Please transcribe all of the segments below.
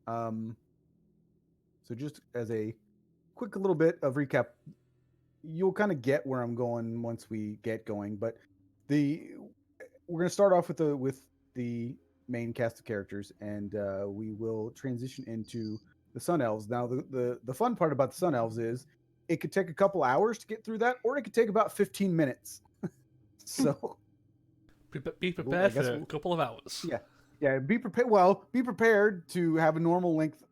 So just as a quick little bit of recap, you'll kind of get where I'm going once we get going. But the we're going to start off with the main cast of characters, and we will transition into the Sun Elves. Now, the fun part about the Sun Elves is it could take a couple hours to get through that, or it could take about 15 minutes. So Be I prepared for guess a couple of hours. yeah, yeah. Be prepared. Well, be prepared to have a normal length,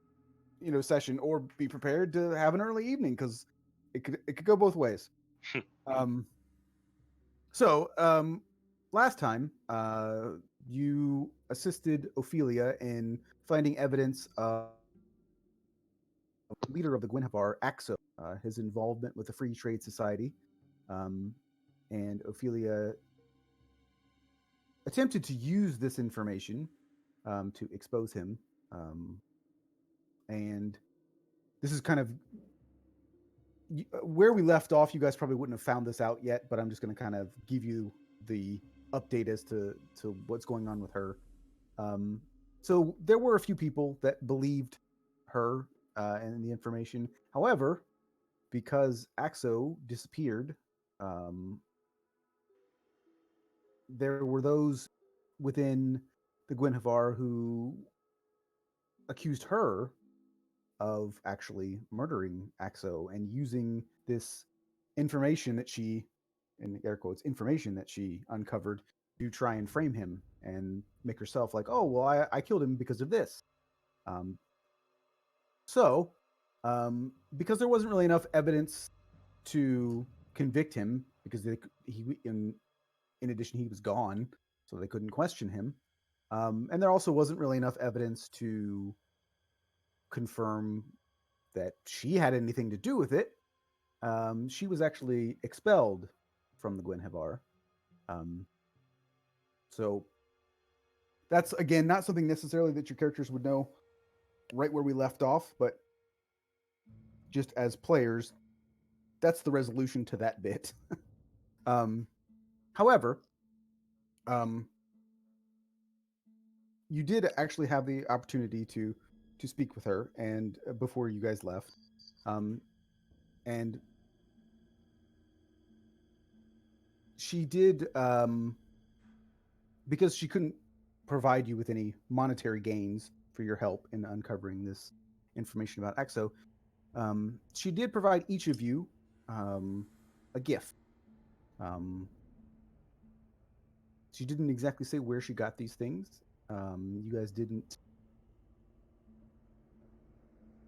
session, or be prepared to have an early evening because it could go both ways. Um, so last time, you assisted Ophelia in finding evidence of the leader of the Gwynhavar, Axo, his involvement with the Free Trade Society, um, and Ophelia attempted to use this information to expose him. Um, and this is kind of where we left off. You guys probably wouldn't have found this out yet, but I'm just going to kind of give you the update as to what's going on with her. Um, so there were a few people that believed her and the information. However, because Axo disappeared, um, there were those within the Gwynhavar who accused her of actually murdering Axo and using this information that she, in air quotes, information that she uncovered to try and frame him and make herself like, oh, well, I killed him because of this. Um, so, because there wasn't really enough evidence to convict him, because in addition he was gone, so they couldn't question him. And there also wasn't really enough evidence to confirm that she had anything to do with it. She was actually expelled from the Gwenhavar. Um, so that's again not something necessarily that your characters would know right where we left off, but just as players, that's the resolution to that bit. um, however, um, you did actually have the opportunity to speak with her, and before you guys left, um, and she did, because she couldn't provide you with any monetary gains for your help in uncovering this information about Exo. She did provide each of you a gift. Um, she didn't exactly say where she got these things. You guys didn't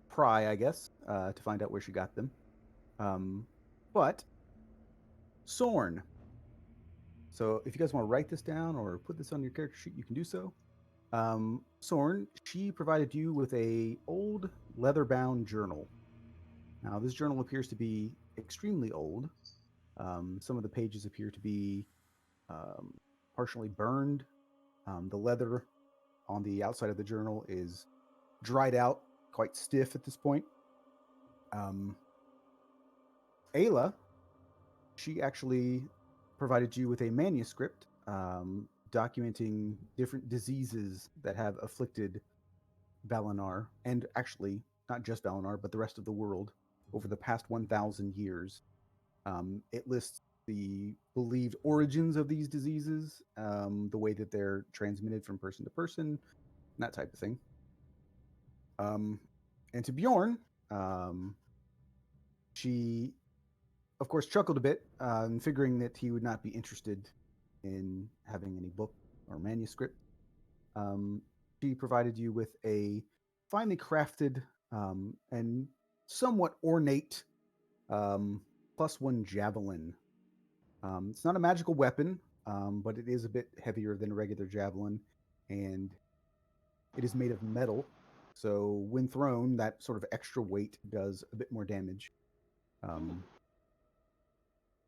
pry, I guess, to find out where she got them. Um, but Sorn. So if you guys want to write this down or put this on your character sheet, you can do so. Sorn, she provided you with a old leather-bound journal. Now, this journal appears to be extremely old. Some of the pages appear to be um, partially burned. The leather on the outside of the journal is dried out, quite stiff at this point. Um, Ayla, she actually provided you with a manuscript documenting different diseases that have afflicted Valinar, and actually not just Valinar, but the rest of the world over the past 1,000 years. It lists the believed origins of these diseases, the way that they're transmitted from person to person, that type of thing. Um, and to Bjorn, um, she, of course, chuckled a bit, figuring that he would not be interested in having any book or manuscript. Um, she provided you with a finely crafted and somewhat ornate +1 javelin. It's not a magical weapon, but it is a bit heavier than a regular javelin, and it is made of metal. So when thrown, that sort of extra weight does a bit more damage. Um,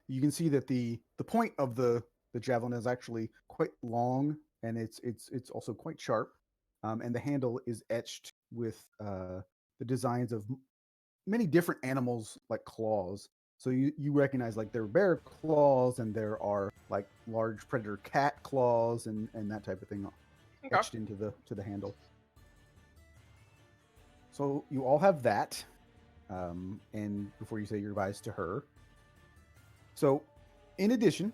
you can see that the point of the javelin is actually quite long, and it's also quite sharp, and the handle is etched with the designs of many different animals like claws. So you recognize like there are bear claws and there are like large predator cat claws and that type of thing Okay. etched into the handle. So you all have that. And before you say your goodbyes to her. So, in addition,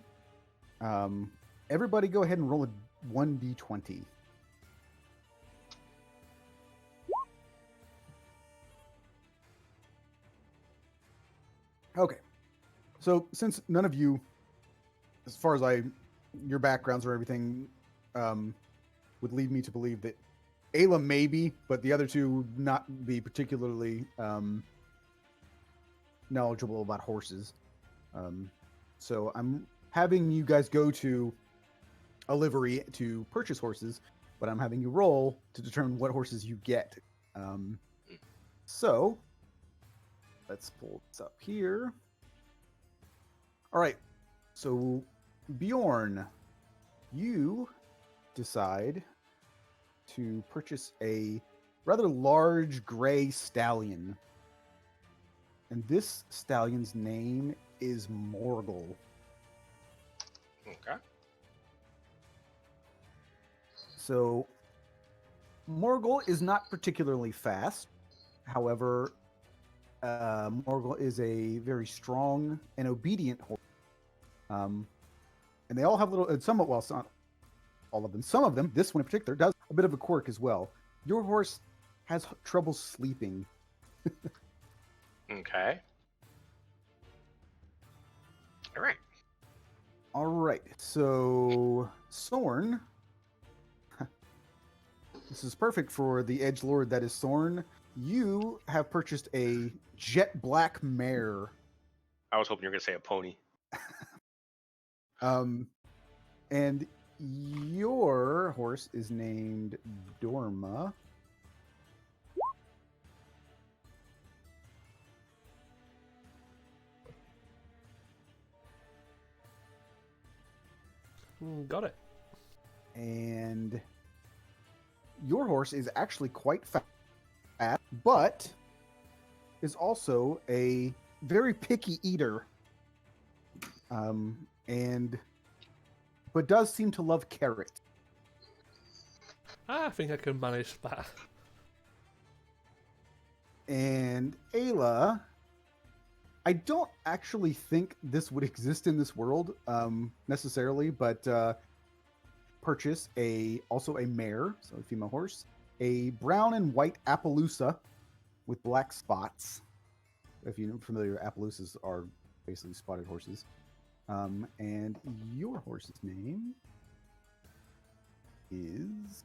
everybody go ahead and roll a 1d20. Okay. So, since none of you, as far as your backgrounds or everything, would lead me to believe that Ayla maybe, but the other two would not be particularly knowledgeable about horses. So I'm having you guys go to a livery to purchase horses, but I'm having you roll to determine what horses you get. So let's pull this up here. All right. So Bjorn, you decide to purchase a rather large gray stallion. And this stallion's name is Morgul. Okay. So Morgul is not particularly fast. However, Morgul is a very strong and obedient horse. And they all have little, somewhat, well, not all of them. Some of them, this one in particular, does a bit of a quirk as well. Your horse has trouble sleeping. Okay. All right. All right. So, Sorn. This is perfect for the edgelord that is Sorn. You have purchased a jet black mare. I was hoping you were going to say a pony. And your horse is named Dorma. Got it. And your horse is actually quite fast, but is also a very picky eater. But does seem to love carrots. I think I can manage that. And Ayla, I don't actually think this would exist in this world necessarily, but purchase also a mare, so a female horse, a brown and white Appaloosa with black spots. If you're familiar, Appaloosas are basically spotted horses. And your horse's name is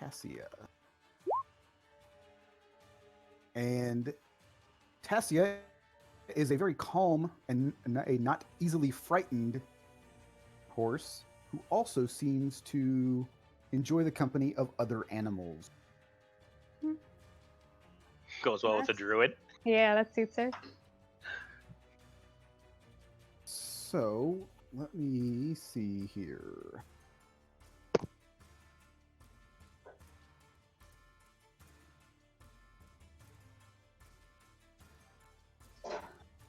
Tassia. And Tassia is a very calm and a not easily frightened horse who also seems to enjoy the company of other animals. Goes well with a druid. Yeah, that suits her. So, let me see here.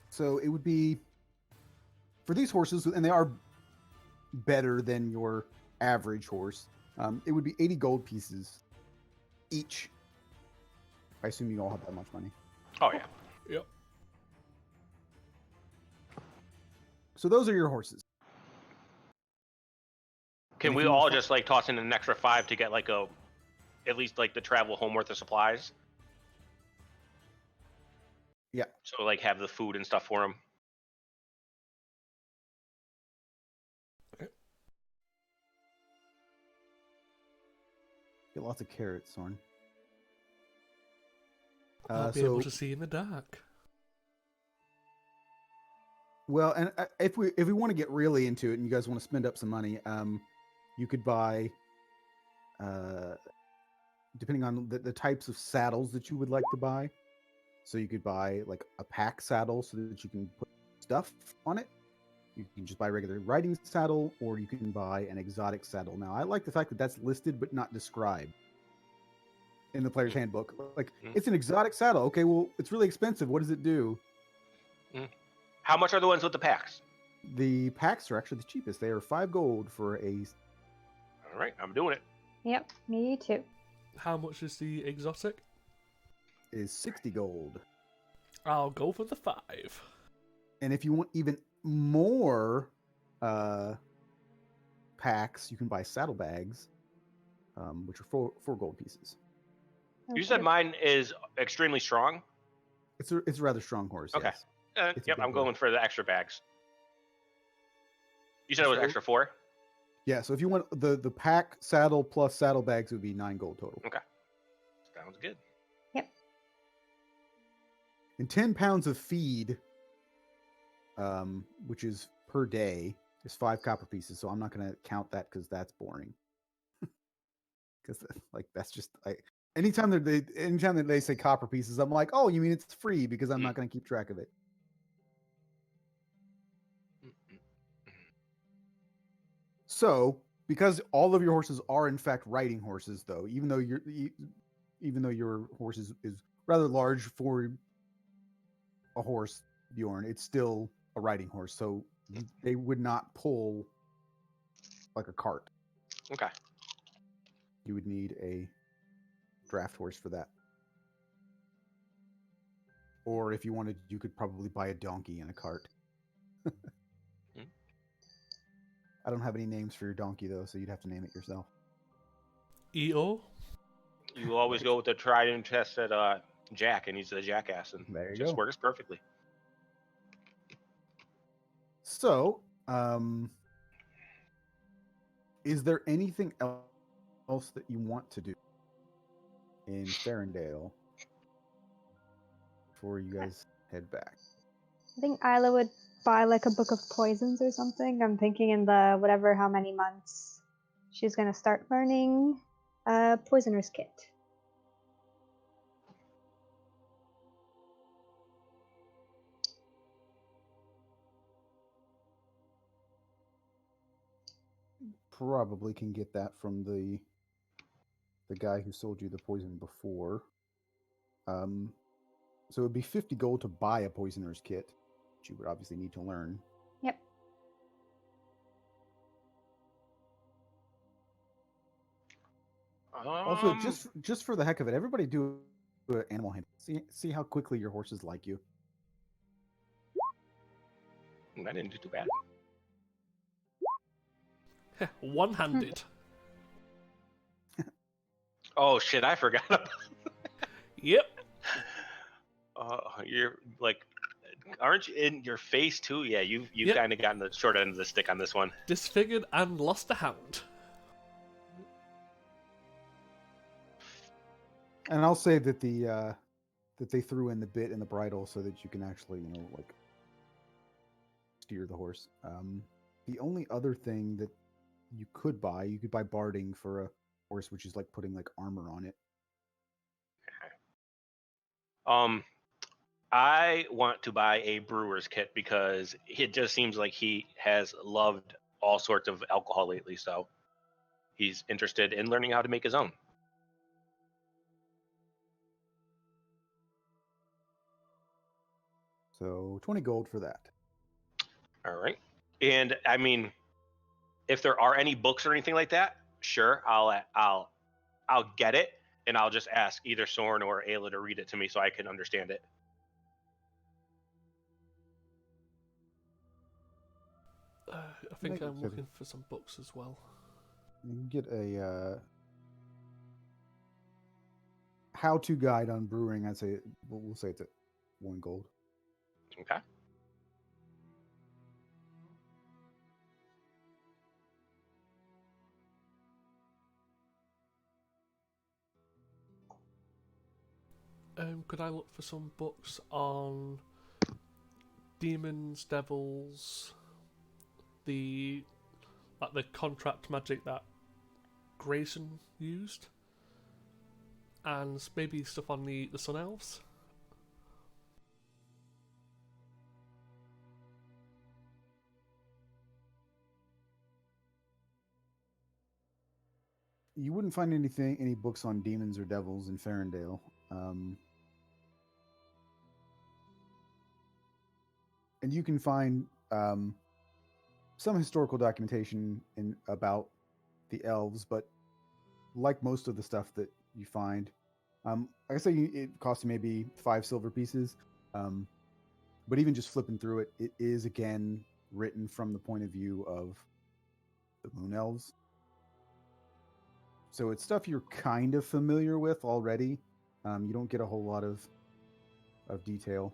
So, it would be for these horses, and they are better than your average horse, it would be 80 gold pieces each. I assume you all have that much money. Oh, yeah. Yep. So those are your horses. Can we all just like toss in an extra 5 to get like at least like the travel home worth of supplies? Yeah. So like have the food and stuff for them. Okay. Get lots of carrots, Sorn. I'll be able to see in the dark. Well, and if we want to get really into it, and you guys want to spend up some money, you could buy, depending on the types of saddles that you would like to buy. So you could buy like a pack saddle so that you can put stuff on it. You can just buy a regular riding saddle, or you can buy an exotic saddle. Now, I like the fact that that's listed but not described in the player's handbook. Like, it's an exotic saddle. Okay, well, it's really expensive. What does it do? How much are the ones with the packs? The packs are actually the cheapest. They are 5 gold for a... All right, I'm doing it. Yep, me too. How much is the exotic? Is 60 gold. I'll go for the 5. And if you want even more packs, you can buy saddlebags, which are four gold pieces. You said mine is extremely strong. It's a rather strong horse. Okay. Yes. It's a Yep, big I'm going horse. for the extra bags. You said it was extra 4? Yeah, so if you want the pack saddle plus saddlebags, it would be 9 gold total. Okay. Sounds good. Yep. And 10 pounds of feed, which is per day, is 5 copper pieces. So I'm not going to count that because that's boring. Because that's just anytime that they say copper pieces, I'm like, oh, you mean it's free because I'm not going to keep track of it. So, because all of your horses are in fact riding horses, though, even though your horse is rather large for a horse, Bjorn, it's still a riding horse. So they would not pull like a cart. Okay. You would need a draft horse for that. Or if you wanted, you could probably buy a donkey and a cart. I don't have any names for your donkey, though, so you'd have to name it yourself. EO? You always go with the tried and tested Jack, and he's the jackass, and There you it just go. works perfectly. So, is there anything else that you want to do in Ferndale before you guys head back? I think Isla would buy like a book of poisons or something. I'm thinking in the whatever how many months she's gonna start learning poisoner's kit. Probably can get that from the guy who sold you the poison before. So it would be 50 gold to buy a poisoner's kit, which you would obviously need to learn. Yep. Also, just for the heck of it, everybody do an animal handling. See how quickly your horses like you. I didn't do too bad. One-handed. Oh shit! I forgot about. Yep. You're like, aren't you in your face too? Yeah, you've Yep. kind of gotten the short end of the stick on this one. Disfigured and lost a hand. And I'll say that that they threw in the bit and the bridle so that you can actually, like steer the horse. The only other thing that you could buy barding for a horse, which is like putting like armor on it. I want to buy a brewer's kit because it just seems like he has loved all sorts of alcohol lately, so he's interested in learning how to make his own. So 20 gold for that. All right. And I mean, if there are any books or anything like that, sure, I'll get it, and I'll just ask either Soren or Ayla to read it to me so I can understand it. I think I'm looking for some books as well. You can get a how-to guide on brewing. I'd say we'll say it's at 1 gold. Okay. Could I look for some books on demons, devils, the contract magic that Grayson used, and maybe stuff on the Sun Elves? You wouldn't find any books on demons or devils in Ferndale. And you can find some historical documentation about the elves, but like most of the stuff that you find. Like I say, it costs you maybe 5 silver pieces. But even just flipping through it, it is again written from the point of view of the Moon Elves. So it's stuff you're kind of familiar with already. You don't get a whole lot of detail.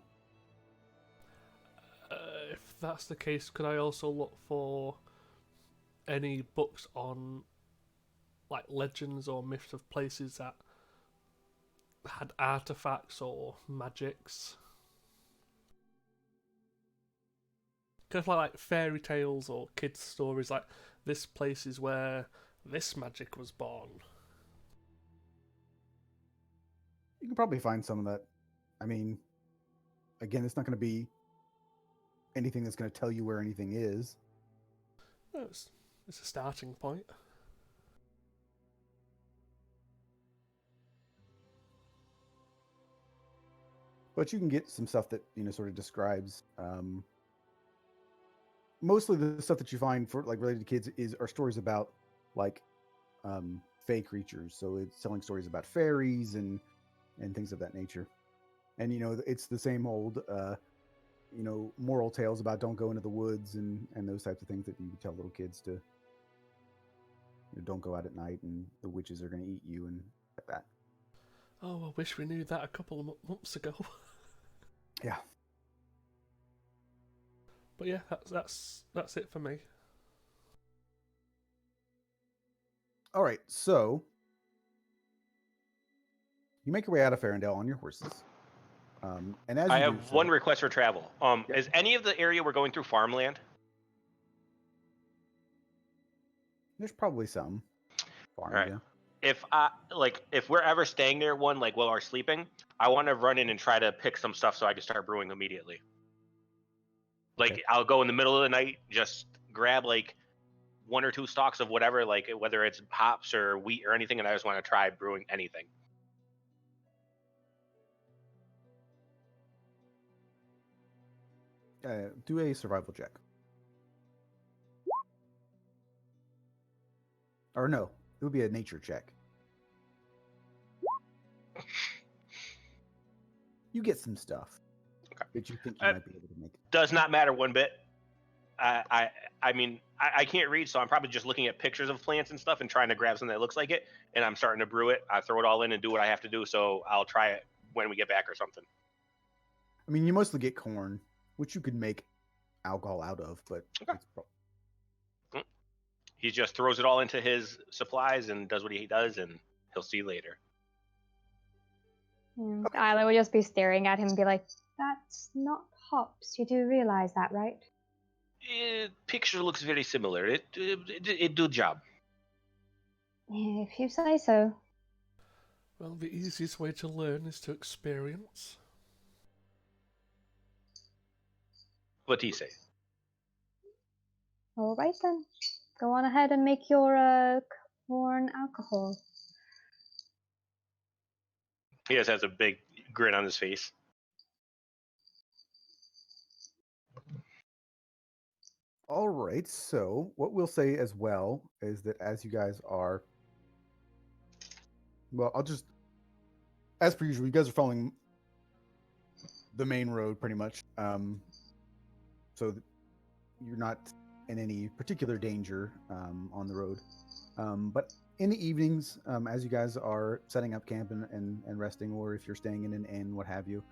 If that's the case, could I also look for any books on like legends or myths of places that had artifacts or magics? Kind of like fairy tales or kids' stories, like this place is where this magic was born. You can probably find some of that. I mean, again, it's not going to be anything that's going to tell you where anything is. No, it's a starting point. But you can get some stuff that sort of describes. Mostly the stuff that you find for like related to kids are stories about like fey creatures. So it's telling stories about fairies and things of that nature. And it's the same old moral tales about don't go into the woods and those types of things that you tell little kids to don't go out at night and the witches are going to eat you and like that. Oh, I wish we knew that a couple of months ago. Yeah. But yeah, that's it for me. All right, so you make your way out of Farendale on your horses, and as I you have do so, one request for travel. Yeah. Is any of the area we're going through farmland? there's probably some farm. All right. Yeah. If we're ever staying near one, like while we're sleeping, I want to run in and try to pick some stuff so I can start brewing immediately. Like Okay. I'll go in the middle of the night, just grab like 1 or 2 stalks of whatever, like whether it's hops or wheat or anything, and I just want to try brewing anything. Do a survival check. Or no, it would be a nature check. You get some stuff that you think you might be able to make. Does not matter one bit. I mean, I can't read, so I'm probably just looking at pictures of plants and stuff and trying to grab something that looks like it, and I'm starting to brew it. I throw it all in and do what I have to do, so I'll try it when we get back or something. I mean, you mostly get corn, which you could make alcohol out of, but Okay. it's He just throws it all into his supplies and does what he does, and he'll see you later. Isla would just be staring at him and be like, "That's not hops. You do realize that, right?" Picture looks very similar. It do job. If you say so. Well, the easiest way to learn is to experience. What he say? All right then. Go on ahead and make your corn alcohol. He just has a big grin on his face. all right. So what we'll say as well is that as you guys are, well, I'll just, as per usual, you guys are following the main road pretty much. So you're not in any particular danger on the road. But in the evenings, as you guys are setting up camp and resting, or if you're staying in an inn, what have you,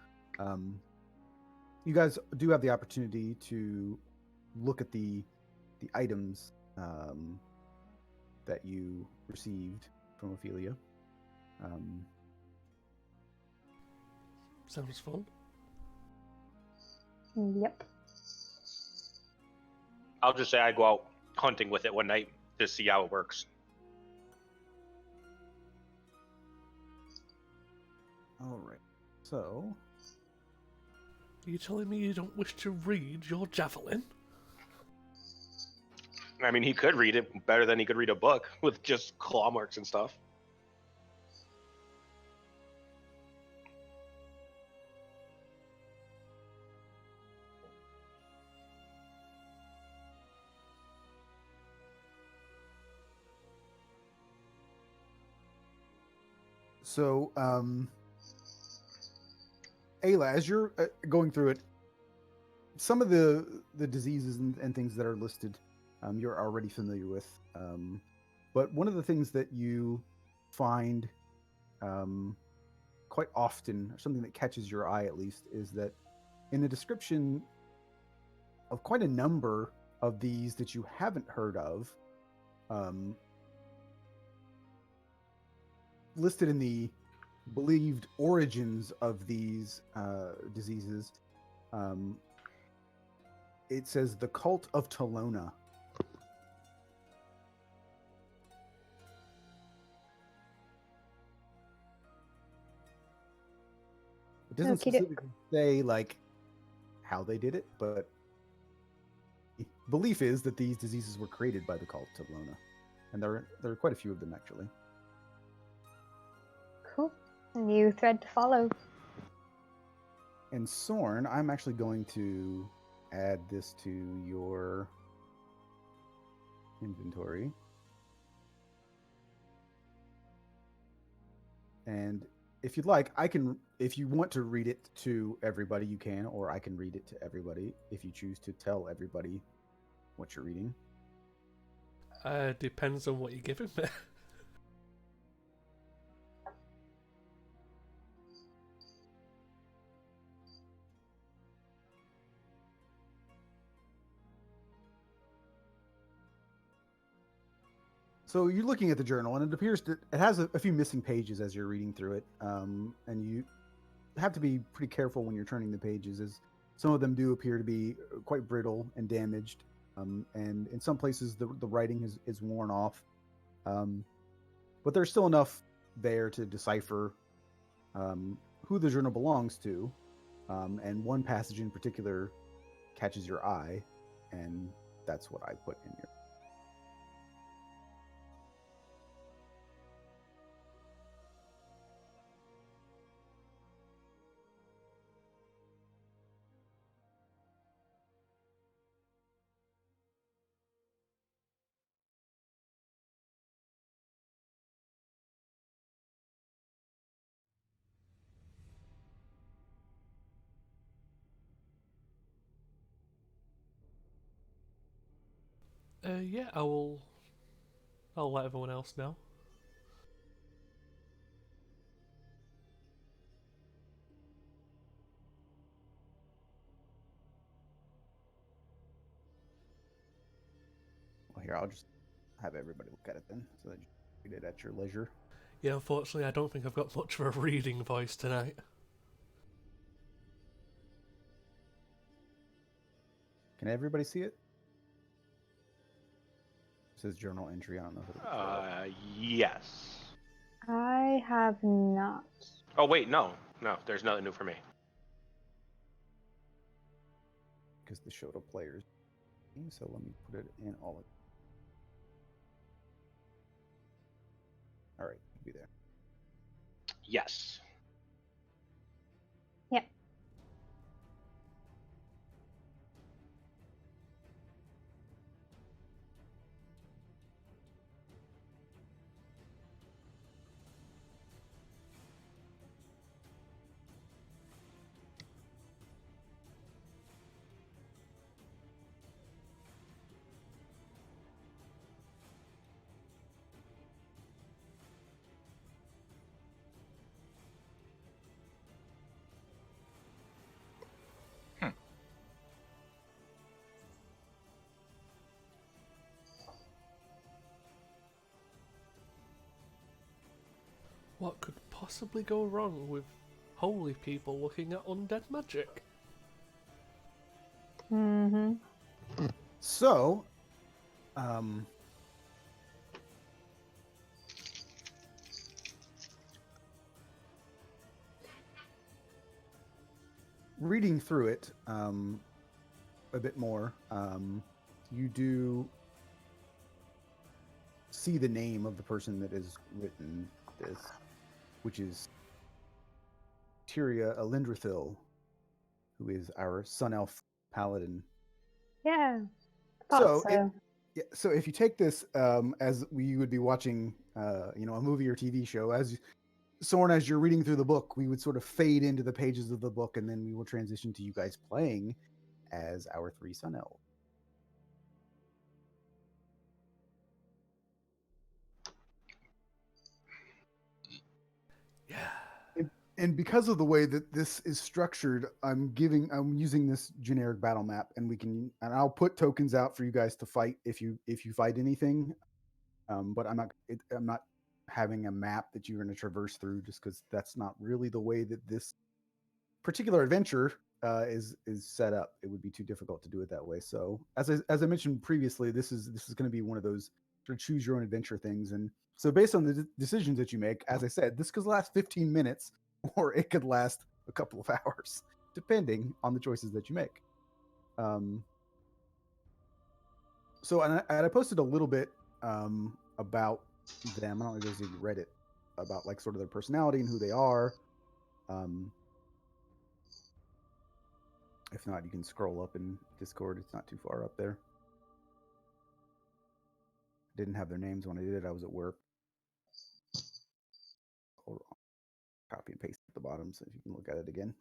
you guys do have the opportunity to look at the items that you received from Ophelia. Sounds fun. Yep. I'll just say I go out hunting with it one night to see how it works. All right. So Are you telling me you don't wish to read your javelin? I mean, he could read it better than he could read a book with just claw marks and stuff. So, Ayla, as you're going through it, some of the diseases and things that are listed, you're already familiar with. But one of the things that you find quite often, or something that catches your eye at least, is that in the description of quite a number of these that you haven't heard of, listed in the believed origins of these diseases, it says the cult of Tolona. It doesn't Okey doke. specifically say like how they did it, but the belief is that these diseases were created by the cult of Tolona, and there are quite a few of them actually. Cool. New thread to follow. And Sorn, I'm actually going to add this to your inventory. And if you'd like, I can, if you want to read it to everybody, you can, or I can read it to everybody if you choose to tell everybody what you're reading. Depends on what you're giving me. So you're looking at the journal, and it appears that it has a few missing pages as you're reading through it, and you have to be pretty careful when you're turning the pages, as some of them do appear to be quite brittle and damaged, and in some places the writing is worn off, but there's still enough there to decipher who the journal belongs to, and one passage in particular catches your eye, and that's what I put in here. Yeah, I'll let everyone else know. Well, here, I'll just have everybody look at it then, so that you can read it at your leisure. Yeah, unfortunately, I don't think I've got much of a reading voice tonight. Can everybody see it? It says journal entry. I don't know if it'll show up. Yes. I have not. Oh wait, no, there's nothing new for me. Because the show to players. So let me put it in all of. All right, it'll be there. Yes. Yep. What could possibly go wrong with holy people looking at undead magic? Mm-hmm. So, reading through it a bit more, you do see the name of the person that has written this, which is Tyria Elindrithil, who is our Sun Elf paladin. Yeah. Thought So, so. so if you take this as we would be watching, a movie or TV show, as Soren, as you're reading through the book, we would sort of fade into the pages of the book, and then we will transition to you guys playing as our 3 Sun Elves. Yeah. And because of the way that this is structured, I'm using this generic battle map, and I'll put tokens out for you guys to fight if you fight anything. But I'm not having a map that you're going to traverse through, just because that's not really the way that this particular adventure is set up. It would be too difficult to do it that way. So as I mentioned previously, this is going to be one of those sort of choose your own adventure things. And so based on the decisions that you make, as I said, this could last 15 minutes or it could last a couple of hours, depending on the choices that you make. So and I posted a little bit about them. I don't know if you read it, about like sort of their personality and who they are. If not, you can scroll up in Discord. It's not too far up there. Didn't have their names when I did it. I was at work. Hold on. Copy and paste at the bottom so you can look at it again.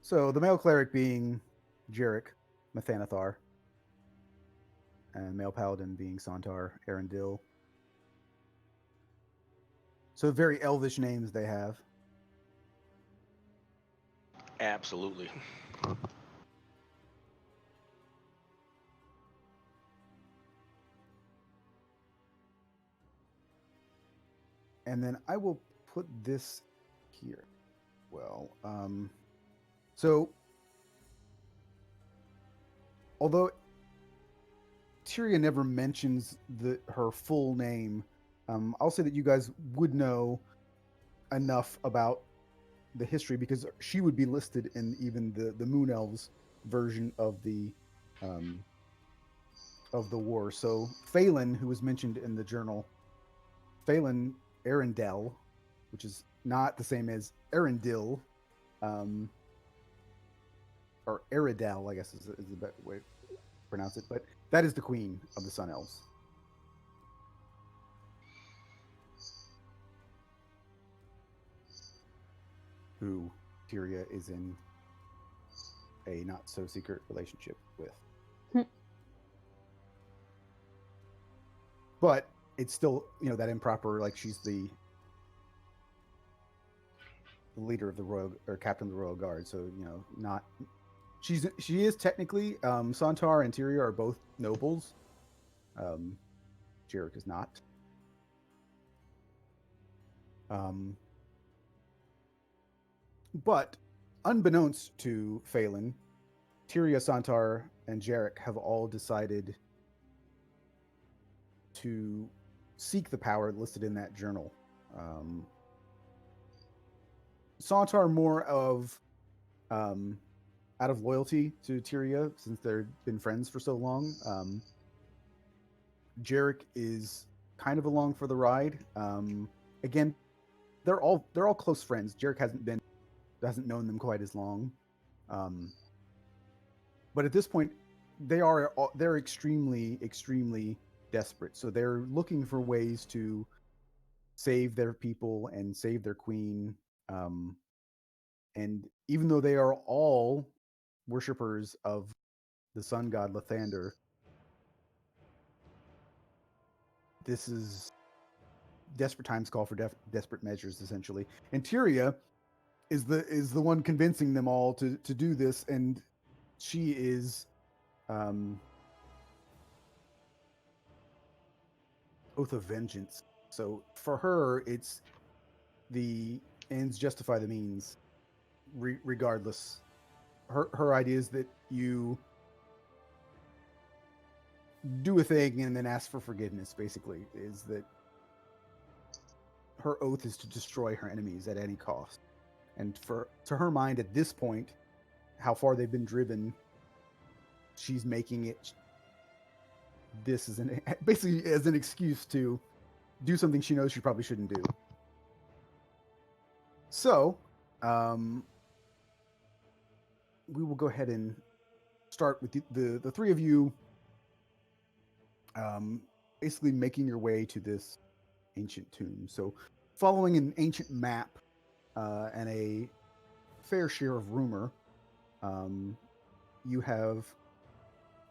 So the male cleric being Jarek Mathanathar, and male paladin being Santar Arundel. So very elvish names they have. Absolutely. And then I will put this here. Well, so although Tyria never mentions her full name, I'll say that you guys would know enough about the history because she would be listed in even the Moon Elves version of the war. So Phelan, who was mentioned in the journal, Phelan Arundel, which is not the same as Arundel, or Aridel, I guess is the better way to pronounce it. But that is the queen of the Sun Elves. Who Tyria is in a not so secret relationship with. But it's still, that improper, like she's the leader of the royal, or captain of the royal guard. So, not, she is technically, Santar and Tyria are both nobles. Jarek is not. But unbeknownst to Phelan, Tyria, Santar, and Jarek have all decided to seek the power listed in that journal. Santar more of out of loyalty to Tyria, since they've been friends for so long. Jarek is kind of along for the ride. Again, they're all close friends. Jarek hasn't known them quite as long. But at this point, they're extremely, extremely desperate. So they're looking for ways to save their people and save their queen. And even though they are all worshippers of the sun god Lathander, this is desperate times call for desperate measures, essentially. And Tyria is the one convincing them all to do this, and she is oath of vengeance. So for her, it's the ends justify the means, regardless. Her idea is that you do a thing and then ask for forgiveness. Basically, is that her oath is to destroy her enemies at any cost. And to her mind, at this point, how far they've been driven, she's making it. This is basically as an excuse to do something she knows she probably shouldn't do. So, we will go ahead and start with the three of you basically making your way to this ancient tomb. So, following an ancient map and a fair share of rumor, you have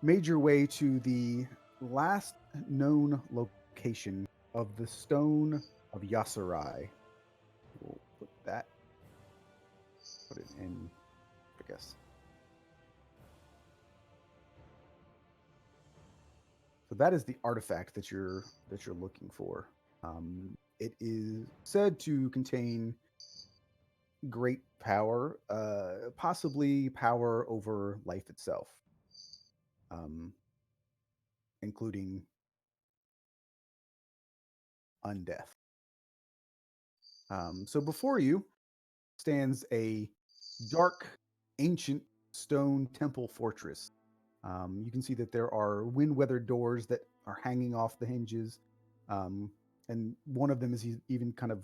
made your way to the last known location of the Stone of Yasurai. We'll put it in, I guess. So that is the artifact that you're looking for. It is said to contain great power, possibly power over life itself, um, including undeath. So before you stands a dark, ancient stone temple fortress. You can see that there are wind-weathered doors that are hanging off the hinges, and one of them is even kind of,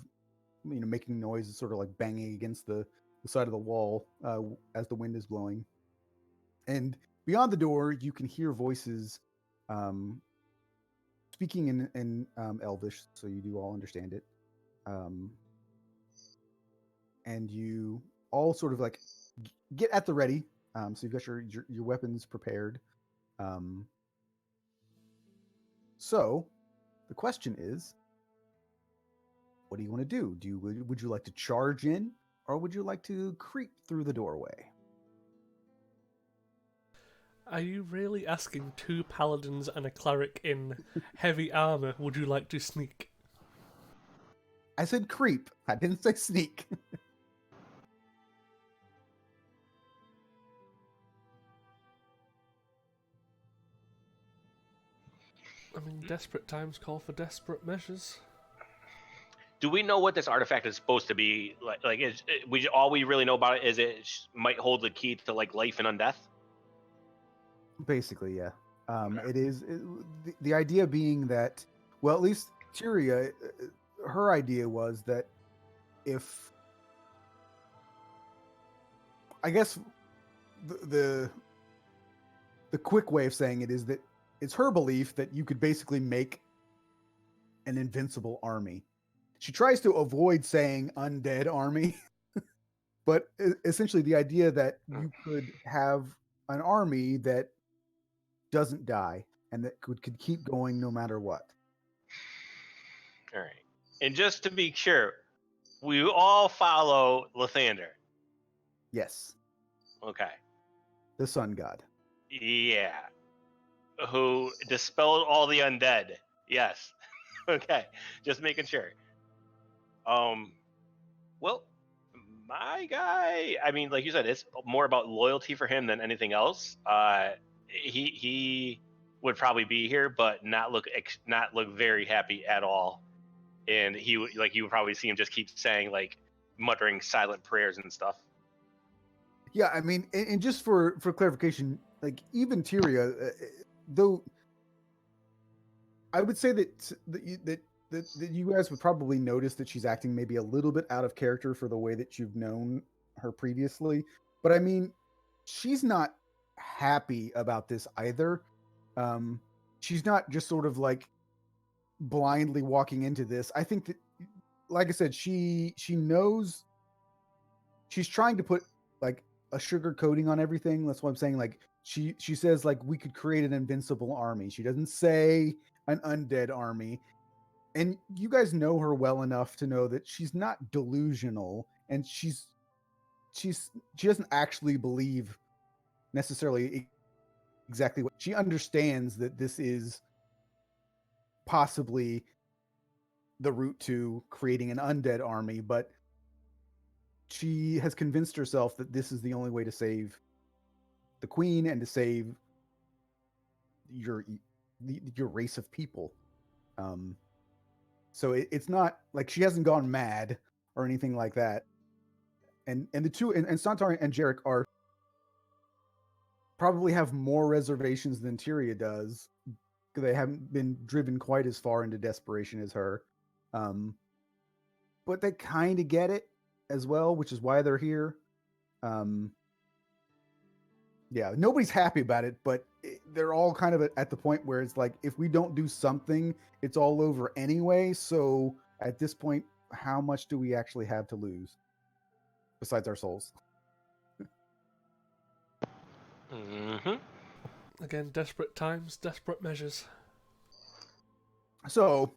making noise, sort of like banging against the side of the wall as the wind is blowing. And beyond the door, you can hear voices um, speaking in Elvish, so you do all understand it. Um, and you all sort of like get at the ready. So you've got your weapons prepared. Um, so the question is, what do you want to do? Would you like to charge in, or would you like to creep through the doorway? Are you really asking two paladins and a cleric in heavy armor? Would you like to sneak? I said creep. I didn't say sneak. I mean, desperate times call for desperate measures. Do we know what this artifact is supposed to be? Like is we all we really know about it is it might hold the key to like life and undeath? Basically, yeah. Okay. It is the idea being that, well, at least Tyria, her idea was that if, I guess, the the quick way of saying it is that it's her belief that you could basically make an invincible army. She tries to avoid saying undead army, but essentially the idea that you could have an army that doesn't die and that could keep going no matter what. All right. And just to be sure, we all follow Lathander. Yes, Okay. the sun god. Yeah. Who dispelled all the undead. Yes. Okay. Just making sure. Well, my guy, I mean, like you said, it's more about loyalty for him than anything else. He would probably be here, but not look very happy at all. And he would, like, you would probably see him just keep saying, like, muttering silent prayers and stuff. Yeah, I mean, and just for clarification, like even Tyria, though I would say that you guys would probably notice that she's acting maybe a little bit out of character for the way that you've known her previously. But I mean, she's not happy about this either. Um, she's not just sort of like blindly walking into this. I think that, like I said, she knows she's trying to put like a sugar coating on everything. That's why I'm saying, like, she says like we could create an invincible army. She doesn't say an undead army. And you guys know her well enough to know that she's not delusional, and she doesn't actually believe necessarily exactly what she understands, that this is possibly the route to creating an undead army, but she has convinced herself that this is the only way to save the queen and to save your your race of people. Um, so it's not like she hasn't gone mad or anything like that. And the two and Santar and Jarek are probably have more reservations than Tyria does. They haven't been driven quite as far into desperation as her. Um, but they kind of get it as well, which is why they're here. Um, Yeah, nobody's happy about it, but they're all kind of at the point where it's like, if we don't do something, it's all over anyway. So at this point, how much do we actually have to lose besides our souls? Mm-hmm. Again, desperate times, desperate measures. So,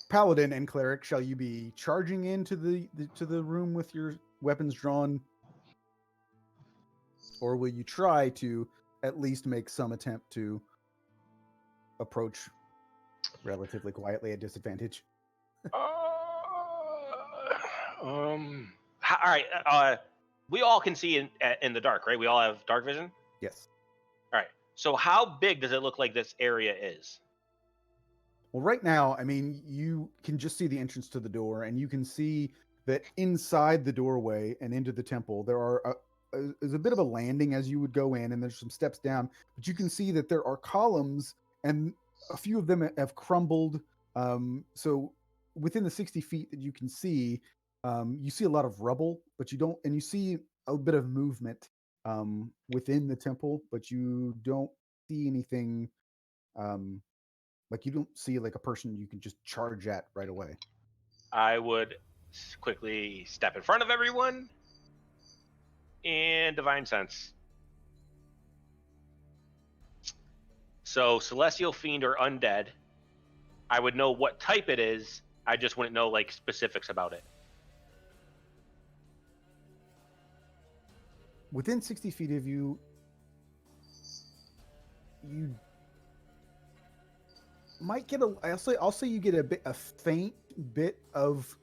paladin and cleric, shall you be charging into the room with your weapons drawn, or will you try to at least make some attempt to approach relatively quietly at disadvantage? All right. We all can see in the dark, right? We all have dark vision. Yes. All right. So how big does it look like this area is? Well, right now, I mean, you can just see the entrance to the door, and you can see that inside the doorway and into the temple, there are is a bit of a landing as you would go in, and there's some steps down. But you can see that there are columns, and a few of them have crumbled. So within the 60 feet that you can see, you see a lot of rubble, but you don't, and you see a bit of movement within the temple, but you don't see anything. Like you don't see like a person you can just charge at right away. I would quickly step in front of everyone and divine sense. So celestial, fiend, or undead, I would know what type it is. I just wouldn't know like specifics about it. Within 60 feet of you, you might get I'll say you get a faint bit of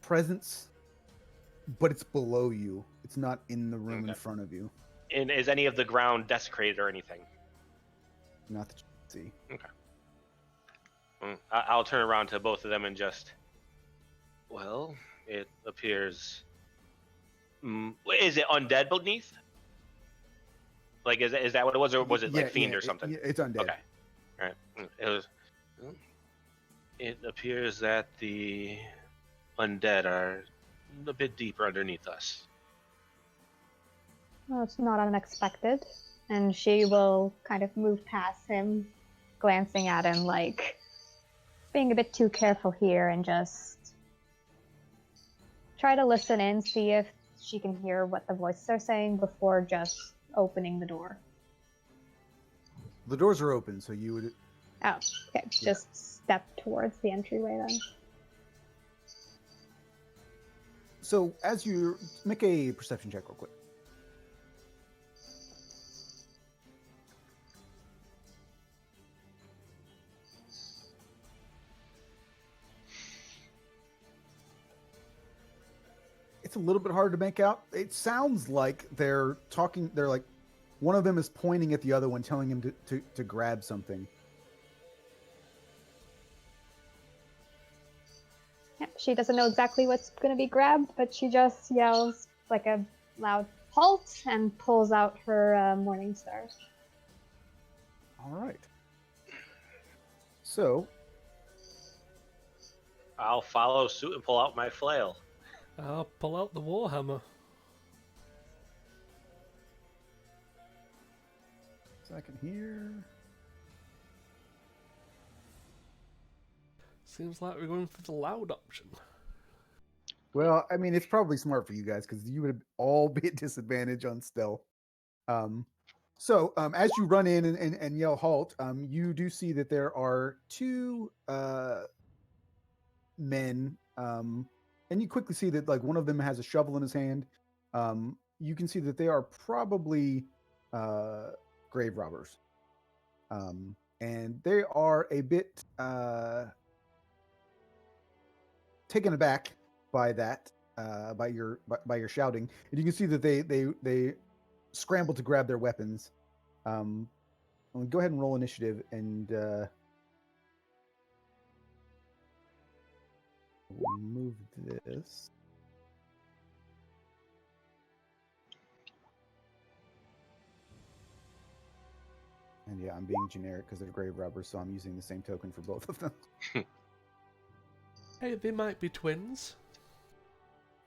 presence, but it's below you. It's not in the room in front of you. And is any of the ground desecrated or anything? Not that you can see. Okay. I'll turn around to both of them and just, well, it appears. Is it undead beneath? Like, is that what it was, or was it like fiend or something? It's undead. Okay. All right. It was. It appears that the undead are a bit deeper underneath us. Well, it's not unexpected. And she will kind of move past him, glancing at him like being a bit too careful here, and just try to listen in, see if she can hear what the voices are saying before just opening the door. The doors are open, so you would. Oh, okay. Yeah. Just step towards the entryway then. So as you make a perception check real quick. It's a little bit hard to make out. It sounds like they're talking. They're like, one of them is pointing at the other one, telling him to grab something. Yeah, she doesn't know exactly what's going to be grabbed, but she just yells like a loud halt and pulls out her morning star. All right. So I'll follow suit and pull out my flail. I'll pull out the warhammer. second here. Seems like we're going for the loud option. Well, I mean, it's probably smart for you guys because you would all be at disadvantage on stealth. So as you run in and yell halt, you do see that there are two men, and you quickly see that like one of them has a shovel in his hand. You can see that they are probably grave robbers, and they are a bit taken aback by that, by your shouting, and you can see that they scramble to grab their weapons. Go ahead and roll initiative, and we'll move this. And yeah, I'm being generic because they're grave robbers, so I'm using the same token for both of them. Hey, they might be twins.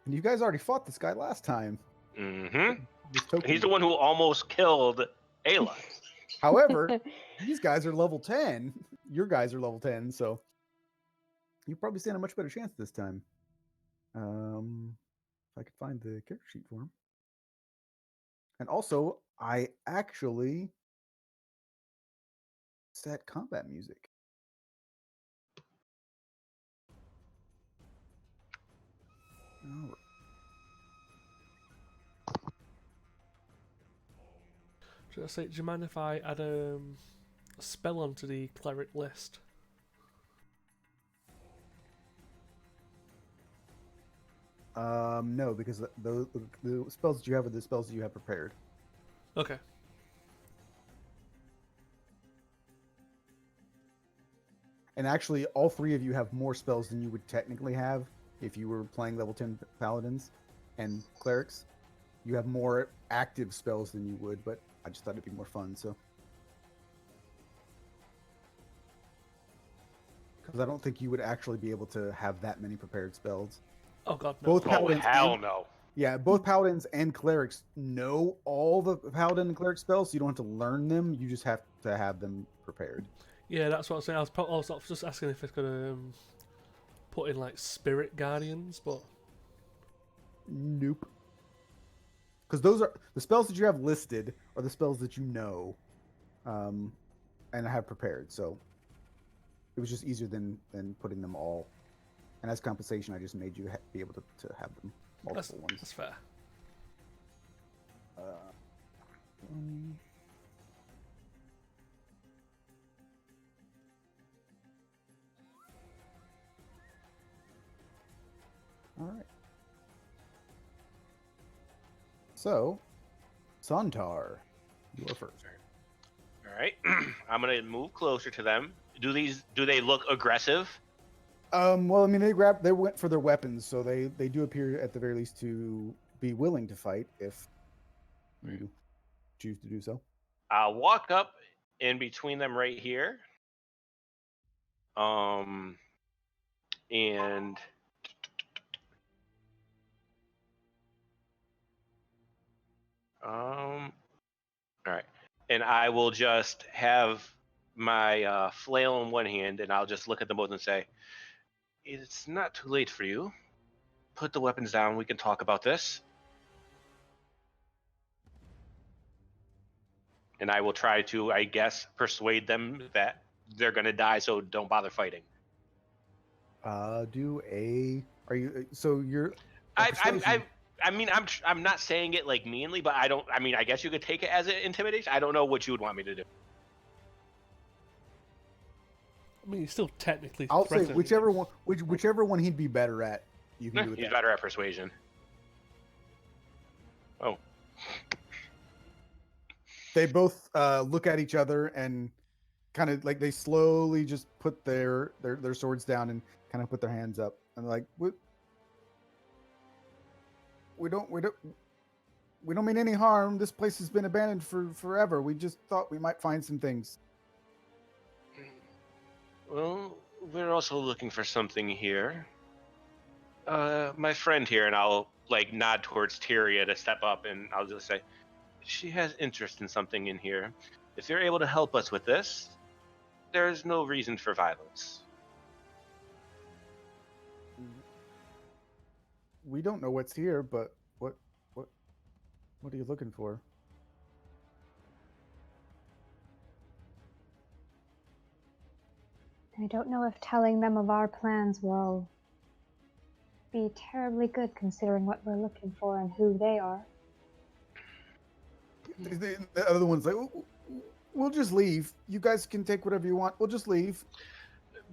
And you guys already fought this guy last time. Mm-hmm. this token. He's the one who almost killed Ayla. However, these guys are level 10. Your guys are level 10, so you probably stand a much better chance this time. If I could find the character sheet for him. And also, I actually set combat music. All right. Should I say, do you mind if I add a spell onto the cleric list? No, because the spells that you have are the spells that you have prepared. Okay. And actually, all three of you have more spells than you would technically have if you were playing level 10 paladins and clerics. You have more active spells than you would, but I just thought it'd be more fun, so. Because I don't think you would actually be able to have that many prepared spells. Oh god, no. Both Oh, paladins hell and, no. Yeah, both paladins and clerics know all the paladin and cleric spells, so you don't have to learn them. You just have to have them prepared. Yeah, that's what I was saying. I was just asking if it's gonna put in like spirit guardians, but Nope. Because those are the spells that you have listed are the spells that you know, and have prepared. So it was just easier than putting them all. And as compensation, I just made you be able to have them multiple ones. that's fair. All right. So, Santar, you are first. All right. I'm gonna move closer to them. Do they look aggressive? Well, I mean, they went for their weapons, so they do appear at the very least to be willing to fight if you choose to do so. I'll walk up in between them right here. And all right. And I will just have my flail in one hand, and I'll just look at them both and say, "It's not too late for you. Put the weapons down. We can talk about this." And I will try to, I guess, persuade them that they're gonna die, so don't bother fighting. Are you? So you're. Persuasion. I mean, I'm not saying it like meanly, but I don't. I mean, I guess you could take it as an intimidation. I don't know what you would want me to do. I mean, he's still technically. I'll say threatening. whichever one he'd be better at. You can do it. He's that. better at persuasion. Oh. They both look at each other and kind of like they slowly just put their swords down and kind of put their hands up and like we don't mean any harm. This place has been abandoned for forever. We just thought we might find some things. Well, we're also looking for something here. My friend here, and I'll like nod towards Tyria to step up, and I'll just say, she has interest in something in here. If you're able to help us with this, there's no reason for violence. We don't know what's here, but what are you looking for? I don't know if telling them of our plans will be terribly good considering what we're looking for and who they are. The other one's like, we'll just leave. You guys can take whatever you want. We'll just leave.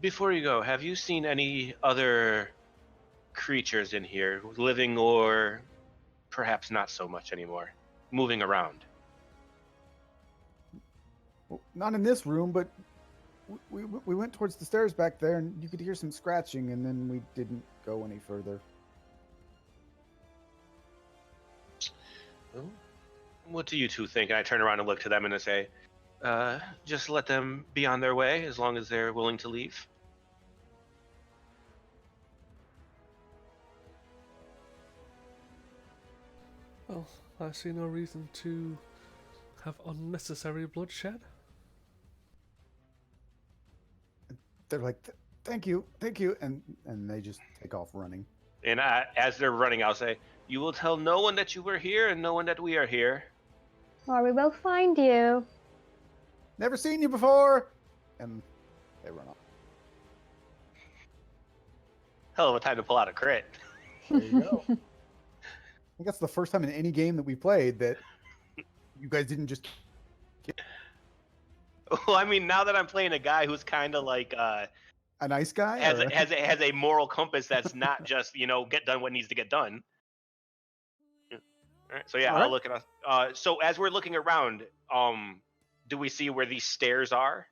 Before you go, have you seen any other creatures in here, living or perhaps not so much anymore, moving around? Well, not in this room, but we went towards the stairs back there, and you could hear some scratching, and then we didn't go any further. Well, what do you two think? And I turn around and look to them and I say, just let them be on their way as long as they're willing to leave. Well, I see no reason to have unnecessary bloodshed. They're like, thank you, and they just take off running. And as they're running, I'll say, "You will tell no one that you were here, and no one that we are here." Or we will find you. Never seen you before, and they run off. Hell of a time to pull out a crit. There you go. I think that's the first time in any game that we played that you guys didn't just. Well, I mean, now that I'm playing a guy who's kind of like A nice guy? has a moral compass that's not just get done what needs to get done. All right, so yeah, All right. I'll look at us. So as we're looking around, do we see where these stairs are?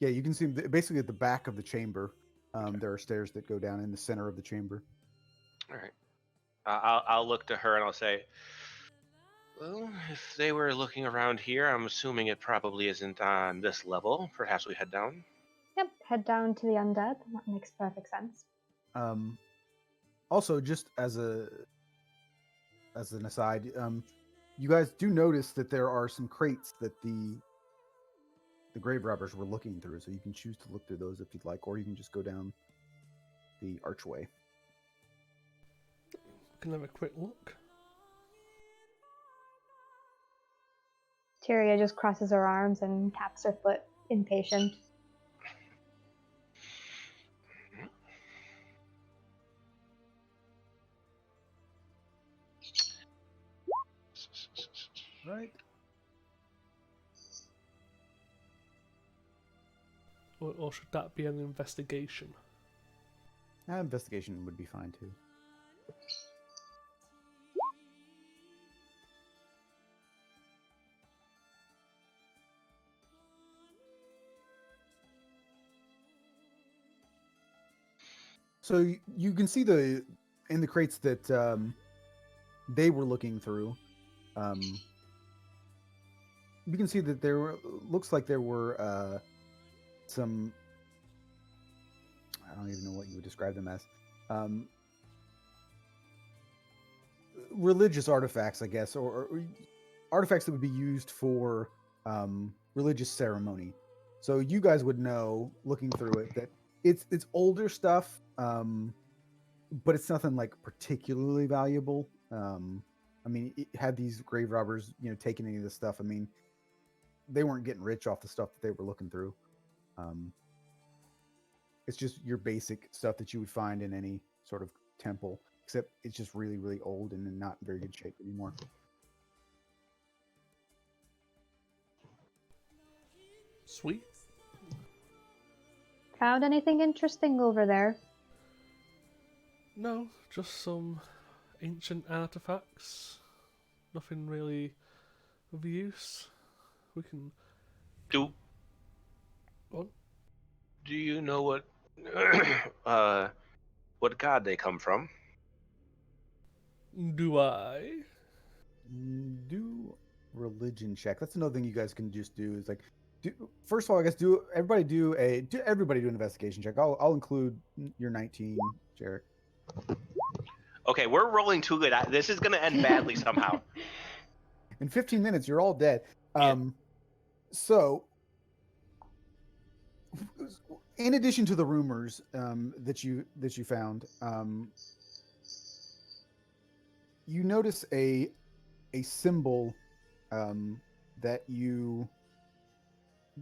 Yeah, you can see basically at the back of the chamber. There are stairs that go down in the center of the chamber. All right. I'll look to her and I'll say, well, if they were looking around here, I'm assuming it probably isn't on this level. Perhaps we head down. Yep, head down to the undead. That makes perfect sense. Also, just as an aside, you guys do notice that there are some crates that the grave robbers were looking through, so you can choose to look through those if you'd like, or you can just go down the archway. Can have a quick look. Tyria just crosses her arms and taps her foot, impatient. Right. Or should that be an investigation? Investigation would be fine too. So you can see in the crates that they were looking through. You can see that looks like there were some. I don't even know what you would describe them as. Religious artifacts, I guess, or artifacts that would be used for religious ceremony. So you guys would know, looking through it, that it's older stuff, but it's nothing like particularly valuable. I mean, had these grave robbers, taken any of this stuff, I mean, they weren't getting rich off the stuff that they were looking through. It's just your basic stuff that you would find in any sort of temple, except it's just really, really old and in not in very good shape anymore. Sweet. Found anything interesting over there? No, just some ancient artifacts. Nothing really of use. We can. Do What? Do you know what what god they come from? Do I? Do religion check. That's another thing you guys can just do. Is like, first of all, I guess everybody do an investigation check. I'll include your 19, Jarek. Okay, we're rolling too good. This is gonna end badly somehow. In 15 minutes, you're all dead. Yeah. So, in addition to the rumors that you found, you notice a symbol that you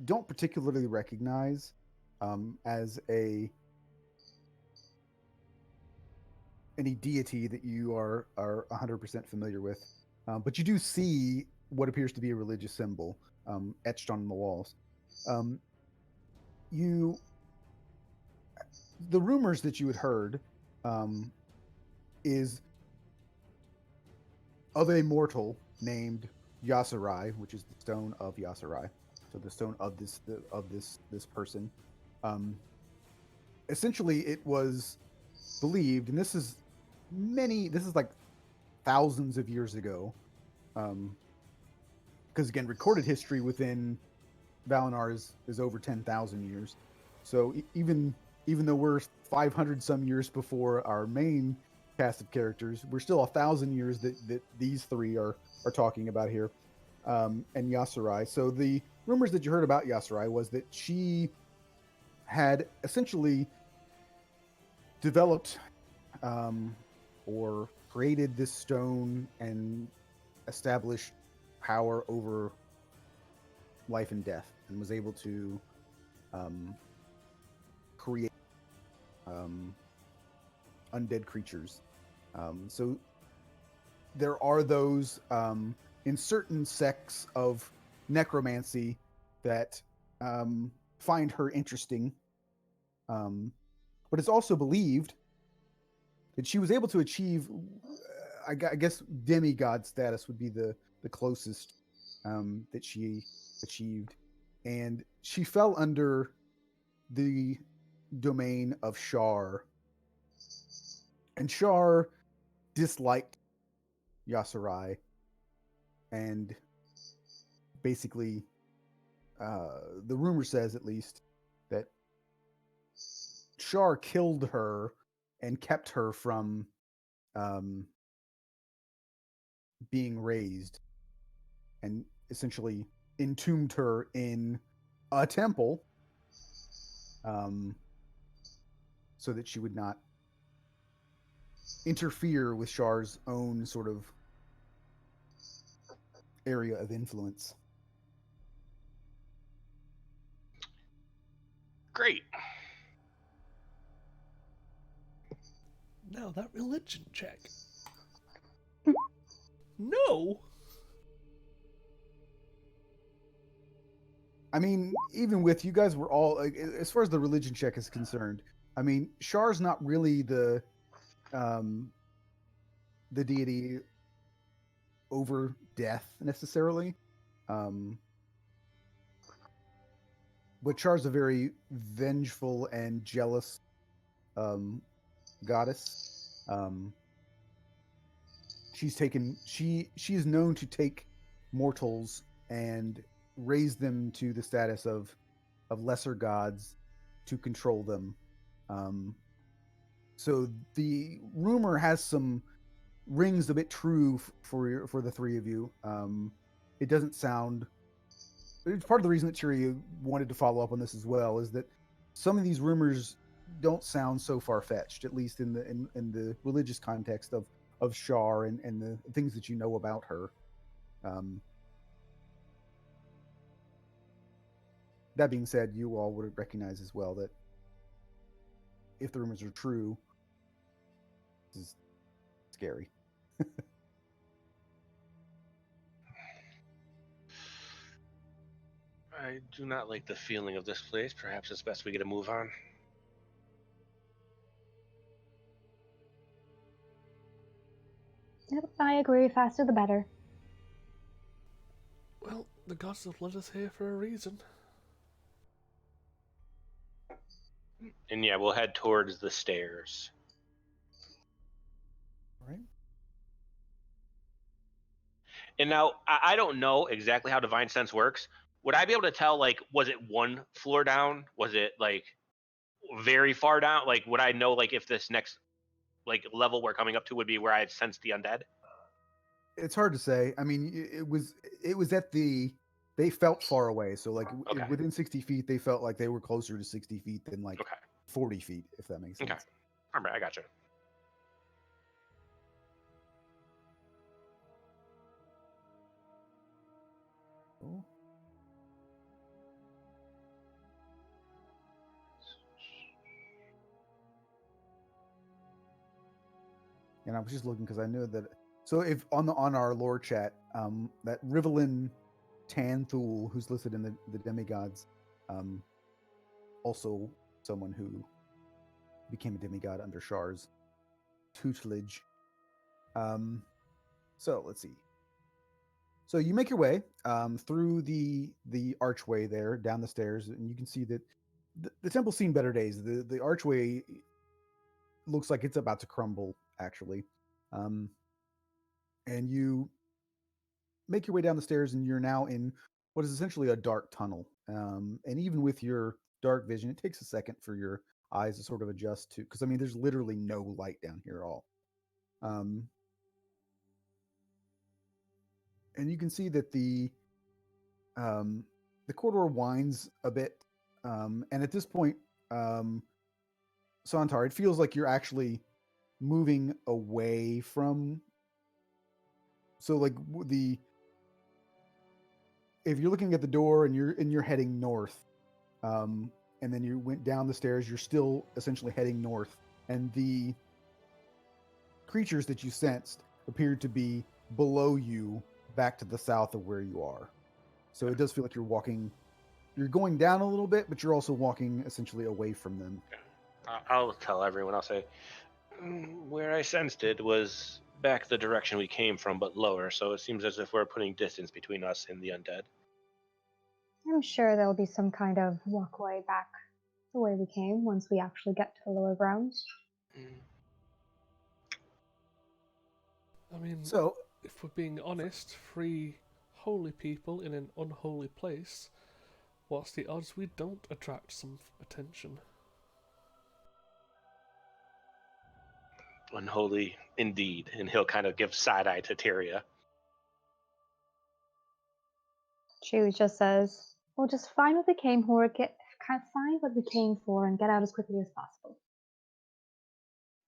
don't particularly recognize as any deity that you are 100% familiar with, but you do see what appears to be a religious symbol etched on the walls. The rumors that you had heard is of a mortal named Yasurai, which is the stone of Yasurai. So the stone of this person. Essentially, it was believed, and this is like thousands of years ago, because again, recorded history within Valinor is over 10,000 years. So even though we're 500 some years before our main cast of characters. We're still 1,000 years that these three are talking about here, and Yasurai. So the rumors that you heard about Yasurai was that she had essentially developed or created this stone and established power over life and death, and was able to create undead creatures. So there are those in certain sects of necromancy that find her interesting. But it's also believed that she was able to achieve, I guess, demigod status would be the closest that she achieved. And she fell under the domain of Shar. And Shar disliked Yasurai and basically, the rumor says at least, that Shar killed her and kept her from being raised, and essentially entombed her in a temple, so that she would not interfere with Shar's own sort of area of influence. Great. Now that religion check. No. I mean, even with you guys were all like, as far as the religion check is concerned, I mean, Shar's not really the deity over death necessarily. But Char's a very vengeful and jealous goddess. She is known to take mortals and raise them to the status of lesser gods to control them. So the rumor has some rings a bit true for the three of you. It doesn't sound. It's part of the reason that Cheerio wanted to follow up on this as well, is that some of these rumors don't sound so far fetched, at least in the religious context of Shar and the things that you know about her. That being said, you all would recognize as well that if the rumors are true, this is scary. I do not like the feeling of this place. Perhaps it's best we get a move on. Yep, I agree. Faster the better. Well, the gods have led us here for a reason. And yeah, we'll head towards the stairs. All right. And now I don't know exactly how divine sense works. Would I be able to tell, like, was it one floor down? Was it like very far down? Like, would I know, like, if this next like level we're coming up to would be where I had sensed the undead? It's hard to say. I mean, it was at the. They felt far away, so like Okay. within 60 feet, they felt like they were closer to 60 feet than like Okay. 40 feet, if that makes sense. Okay. All right, I gotcha. Cool. And I was just looking because I knew that. So if on our lore chat, that Rivelin Tanthul, who's listed in the demigods, also someone who became a demigod under Shar's tutelage. So let's see. So you make your way through the archway there, down the stairs, and you can see that the temple's seen better days. The archway looks like it's about to crumble, actually. And you make your way down the stairs, and you're now in what is essentially a dark tunnel. And even with your dark vision, it takes a second for your eyes to sort of adjust to, because I mean, there's literally no light down here at all. And you can see that the corridor winds a bit, and at this point, Santar, it feels like you're actually moving away from. So, like if you're looking at the door and you're heading north, and then you went down the stairs, you're still essentially heading north, and the creatures that you sensed appeared to be below you, back to the south of where you are. So it does feel like you're going down a little bit, but you're also walking essentially away from them. I'll tell everyone. I'll say, where I sensed it was back the direction we came from, but lower. So it seems as if we're putting distance between us and the undead. I'm sure there'll be some kind of walkway back the way we came once we actually get to the lower grounds. I mean, So if we're being honest, 3 holy people in an unholy place, what's the odds we don't attract some attention? Unholy indeed. And he'll kind of give side eye to Tyria. She just says, "We'll just find what we came for, find what we came for, and get out as quickly as possible.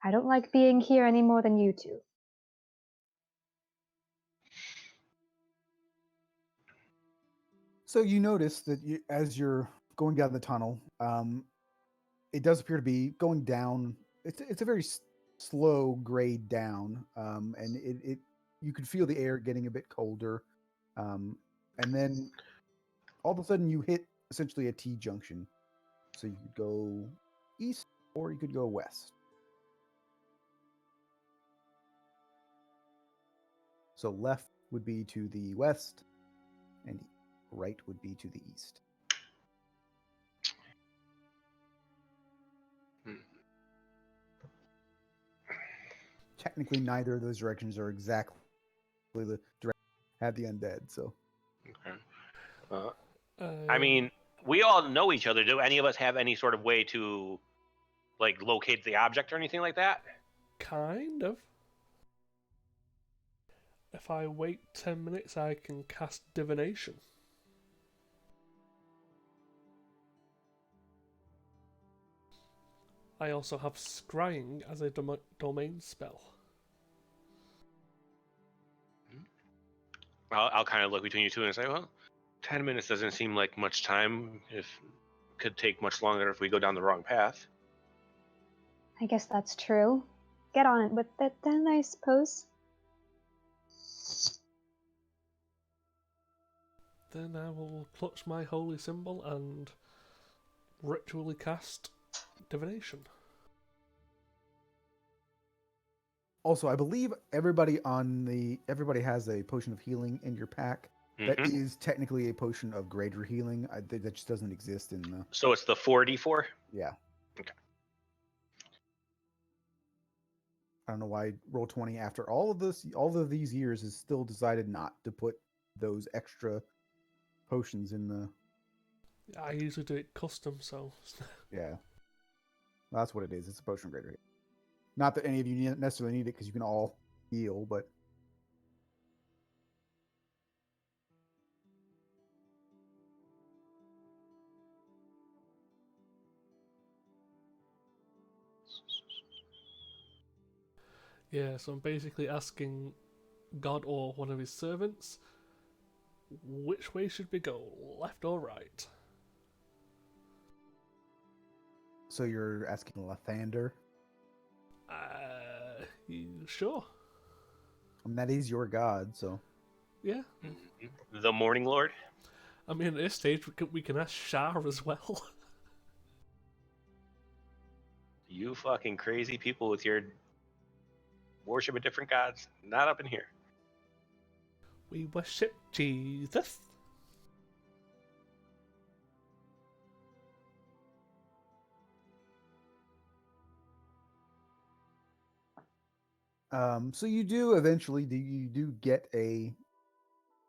I don't like being here any more than you two." So you notice that as you're going down the tunnel, it does appear to be going down. It's a very slow grade down, and it you can feel the air getting a bit colder, and then all of a sudden you hit essentially a T junction. So you could go east or you could go west. So left would be to the west, and right would be to the east. Technically, neither of those directions are exactly the direction have the undead. So, Okay. I mean, we all know each other. Do any of us have any sort of way to, like, locate the object or anything like that? Kind of. If I wait 10 minutes, I can cast divination. I also have scrying as a domain spell. I'll kind of look between you two and say, well, 10 minutes doesn't seem like much time. If could take much longer if we go down the wrong path. I guess that's true. Get on it with it then, I suppose. Then I will clutch my holy symbol and ritually cast divination. also, I believe everybody has a potion of healing in your pack. That is technically a potion of greater healing. That just doesn't exist in the. So it's the 4d4? Yeah. Okay. I don't know why Roll20, after all of these years, has still decided not to put those extra potions in the. I usually do it custom, so. Yeah. That's what it is. It's a potion of greater healing. Not that any of you necessarily need it because you can all heal, but. Yeah, so I'm basically asking God or one of his servants, which way should we go, left or right? So you're asking Lathander? You sure? I mean, that is your god, so. Yeah. The Morning Lord? I mean, at this stage, we can ask Shar as well. You fucking crazy people with your worship of different gods. Not up in here. We worship Jesus. So you do eventually get a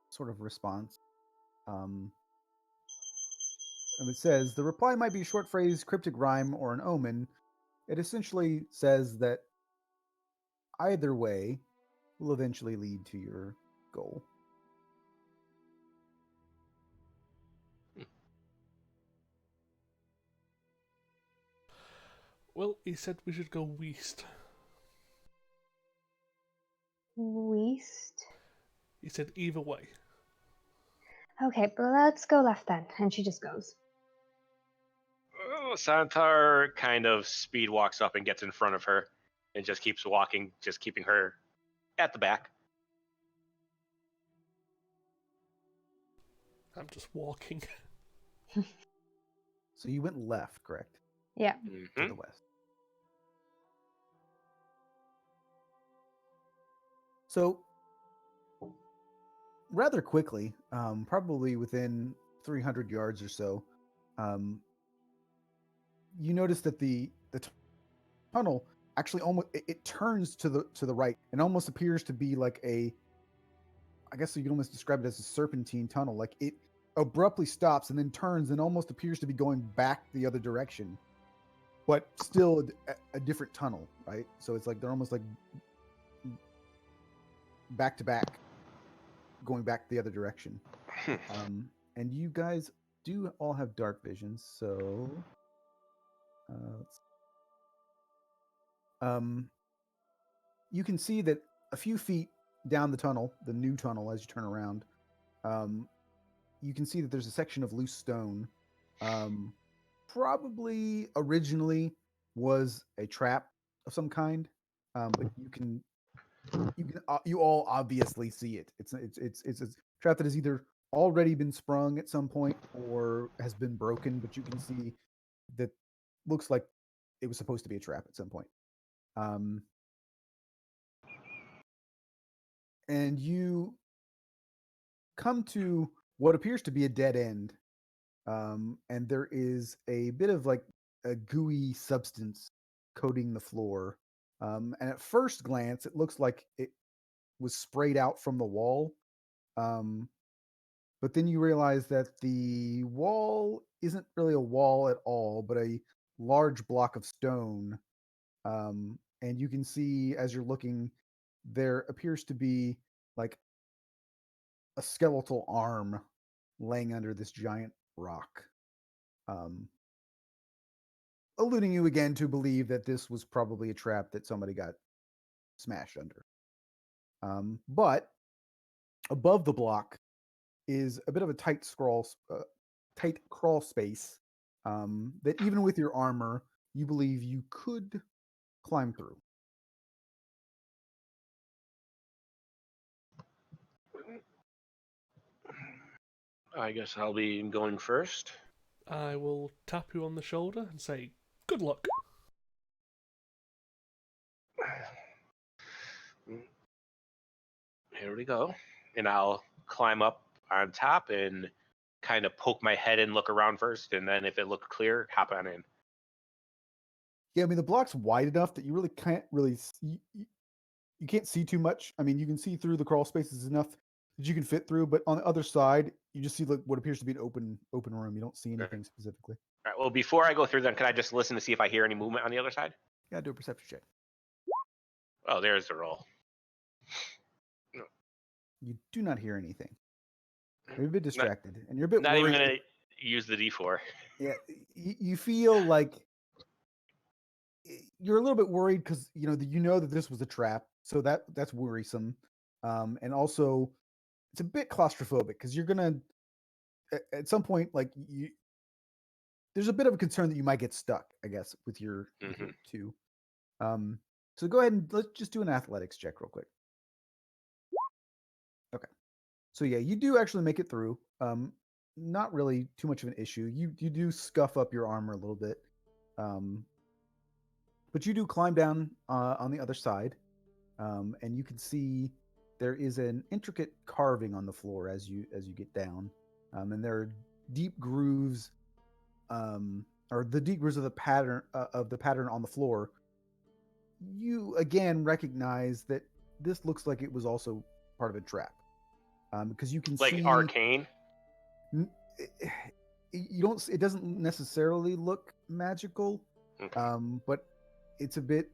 sort of response. And it says the reply might be a short phrase, cryptic rhyme, or an omen. It essentially says that either way will eventually lead to your goal. Well, he said we should go west. West. He said either way. Okay, but let's go left then. And she just goes. Oh, Santar kind of speed walks up and gets in front of her and just keeps walking, just keeping her at the back. I'm just walking. So you went left, correct? Yeah. To the west. So, rather quickly, probably within 300 yards or so, you notice that the tunnel actually almost it turns to the right and almost appears to be like I guess you could almost describe it as a serpentine tunnel. Like it abruptly stops and then turns and almost appears to be going back the other direction, but still a different tunnel, right? So it's like they're almost like back to back, going back the other direction. And you guys do all have dark vision, so you can see that a few feet down the tunnel, the new tunnel, as you turn around, you can see that there's a section of loose stone. Probably originally was a trap of some kind, but you all obviously see it. It's a trap that has either already been sprung at some point or has been broken, but you can see that looks like it was supposed to be a trap at some point. And you come to what appears to be a dead end, and there is a bit of like a gooey substance coating the floor. And at first glance, it looks like it was sprayed out from the wall. But then you realize that the wall isn't really a wall at all, but a large block of stone. And you can see as you're looking, there appears to be like a skeletal arm laying under this giant rock, alluding you again to believe that this was probably a trap that somebody got smashed under. But above the block is a bit of a tight crawl space that even with your armor, you believe you could climb through. I guess I'll be going first. I will tap you on the shoulder and say, good luck. Here we go. And I'll climb up on top and kind of poke my head and look around first. And then if it looked clear, hop on in. Yeah, I mean the block's wide enough that you really can't really see, you can't see too much. I mean, you can see through the crawl spaces enough that you can fit through, but on the other side, you just see like what appears to be an open room. You don't see anything specifically. All right. Well, before I go through them, can I just listen to see if I hear any movement on the other side? Yeah, do a perception check. Oh, there's the roll. You do not hear anything. You're a bit distracted, and you're a bit Not worried. even gonna use the D4. Yeah, you feel like you're a little bit worried because you know that this was a trap, so that's worrisome, and also it's a bit claustrophobic because you're gonna at some point like there's a bit of a concern that you might get stuck, I guess, with your two. So go ahead and let's just do an athletics check real quick. Okay. So yeah, you do actually make it through. Not really too much of an issue. You do scuff up your armor a little bit, but you do climb down on the other side, and you can see there is an intricate carving on the floor as you get down, and there are deep grooves, or the deep grooves of the pattern on the floor. You again recognize that this looks like it was also part of a trap, because you can Like see arcane. You don't. It doesn't necessarily look magical, Okay. but it's a bit.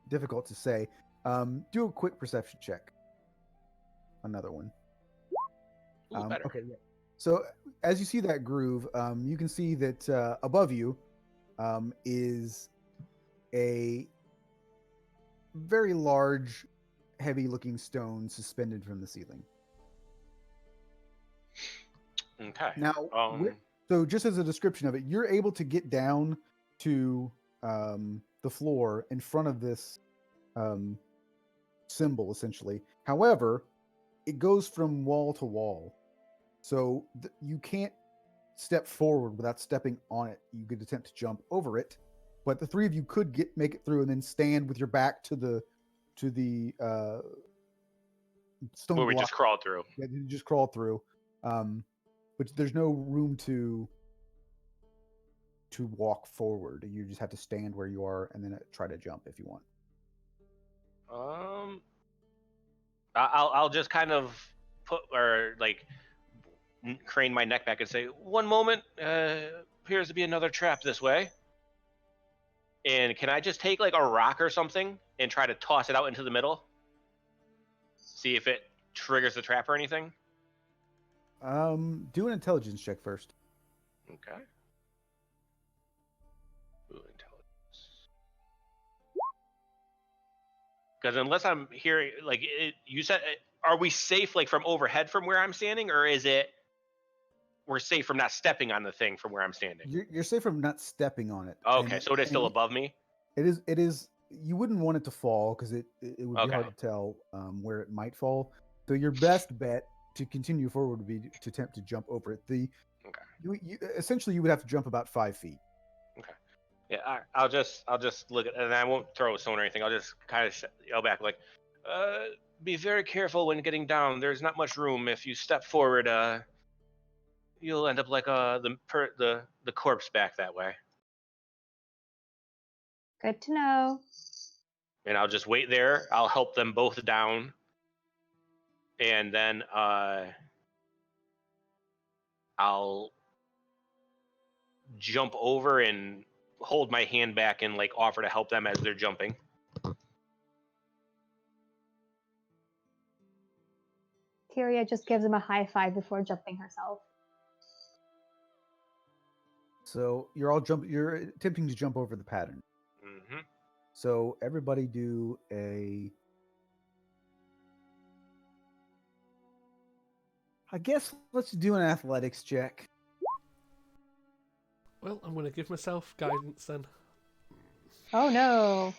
difficult to say. Do a quick perception check. Another one. Ooh, better. Okay, yeah. So as you see that groove, you can see that above you is a very large, heavy-looking stone suspended from the ceiling. Okay. Now, so just as a description of it, you're able to get down to the floor in front of this symbol, essentially. However, it goes from wall to wall, so you can't step forward without stepping on it. You could attempt to jump over it, but the three of you could make it through and then stand with your back to the stone where we block. just crawled through. Yeah, you just crawl through. But there's no room to walk forward. You just have to stand where you are and then try to jump if you want. I'll just kind of crane my neck back and say, "One moment, appears to be another trap this way." And can I just take like a rock or something and try to toss it out into the middle? See if it triggers the trap or anything. Do an intelligence check first. Okay. Ooh, intelligence. Because unless I'm hearing, like, you said, are we safe, like, from overhead from where I'm standing, or is it we're safe from not stepping on the thing from where I'm standing? You're safe from not stepping on it. Okay, so it is still above me? It is. You wouldn't want it to fall because it would be hard to tell where it might fall. So your best bet to continue forward would be to attempt to jump over it. Essentially you would have to jump about 5 feet. Okay. Yeah, I'll just look at, and I won't throw a stone or anything. I'll just kind of yell back like, "Be very careful when getting down. There's not much room. If you step forward, you'll end up like the corpse back that way." Good to know. And I'll just wait there. I'll help them both down, and then I'll jump over and hold my hand back and like offer to help them as they're jumping. Tyria just gives him a high five before jumping herself. So you're attempting to jump over the pattern. Mm-hmm. So everybody do I guess let's do an athletics check. Well, I'm going to give myself guidance then. Oh no.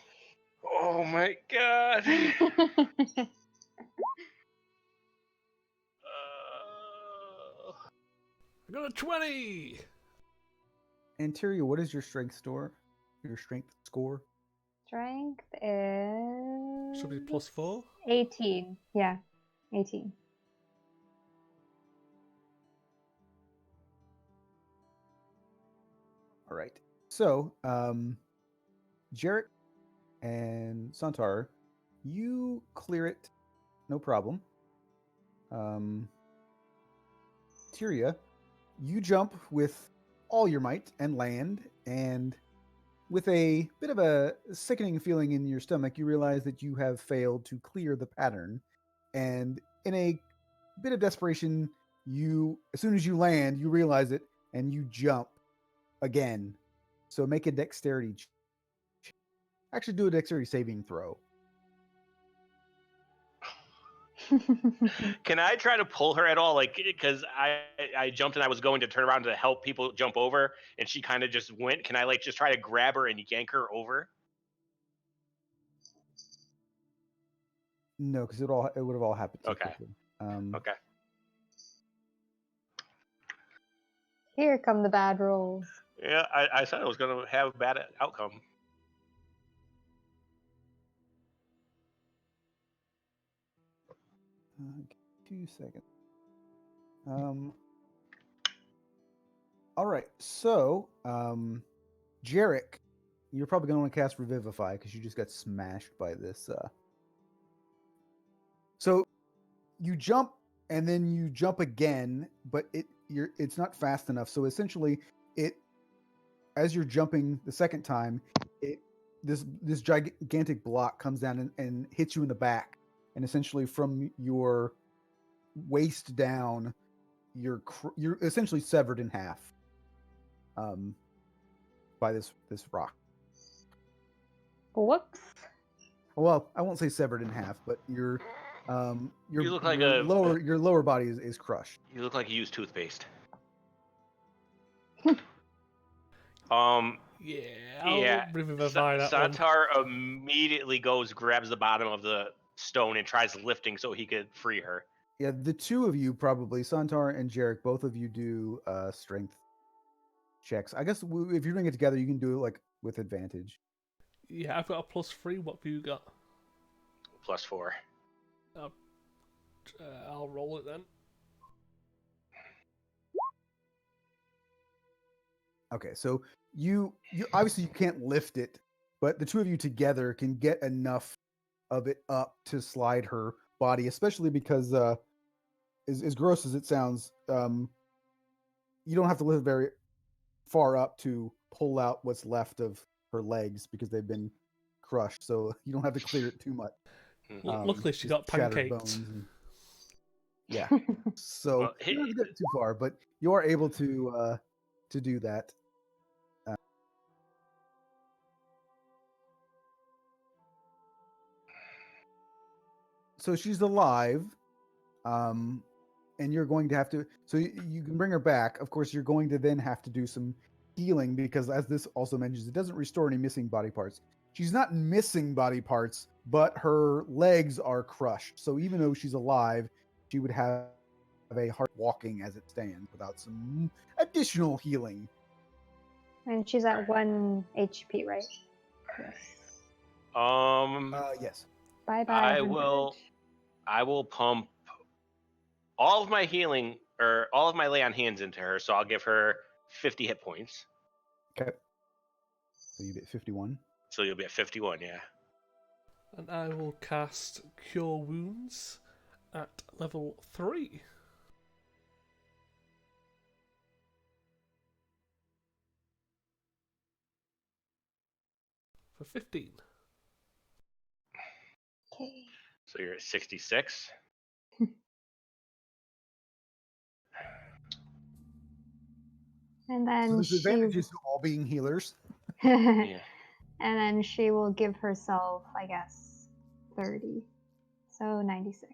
Oh my god. I got a 20! Anteria, what is your strength score? Your strength score? Strength is... Should be +4? 18. Yeah, 18. All right. So, Jarrett and Santar, you clear it, no problem. Tyria, you jump with all your might and land, and with a bit of a sickening feeling in your stomach, you realize that you have failed to clear the pattern. And in a bit of desperation, as soon as you land, you realize it, and you jump again. So make a dexterity actually do a dexterity saving throw. Can I try to pull her at all? Like, because I jumped and I was going to turn around to help people jump over, and she kind of just went. Can I like just try to grab her and yank her over? No, because it would have all happened too Okay. quickly. Okay. Here come the bad rolls. Yeah, I said I was going to have a bad outcome. Okay, 2 seconds. All right, so Jarek, you're probably going to want to cast Revivify because you just got smashed by this. So you jump and then you jump again, but it's not fast enough. So essentially, as you're jumping the second time, it this gigantic block comes down and hits you in the back, and essentially from your waist down, you're essentially severed in half by this rock. Whoops. Well, I won't say severed in half, but your You look like your lower body is crushed. You look like you use toothpaste. Yeah, I'll revivify that one. Santar immediately grabs the bottom of the stone and tries lifting so he could free her. Yeah, the two of you probably, Santar and Jarek, both of you do strength checks. I guess if you're doing it together, you can do it like with advantage. Yeah, I've got a +3. What have you got? +4. I'll roll it then. Okay, so you obviously you can't lift it, but the two of you together can get enough of it up to slide her body, especially because as gross as it sounds, you don't have to lift very far up to pull out what's left of her legs because they've been crushed, so you don't have to clear it too much. Luckily, she just got shattered pancaked. bones and- yeah, so Well, you don't have to get too far, but you are able to do that. So she's alive, and you're going to have to. So you can bring her back. Of course, you're going to then have to do some healing because, as this also mentions, it doesn't restore any missing body parts. She's not missing body parts, but her legs are crushed. So even though she's alive, she would have a hard walking as it stands without some additional healing. And she's at 1 HP, right? Yes. Yes. Bye bye. I will pump all of my healing or all of my lay on hands into her, so I'll give her 50 hit points. Okay. So you get 51. So you'll be at 51, yeah. And I will cast Cure Wounds at level 3. For 15. Okay. So you're at 66. And then So there's she advantages to all being healers. Yeah. and then she will give herself, I guess, 30. So 96.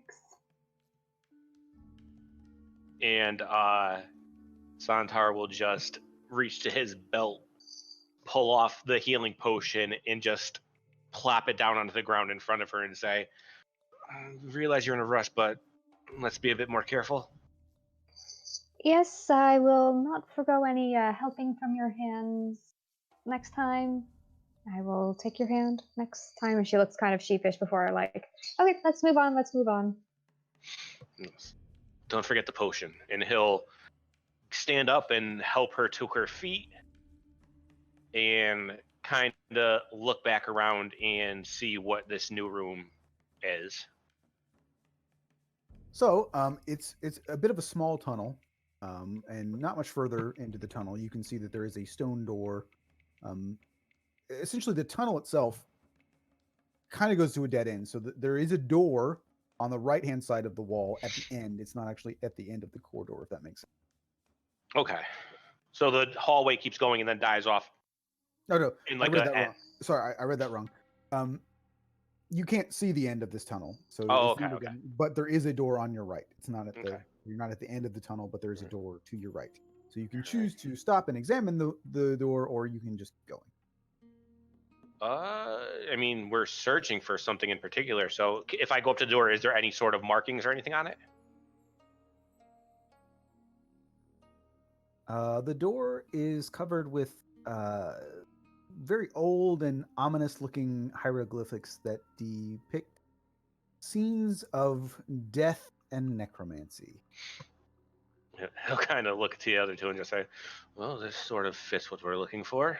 And Santar will just reach to his belt, pull off the healing potion, and just plop it down onto the ground in front of her and say, "I realize you're in a rush, but let's be a bit more careful." Yes, I will not forgo any helping from your hands next time. I will take your hand next time. And she looks kind of sheepish before, like, okay, let's move on. Yes. Don't forget the potion. And he'll stand up and help her to her feet and kind of look back around and see what this new room is. So it's a bit of a small tunnel, and not much further into the tunnel, you can see that there is a stone door. Essentially, the tunnel itself kind of goes to a dead end. So there is a door on the right-hand side of the wall at the end. It's not actually at the end of the corridor, if that makes sense. Okay. So the hallway keeps going and then dies off. Oh, no, In I like read a that wrong. Sorry, I read that wrong. You can't see the end of this tunnel. So Oh, it's not okay. but there is a door on your right. It's not at Okay. you're not at the end of the tunnel, but there is a door to your right. So you can choose to stop and examine the door, or you can just keep going. I mean, we're searching for something in particular. So if I go up to the door, is there any sort of markings or anything on it? The door is covered with very old and ominous-looking hieroglyphics that depict scenes of death and necromancy. He'll kind of look at the other two and just say, well, this sort of fits what we're looking for.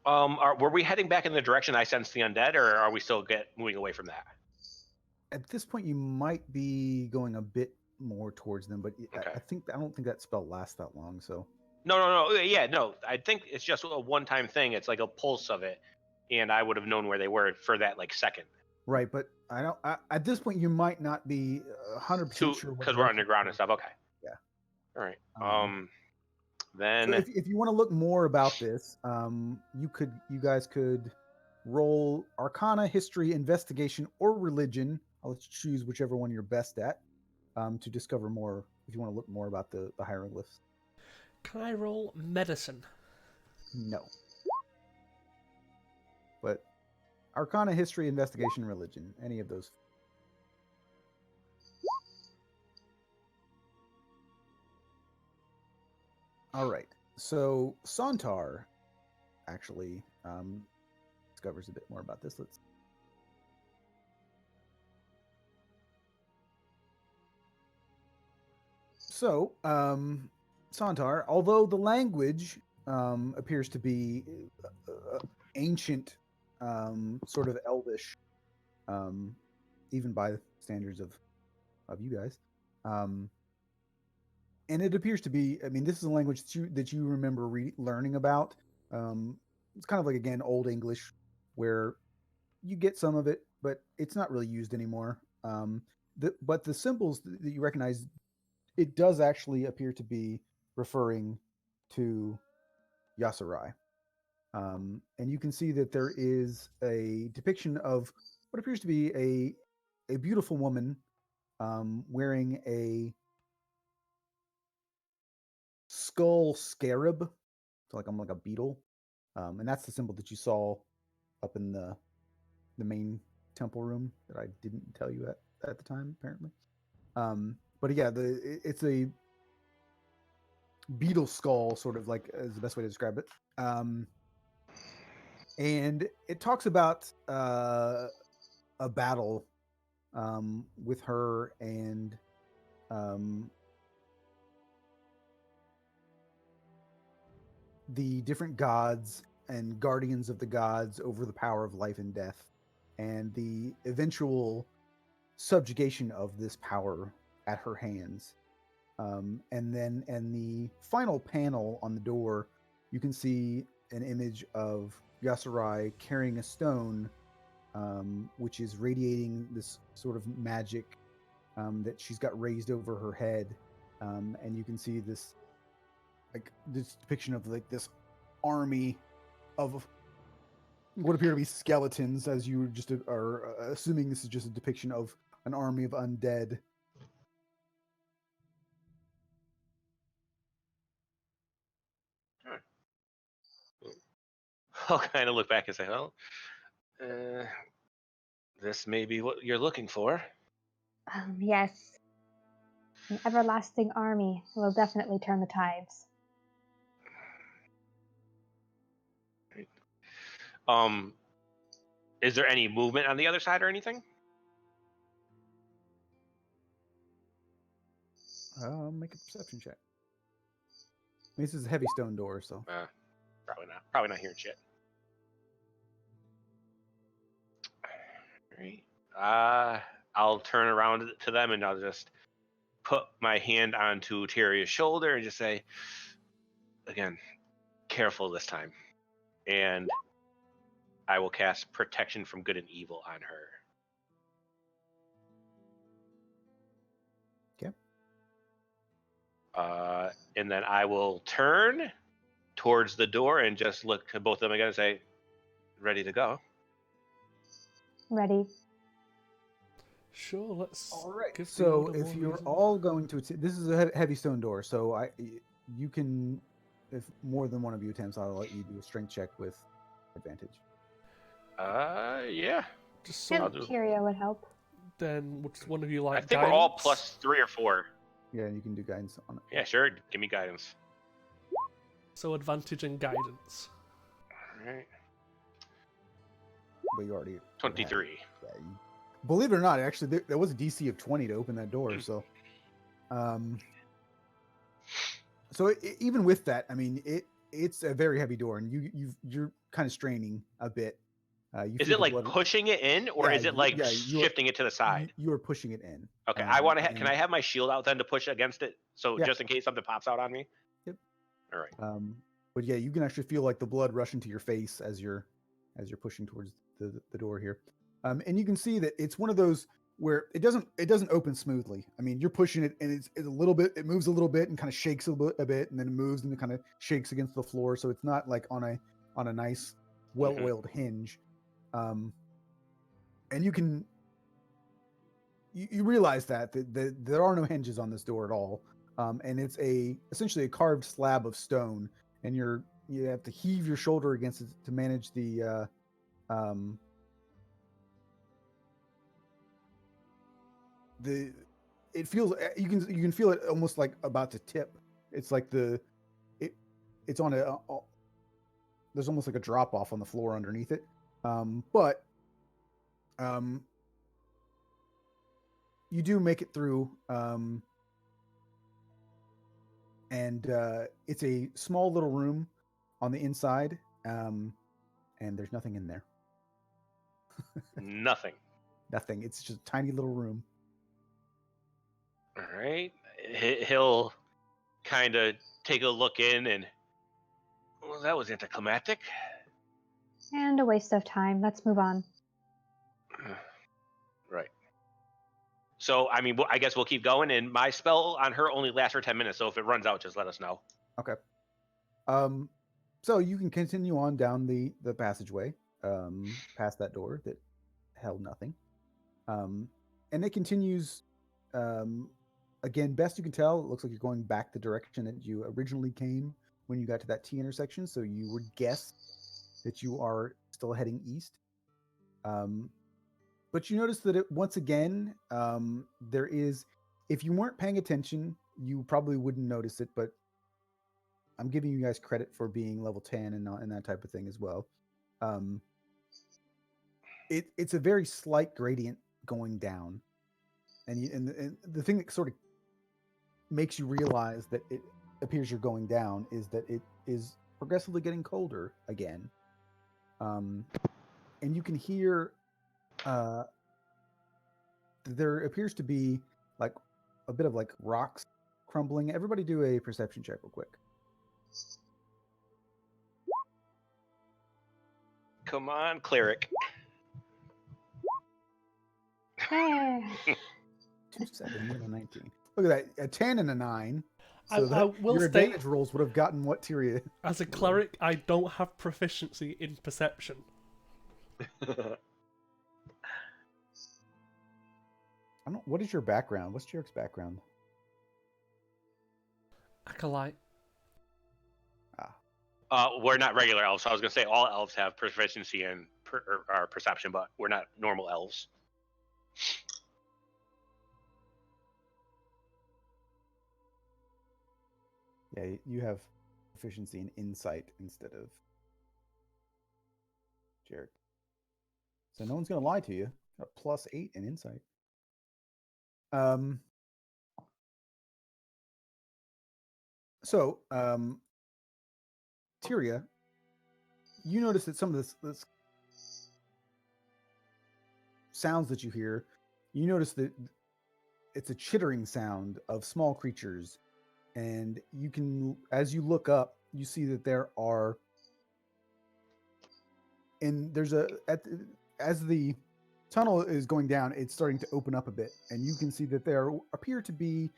Were we heading back in the direction I sensed the undead, or are we still moving away from that? At this point, you might be going a bit more towards them, but Okay. I don't think that spell lasts that long. So No. Yeah, no. I think it's just a one-time thing. It's like a pulse of it, and I would have known where they were for that like second. right, but I don't. At this point, you might not be 100% sure what Because we're direction. underground and stuff. Okay. Yeah. All right. So Then if you want to look more about this, you guys could roll Arcana, History, Investigation, or Religion. I'll let you choose whichever one you're best at to discover more. If you want to look more about the hieroglyphs. Can I roll medicine? No. But Arcana, History, Investigation, Religion. Any of those. All right. So Santar actually discovers a bit more about this. So, Santar, although the language appears to be ancient, sort of elvish, even by the standards of you guys, and it appears to be. I mean, this is a language that you remember learning about. It's kind of like, again, Old English, where you get some of it, but it's not really used anymore. But the symbols that you recognize, it does actually appear to be referring to Yasurai. And you can see that there is a depiction of what appears to be a beautiful woman wearing a skull scarab, so like I'm like a beetle, and that's the symbol that you saw up in the main temple room that I didn't tell you at the time, apparently. But yeah, it's a beetle skull, sort of, like, is the best way to describe it. And it talks about a battle with her and the different gods and guardians of the gods over the power of life and death, and the eventual subjugation of this power at her hands. And then in the final panel on the door, you can see an image of Yasurai carrying a stone, which is radiating this sort of magic that she's got raised over her head. And you can see this, like, this depiction of like this army of what appear to be skeletons, as you just are assuming this is just a depiction of an army of undead. I'll kind of look back and say, well, this may be what you're looking for. Yes. An everlasting army will definitely turn the tides. Is there any movement on the other side or anything? Make a perception check. This is a heavy stone door, so Probably not. Probably not hearing shit. All right. I'll turn around to them and I'll just put my hand onto Tyria's shoulder and just say, again, careful this time. And I will cast protection from good and evil on her. okay. And then I will turn towards the door and just look to both of them again and say, ready to go. Ready? Sure, let's. All right. Give the So order if more you're reason. all going to, this is a heavy stone door, so you can, if more than one of you attempts, I'll let you do a strength check with advantage. Yeah. Just And so Tyria would help. then, would one of you like I think guidance? we're all plus 3 or 4. Yeah, you can do guidance on it. Yeah, sure. Give me guidance. So advantage and guidance. All right. But you already 23. Yeah, believe it or not, actually, there was a DC of 20 to open that door. So, even with that, I mean, it's a very heavy door, and you're kind of straining a bit. You Is feel it the like blood. pushing it in, or is it like You are shifting it to the side? you are pushing it in. Okay, I want to. Can and- I have my shield out then to push against it, so Yeah. just in case something pops out on me? Yep. All right. But yeah, you can actually feel like the blood rush into your face as you're pushing towards the door here. And you can see that it's one of those where it doesn't open smoothly. I mean, you're pushing it and it's a little bit, it moves a little bit and kind of shakes a bit and then it moves and it kind of shakes against the floor. So it's not like on a nice, well-oiled hinge. And you can you realize that there are no hinges on this door at all. And it's essentially a carved slab of stone, and you have to heave your shoulder against it to manage the it feels, you can feel it almost like about to tip. It's like it's on there's almost like a drop off on the floor underneath it. But you do make it through, and it's a small little room on the inside, and there's nothing in there. Nothing. Nothing. It's just a tiny little room. All right. He'll kind of take a look in, and well, that was anticlimactic. And a waste of time. Let's move on. Right. So, I mean, I guess we'll keep going, and my spell on her only lasts for 10 minutes, so if it runs out, just let us know. Okay. So you can continue on down the passageway, past that door that held nothing. And it continues, again, best you can tell, it looks like you're going back the direction that you originally came when you got to that T intersection, so you would guess that you are still heading east. But you notice that once again, there is, if you weren't paying attention, you probably wouldn't notice it, but I'm giving you guys credit for being level 10 and that type of thing as well. It's a very slight gradient going down. And the thing that sort of makes you realize that it appears you're going down is that it is progressively getting colder again. And you can hear there appears to be like a bit of like rocks crumbling. Everybody do a perception check real quick. Come on, cleric. Hey. 2, 7, and a 19. Look at that, a 10 and a 9. So I will your state, advantage rolls would have gotten what Tyria? as a cleric, I don't have proficiency in perception. What is your background? What's Jarek's background? Acolyte. We're not regular elves, so I was going to say all elves have proficiency in perception, but we're not normal elves. Yeah, you have proficiency in insight instead of Jarek. So no one's going to lie to you. Got a +8 in insight. So, Tyria, you notice that some of this sounds that you hear, you notice that it's a chittering sound of small creatures, and you can, as you look up, you see that there are, and there's as the tunnel is going down, it's starting to open up a bit, and you can see that there appear to be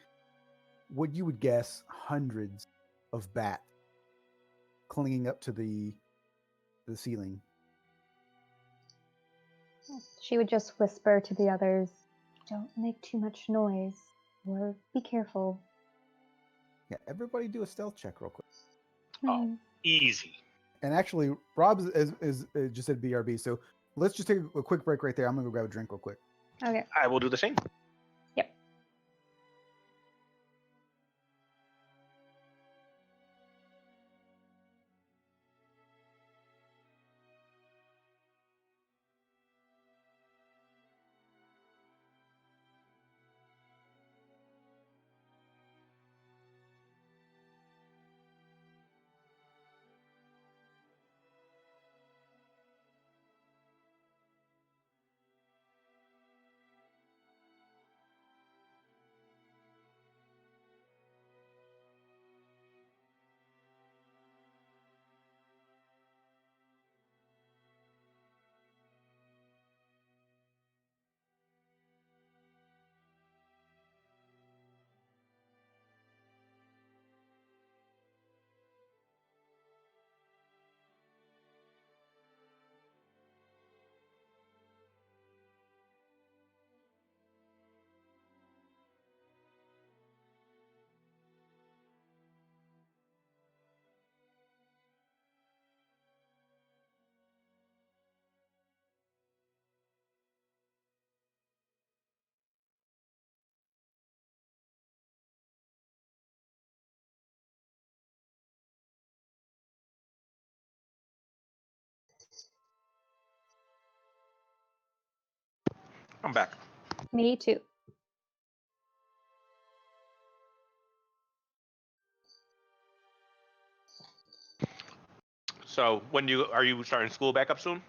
what you would guess hundreds of bats clinging up to the ceiling. She would just whisper to the others, "Don't make too much noise, or be careful." Yeah, everybody do a stealth check real quick. Oh, easy. And actually, Rob is just said BRB, so let's just take a quick break right there. I'm gonna go grab a drink real quick. Okay. I will do the same. Yep. I'm back. Me too. So when are you starting school back up soon?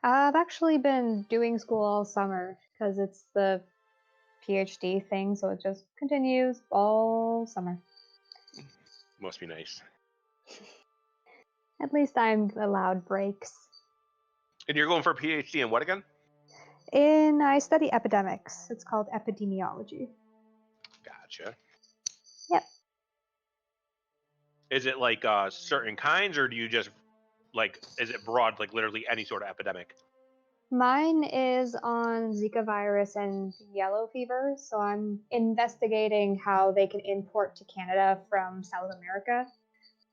I've actually been doing school all summer because it's the PhD thing, so it just continues all summer. Must be nice. At least I'm allowed breaks. And you're going for a PhD in what again? I study epidemics. It's called epidemiology. Gotcha. Yep. Is it like certain kinds, or do you just is it broad, like literally any sort of epidemic? Mine is on Zika virus and yellow fever, so I'm investigating how they can import to Canada from South America.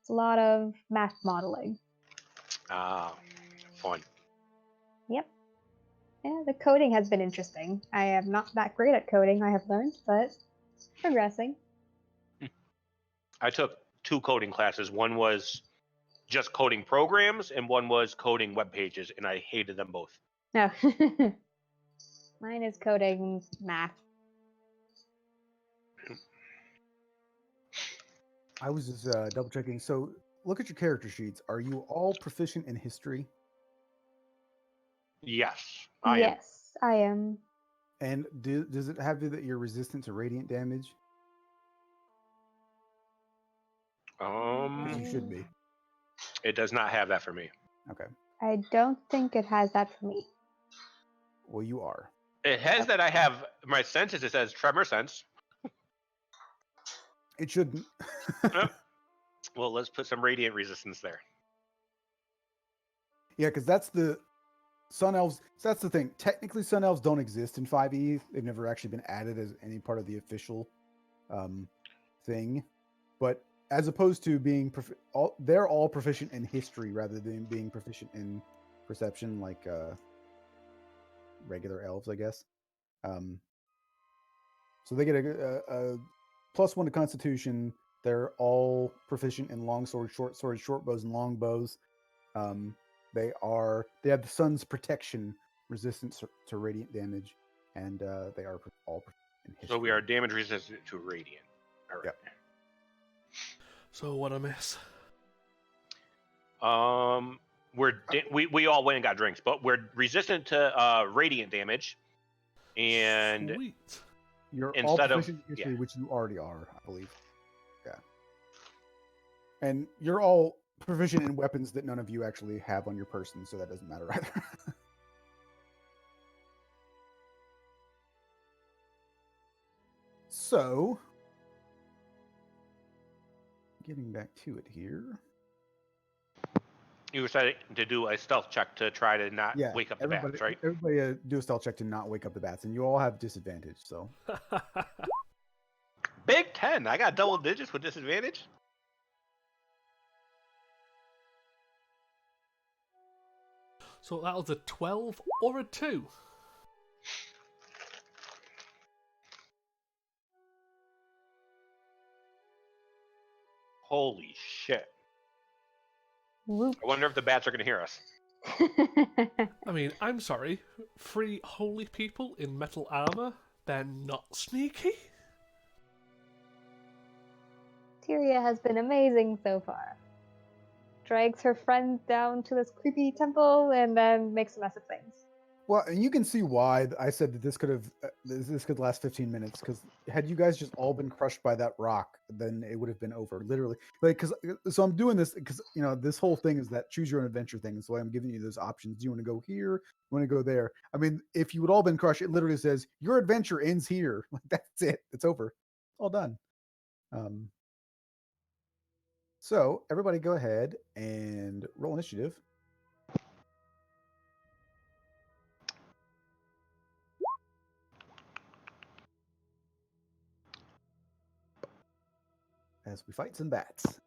It's a lot of math modeling. Ah, fun. Yep. Yeah, the coding has been interesting. I am not that great at coding, I have learned, but progressing. I took 2 coding classes. One was just coding programs, and one was coding web pages, and I hated them both. No. Mine is coding math. I was just double checking. So look at your character sheets. Are you all proficient in history? Yes, I am. Yes, I am. And does it have you that you're resistant to radiant damage? Because you should be. It does not have that for me. Okay. I don't think it has that for me. Well, you are. It has that I have my senses. It says tremor sense. It shouldn't. Yep. Well, let's put some radiant resistance there. Yeah, because that's the Sun Elves. So that's the thing. Technically, Sun Elves don't exist in 5e. They've never actually been added as any part of the official thing. But as opposed to being, they're all proficient in history rather than being proficient in perception, like regular elves, I guess. So they get a +1 to Constitution. They're all proficient in long swords, short bows, and long bows. They have the sun's protection, resistance to radiant damage, and they are all in history. So we are damage resistant to radiant. All right. Yep. So what I miss? We all went and got drinks, but we're resistant to radiant damage, and Sweet. You're all instead of proficient in history, which you already are, I believe. Yeah. And you're all proficient in weapons that none of you actually have on your person, so that doesn't matter either. So, getting back to it here. you decided to do a stealth check to try to not Yeah, wake up the bats, right? Everybody do a stealth check to not wake up the bats, and you all have disadvantage. So, Big 10. I got double digits with disadvantage. So that was a 12 or a 2. Holy shit. Whoop. I wonder if the bats are going to hear us. I mean, I'm sorry. 3 holy people in metal armor? They're not sneaky? Tyria has been amazing so far. Drags her friend down to this creepy temple and then makes a mess of things. well, and you can see why I said that this could last 15 minutes. Because had you guys just all been crushed by that rock, then it would have been over, literally. So I'm doing this because this whole thing is that choose your own adventure thing. So I'm giving you those options. Do you want to go here? You want to go there? I mean, if you would all been crushed, it literally says your adventure ends here. Like that's it. It's over. It's all done. So everybody, go ahead and roll initiative. As we fight some bats.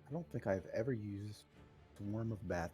I don't think I've ever used Swarm of Bats.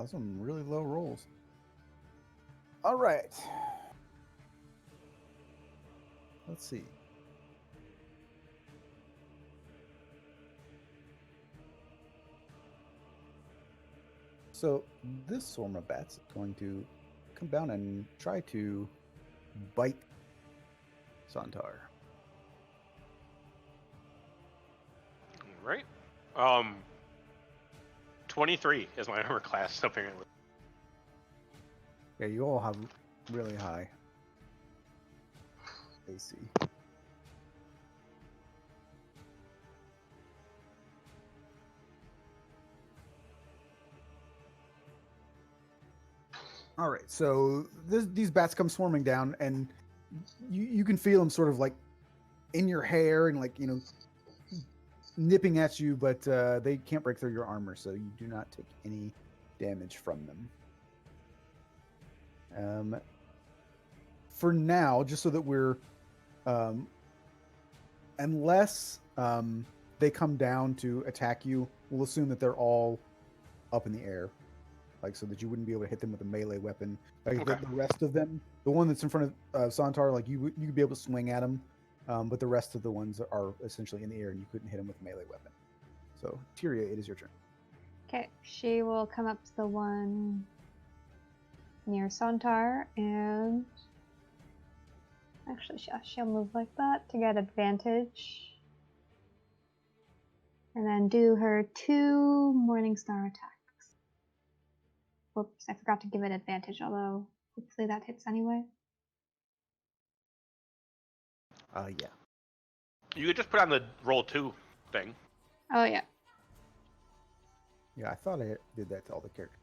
Wow, those are some really low rolls. All right. Let's see. So this swarm of bats is going to come down and try to bite Santar. All right. 23 is my armor class, apparently. Yeah, you all have really high AC. All right, so these bats come swarming down, and you can feel them sort of like in your hair and like nipping at you, but they can't break through your armor, so you do not take any damage from them. For now, just so that we're, unless they come down to attack you, we'll assume that they're all up in the air, like so that you wouldn't be able to hit them with a melee weapon. Like Okay. the rest of them, the one that's in front of Santar, like you could be able to swing at him, but the rest of the ones are essentially in the air, and you couldn't hit him with a melee weapon. So Tyria, it is your turn. Okay, she will come up to the one near Santar and actually she'll move like that to get advantage. And then do her 2 Morningstar attacks. Whoops, I forgot to give it advantage, although hopefully that hits anyway. Yeah. You could just put on the roll 2 thing. Oh yeah. Yeah, I thought I did that to all the characters.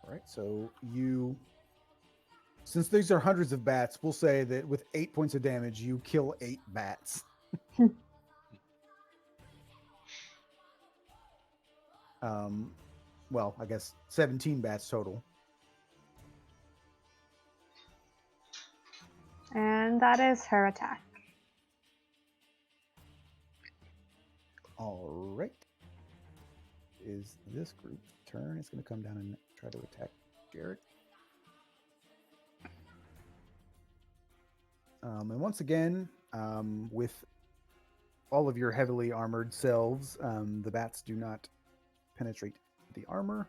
All right, so since these are hundreds of bats, we'll say that with 8 points of damage, you kill 8 bats. Well, I guess 17 bats total. And that is her attack. All right. Is this group's turn? It's going to come down and try to attack Jared. And once again, with all of your heavily armored selves, the bats do not penetrate the armor.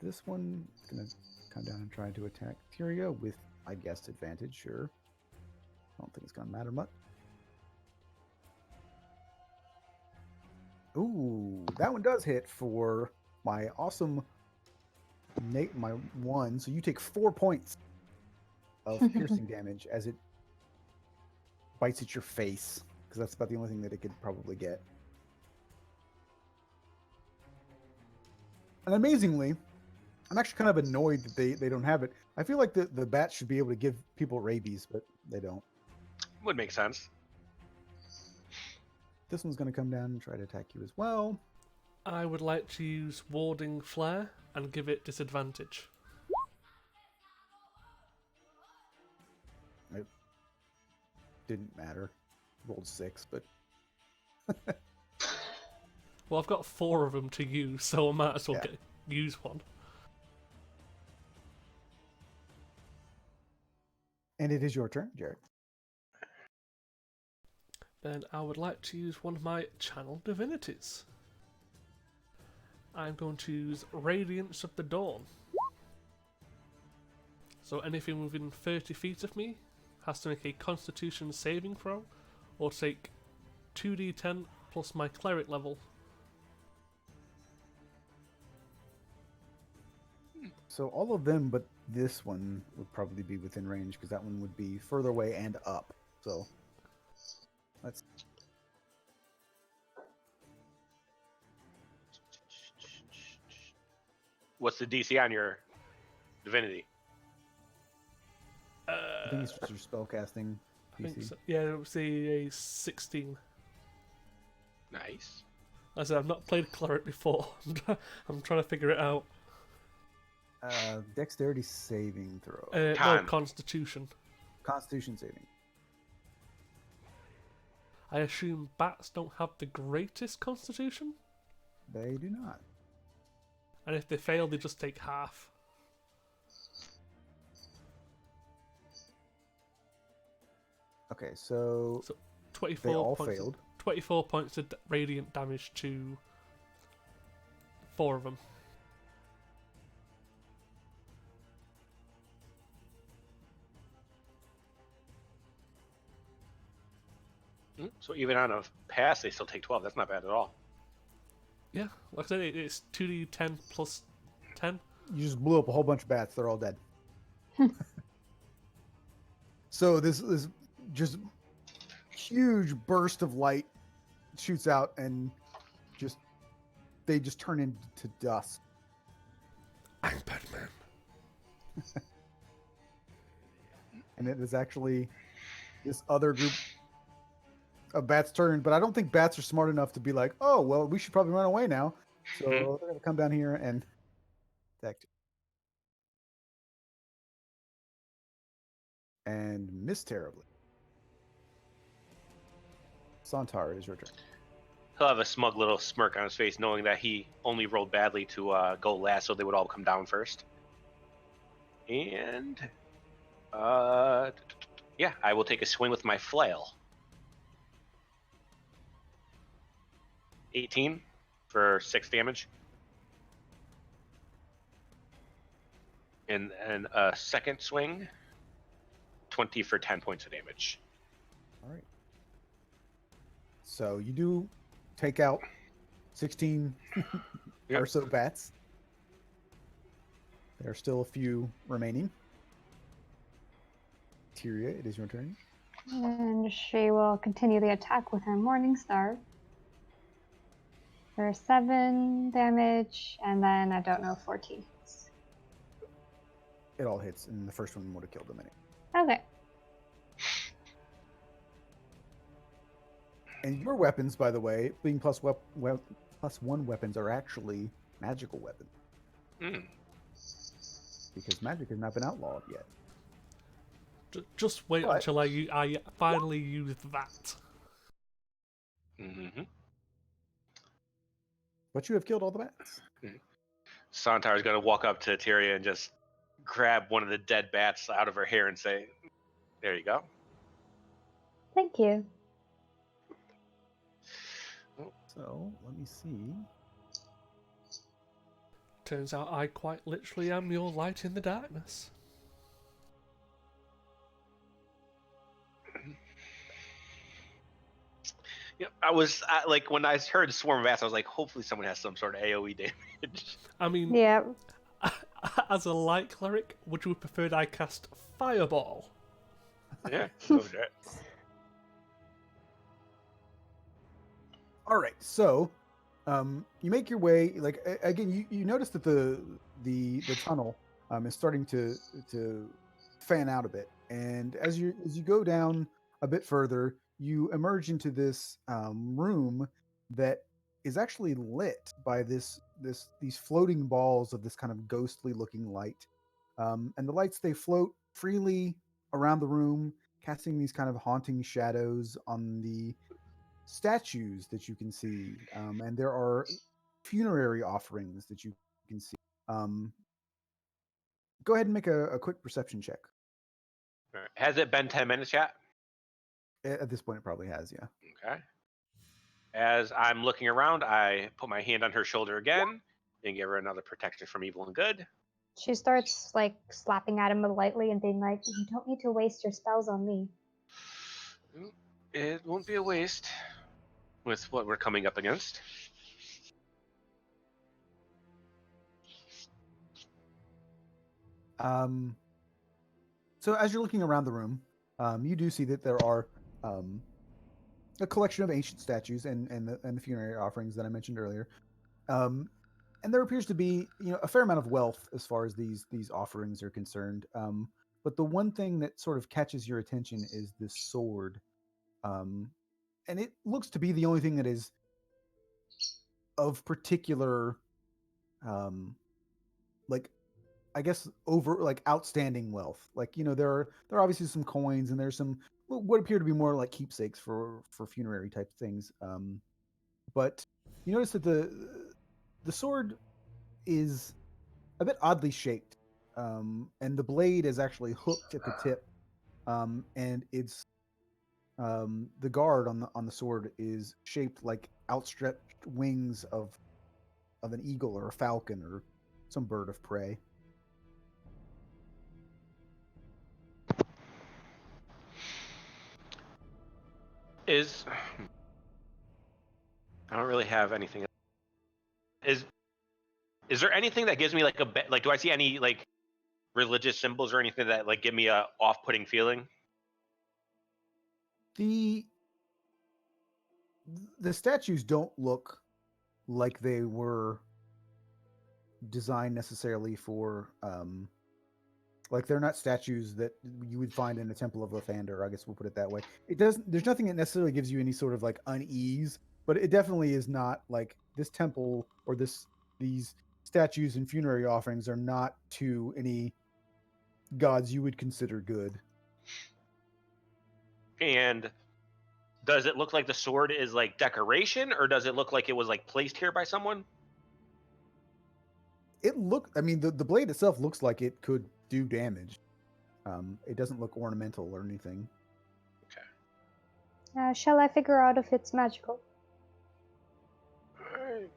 This one is going to come down and try to attack Tyria with, I guess, advantage. Sure. I don't think it's going to matter much. Ooh, that one does hit for my awesome my 1. So you take 4 points of piercing damage as it bites at your face, because that's about the only thing that it could probably get. And amazingly, I'm actually kind of annoyed that they don't have it. I feel like the bats should be able to give people rabies, but they don't. Would make sense. This one's going to come down and try to attack you as well. I would like to use Warding Flare and give it disadvantage. It didn't matter. Rolled 6, but Well, I've got 4 of them to use, so I might as well use one. And it is your turn, Jared. Then I would like to use one of my channel divinities. I'm going to use Radiance of the Dawn. So anything within 30 feet of me has to make a Constitution saving throw, or take 2d10 plus my cleric level. So all of them, but this one would probably be within range, because that one would be further away and up. So let's. What's the DC on your divinity? I think it's just your spellcasting I think PC. so. Yeah, it was a 16. Nice. As I said, I've not played cleric before. I'm trying to figure it out. Dexterity saving throw. No, Con. Constitution. Constitution saving. I assume bats don't have the greatest constitution, They do not. and if they fail, they just take half. Okay, so So they 24 all points. failed. 24 points of radiant damage to 4 of them. So even on a pass, they still take 12. That's not bad at all. Yeah, like I said, it's 2d10 plus 10. You just blew up a whole bunch of bats. They're all dead. So this just huge burst of light shoots out, and they just turn into dust. I'm Batman. And it is actually this other group of bats' turn. But I don't think bats are smart enough to be like, oh, well, we should probably run away now. So they're going to come down here and attack you. And miss terribly. Santar, it is your turn. He'll have a smug little smirk on his face, knowing that he only rolled badly to go last, so they would all come down first. And yeah, I will take a swing with my flail. 18 for 6 damage. And a second swing, 20 for 10 points of damage. All right. So you do take out 16 Yep. or so bats. There are still a few remaining. Tyria, it is your turn. And she will continue the attack with her Morning Star. For 7 damage, and then I don't know, 14 hits. It all hits, and the first one would have killed them anyway. Okay. And your weapons, by the way, being plus one weapons, are actually magical weapons. Because magic has not been outlawed yet. Just wait But- until I finally use that. Mm-hmm. But you have killed all the bats. Santar is going to walk up to Tyria and just grab one of the dead bats out of her hair and say, "There you go." Thank you. So, let me see. Turns out I quite literally am your light in the darkness. Yeah, like when I heard swarm of bats, I was like, hopefully someone has some sort of AoE damage. I mean, Yeah. as a light cleric, would you have preferred I cast Fireball? Yeah, go for it. All right, so you make your way. Like again, you notice that the tunnel is starting to fan out a bit, and as you go down a bit further, you emerge into this room that is actually lit by these floating balls of this kind of ghostly looking light, and the lights, they float freely around the room, casting these kind of haunting shadows on the statues that you can see, and there are funerary offerings that you can see. Go ahead and make a quick perception check. All right. Has it been 10 minutes yet? At this point, it probably has, yeah. Okay. As I'm looking around, I put my hand on her shoulder again and give her another protection from evil and good. She starts like slapping at him lightly and being like, "You don't need to waste your spells on me." It won't be a waste with what we're coming up against. So as you're looking around the room, you do see that there are a collection of ancient statues and the funerary offerings that I mentioned earlier. And there appears to be, a fair amount of wealth as far as these offerings are concerned. But the one thing that sort of catches your attention is this sword, and it looks to be the only thing that is of particular, like, I guess, over like outstanding wealth. Like, there are obviously some coins and there's some what appear to be more like keepsakes for funerary type things. But you notice that the sword is a bit oddly shaped, and the blade is actually hooked at the tip, and it's the guard on the sword is shaped like outstretched wings of an eagle or a falcon or some bird of prey. Is I don't really have anything. Is there anything that gives me like like? Do I see any like religious symbols or anything that like give me a off-putting feeling? The the statues don't look like they were designed necessarily for like they're not statues that you would find in a temple of Lathander. I guess we'll put it that way. It doesn't. There's nothing that necessarily gives you any sort of like unease, but it definitely is not like this temple or these statues and funerary offerings are not to any gods you would consider good. And does it look like the sword is like decoration, or does it look like it was like placed here by someone? I mean, the blade itself looks like it could do damage. It doesn't look ornamental or anything. Shall I figure out if it's magical? I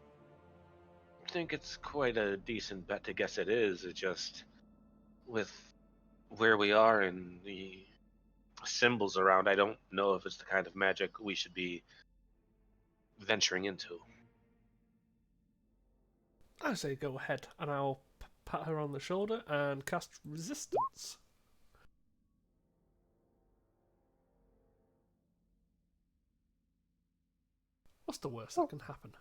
think it's quite a decent bet to guess it is. It just with where we are and the symbols around, I don't know if it's the kind of magic we should be venturing into. I say go ahead, and I'll pat her on the shoulder and cast resistance. What's the worst that can happen?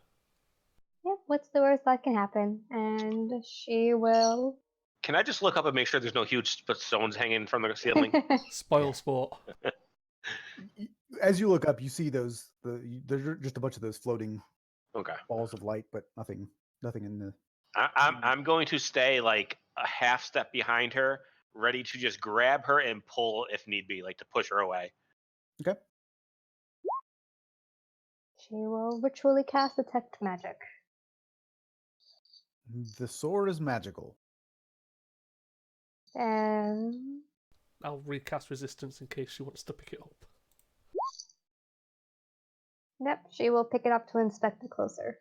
Yeah, what's the worst that can happen? And she will. Can I just look up and make sure there's no huge stones hanging from the ceiling? Spoil Yeah. sport. As you look up, you see there's just a bunch of those floating Okay. balls of light, but nothing in the. I'm going to stay like a half step behind her, ready to just grab her and pull if need be, like to push her away. Okay. She will ritually cast detect magic. The sword is magical. And I'll recast resistance in case she wants to pick it up. yep, she will pick it up to inspect it closer.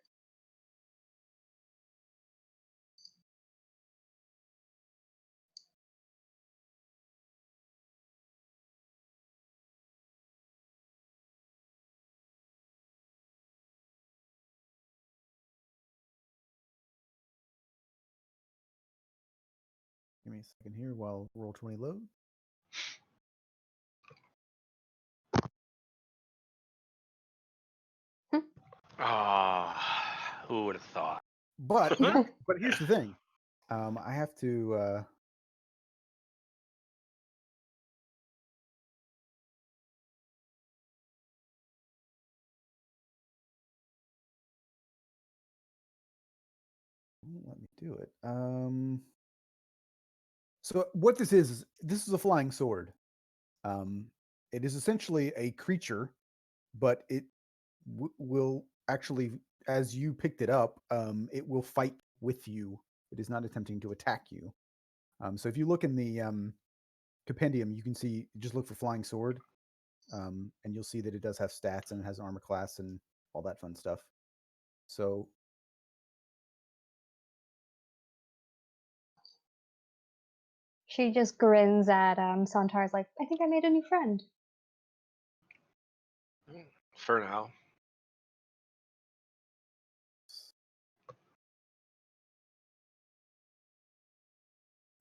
Give me a second here while roll 20 load. Ah, who would have thought? But but here's the thing. I have to. Won't let me do it. So what this is a flying sword. It is essentially a creature, but it will actually, as you picked it up, it will fight with you. It is not attempting to attack you. So if you look in the compendium, you can see, just look for flying sword, and you'll see that it does have stats and it has armor class and all that fun stuff. So She just grins at Santar's like, I think I made a new friend. For now.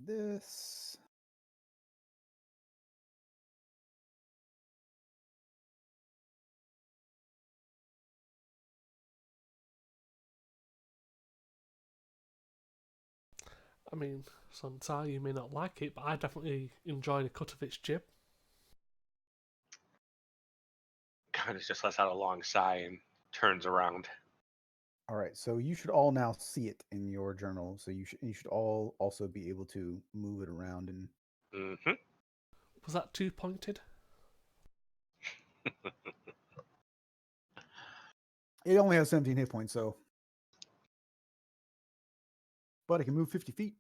this. I mean, Santai, you may not like it, but I definitely enjoy the cut of its jib. Kind of just lets out a long sigh and turns around. All right, so you should all now see it in your journal. So you should all also be able to move it around and. Mm-hmm. Was that 2 pointed? It only has 17 hit points, so. But it can move 50 feet.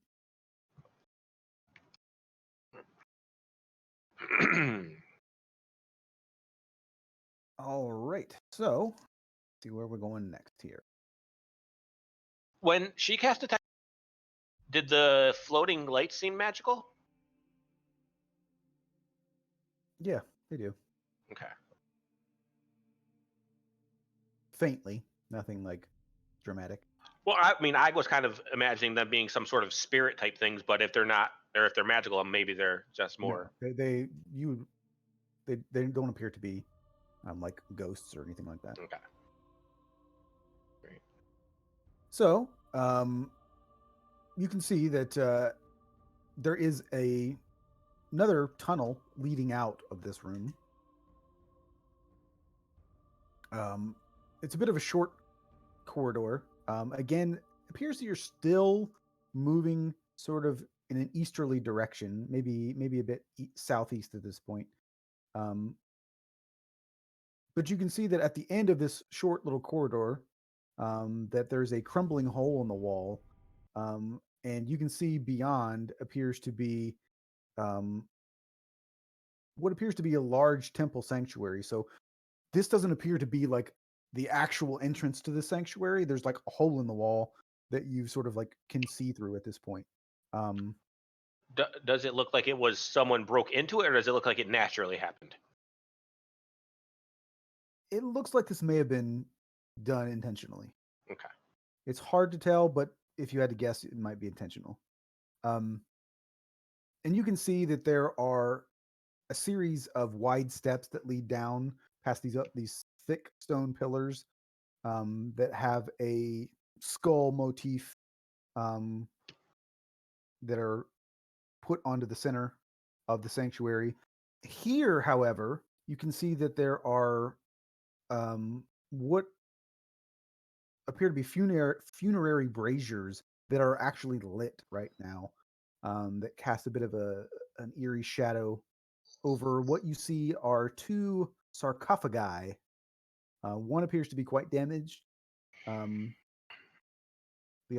All right. So, see where we're going next here. When she cast attack, did the floating lights seem magical? Yeah, they do. Okay. Faintly. Nothing like dramatic. Well, I mean, I was kind of imagining them being some sort of spirit type things, but if they're not, or if they're magical, maybe they're just more. No, they don't appear to be like ghosts or anything like that. Okay. Great. So, you can see that there is another tunnel leading out of this room. It's a bit of a short corridor. Again, appears that you're still moving sort of in an easterly direction, maybe a bit southeast at this point. But you can see that at the end of this short little corridor, that there's a crumbling hole in the wall, and you can see beyond appears to be what appears to be a large temple sanctuary. So this doesn't appear to be like the actual entrance to the sanctuary. There's like a hole in the wall that you sort of like can see through at this point. Does it look like it was someone broke into it, or does it look like it naturally happened? It looks like this may have been done intentionally. Okay. It's hard to tell, but if you had to guess, it might be intentional. And you can see that there are a series of wide steps that lead down past these thick stone pillars that have a skull motif that are put onto the center of the sanctuary. Here, however, you can see that there are what appear to be funerary braziers that are actually lit right now, that cast a bit of an eerie shadow over what you see are two sarcophagi. One appears to be quite damaged. The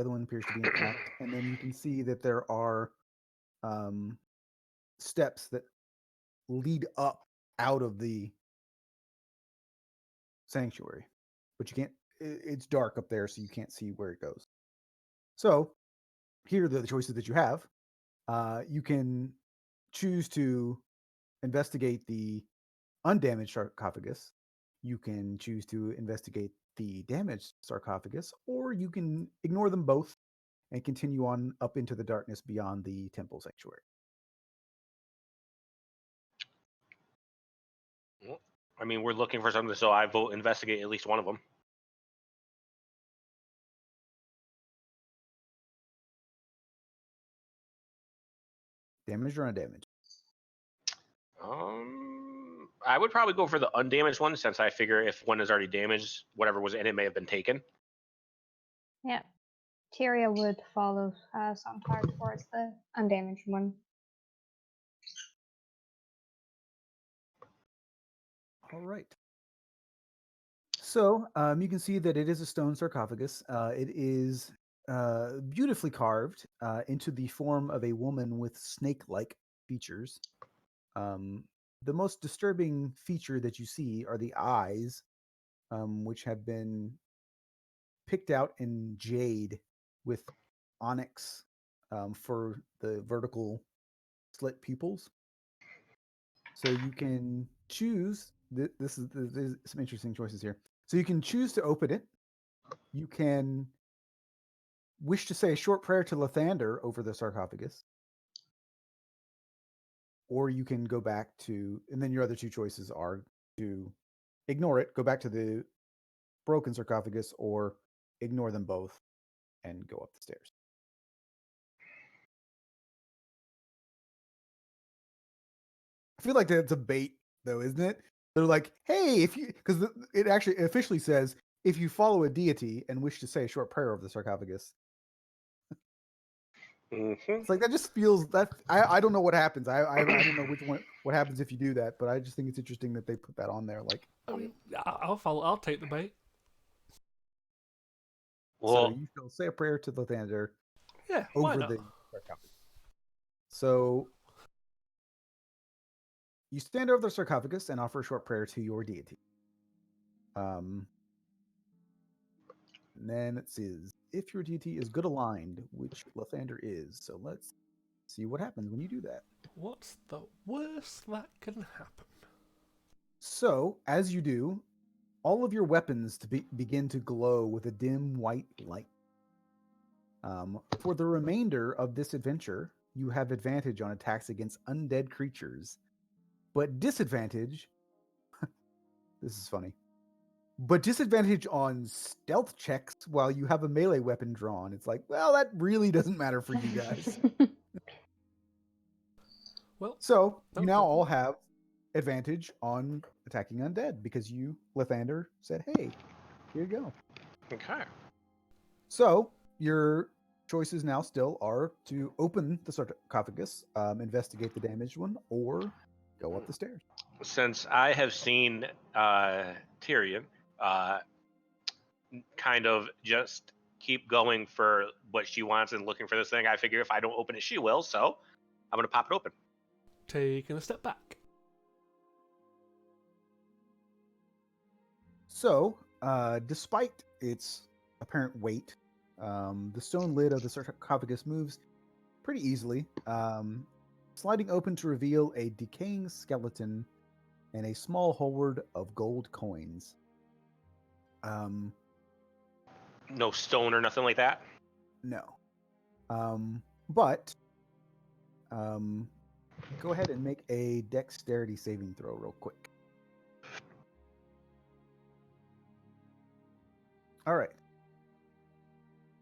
other one appears to be intact. And then you can see that there are steps that lead up out of the sanctuary, but you can't. It's dark up there, so you can't see where it goes. So here are the choices that you have. You can choose to investigate the undamaged sarcophagus. You can choose to investigate the damaged sarcophagus, or you can ignore them both and continue on up into the darkness beyond the temple sanctuary. Well, I mean, we're looking for something, so I vote investigate at least one of them. Damaged or undamaged? I would probably go for the undamaged one, since I figure if one is already damaged, whatever was in it may have been taken. Yeah. Tyria would follow Sontag towards the undamaged one. All right. So you can see that it is a stone sarcophagus. It is beautifully carved into the form of a woman with snake-like features. The most disturbing feature that you see are the eyes, which have been picked out in jade with onyx for the vertical slit pupils. So you can choose. There's some interesting choices here. So you can choose to open it. You can wish to say a short prayer to Lathander over the sarcophagus. Or you can go back to, and then your other two choices are to ignore it, go back to the broken sarcophagus, or ignore them both and go up the stairs. I feel like that's a bait, though, isn't it? They're like, hey, if you, because it actually officially says, if you follow a deity and wish to say a short prayer over the sarcophagus. It's like that just feels that I don't know what happens. I don't know which one what happens if you do that, but I just think it's interesting that they put that on there. Like, I mean, I'll follow. I'll take the bait. so Well, you shall say a prayer to Lathander Yeah, why over not? the sarcophagus. So you stand over the sarcophagus and offer a short prayer to your deity. And then it says, if your deity is good aligned, which Lathander is. So let's see what happens when you do that. What's the worst that can happen? So, as you do, all of your weapons begin to glow with a dim white light. For the remainder of this adventure, you have advantage on attacks against undead creatures, but disadvantage. This is funny. But disadvantage on stealth checks while you have a melee weapon drawn. It's like, well, that really doesn't matter for you guys. Well, So no you now problem. all have advantage on attacking undead because you, Lathander, said, hey, here you go. okay. So your choices now still are to open the sarcophagus, investigate the damaged one, or go up the stairs. Since I have seen Tyrion kind of just keep going for what she wants and looking for this thing, I figure if I don't open it, she will. So I'm gonna pop it open. Taking a step back. So, despite its apparent weight, the stone lid of the sarcophagus moves pretty easily, sliding open to reveal a decaying skeleton and a small hoard of gold coins. No stone or nothing like that. No. But go ahead and make a dexterity saving throw real quick. All right.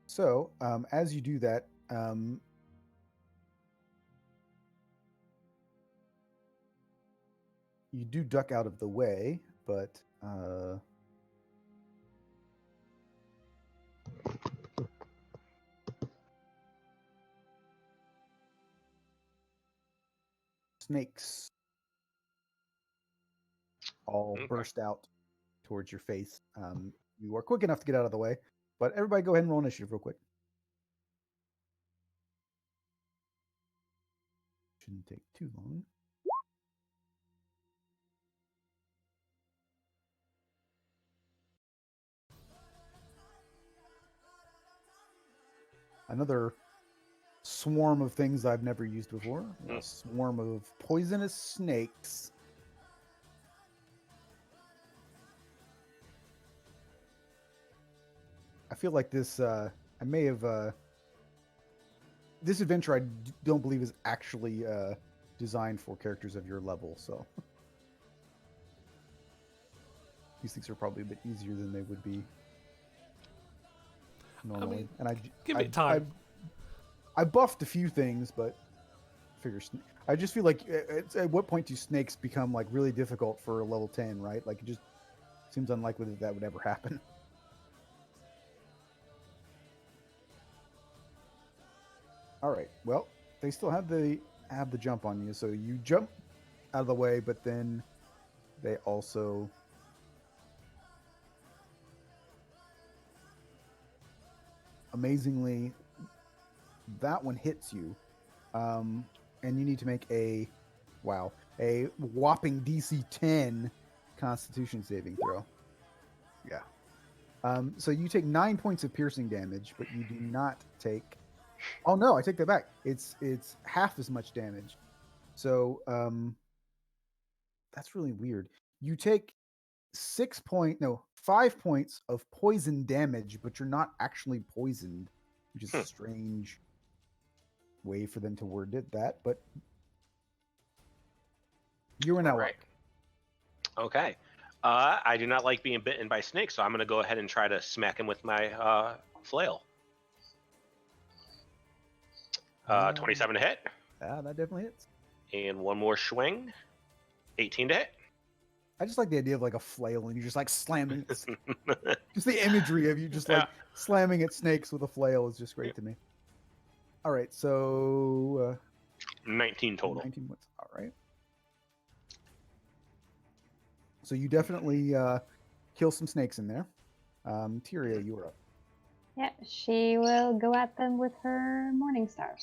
So, as you do that, you do duck out of the way, but snakes all Okay. burst out towards your face. You are quick enough to get out of the way, but everybody go ahead and roll initiative real quick. Shouldn't take too long. Another swarm of things I've never used before. A swarm of poisonous snakes. I feel like this, I may have, this adventure don't believe is actually designed for characters of your level, so. These things are probably a bit easier than they would be normally. I mean, and give it time. I buffed a few things, but I just feel like at what point do snakes become like really difficult for a level 10, right? Like it just seems unlikely that would ever happen. All right. Well, they still have the jump on you, so you jump out of the way, but then they also amazingly that one hits you, and you need to make a whopping DC 10 Constitution saving throw. Yeah. So you take 9 points of piercing damage, but you do not take. Oh no, I take that back. It's half as much damage. So that's really weird. You take 5 points of poison damage, but you're not actually poisoned, which is a strange way for them to word it that, but you are now up. Okay. I do not like being bitten by snakes, so I'm going to go ahead and try to smack him with my flail. 27 to hit. That definitely hits. And one more swing. 18 to hit. I just like the idea of like a flail and you're just like slamming. Just the imagery of you just like slamming at snakes with a flail is just great to me. All right, so 19 total. 19 wins. All right. So you definitely kill some snakes in there. Tyria, you are up. Yeah, she will go at them with her Morning Star.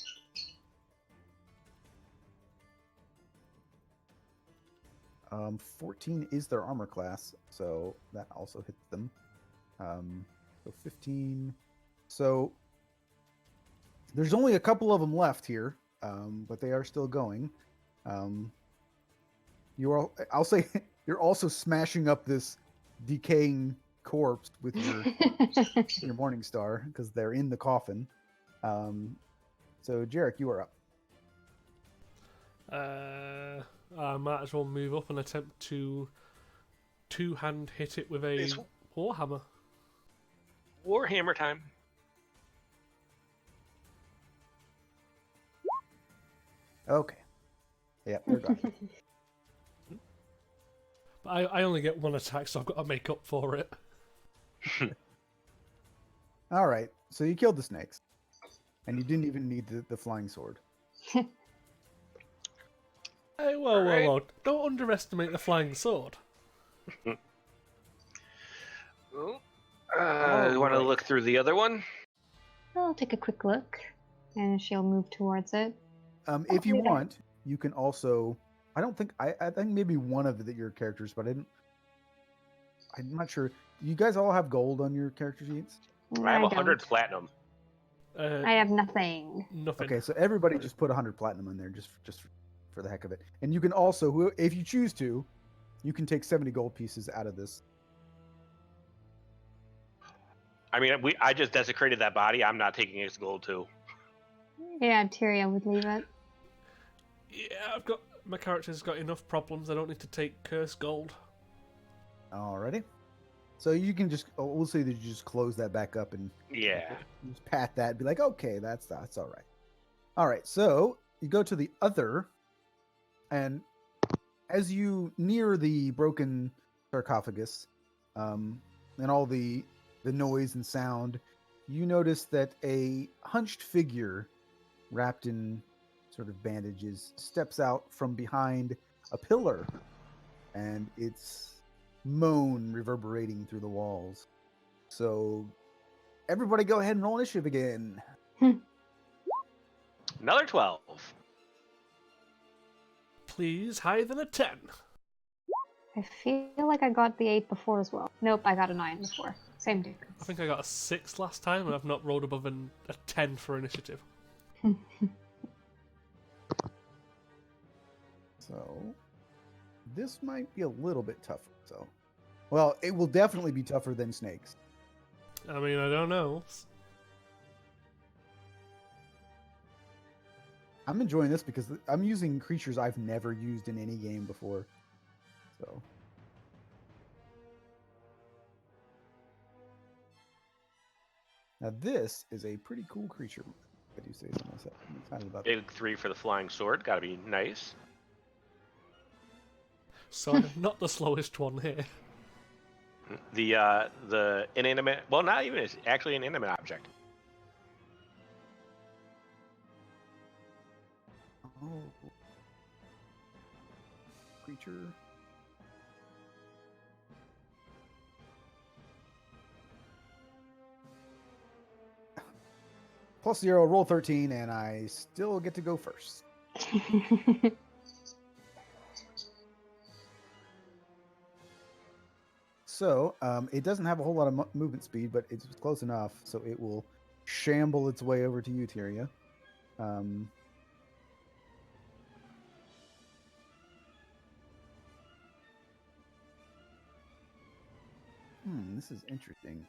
Um, 14 is their armor class, so that also hits them. So 15. So there's only a couple of them left here, but they are still going. I'll say you're also smashing up this decaying corpse with your Morning Star because they're in the coffin. So Jarek, you are up. I might as well move up and attempt to two-hand hit it with a It's- warhammer. Warhammer time. Okay. Yep, they're gone. But I only get one attack, so I've got to make up for it. All right. So you killed the snakes, and you didn't even need the flying sword. Hey, whoa, Alright. whoa! Don't underestimate the flying sword. You want to Alright. look through the other one? I'll take a quick look, and she'll move towards it. If you Leave it. want, you can also. I think maybe one of your characters, but I'm not sure. You guys all have gold on your character sheets. I have 100 don't. platinum. I have nothing. Nothing. Okay, so everybody just put 100 platinum in there, just for the heck of it. And you can also, if you choose to, you can take 70 gold pieces out of this. I mean, I just desecrated that body. I'm not taking its gold too. Yeah, Tyria would leave it. Yeah, my character's got enough problems. I don't need to take cursed gold. Alrighty. So you can we'll say that you just close that back up and Yeah. just pat that and be like, okay, that's all right. All right, so you go to the other, and as you near the broken sarcophagus, and all the noise and sound, you notice that a hunched figure wrapped in sort of bandages steps out from behind a pillar, and its moan reverberating through the walls. So everybody go ahead and roll initiative again. Another 12. Please, higher than a 10. I feel like I got the 8 before as well. Nope, I got a 9 before. Same difference. I think I got a 6 last time, and I've not rolled above a 10 for initiative. So this might be a little bit tougher. So, well, it will definitely be tougher than snakes. I mean, I don't know. I'm enjoying this because I'm using creatures I've never used in any game before. So. Now this is a pretty cool creature. I do say so myself. I'm excited about it. Big 3 for the flying sword. Gotta be nice. So I'm not the slowest one here. The inanimate, well, not even, it's actually an inanimate object. Oh. Creature. +0, roll 13, and I still get to go first. So it doesn't have a whole lot of movement speed, but it's close enough, so it will shamble its way over to you, Tyria. This is interesting.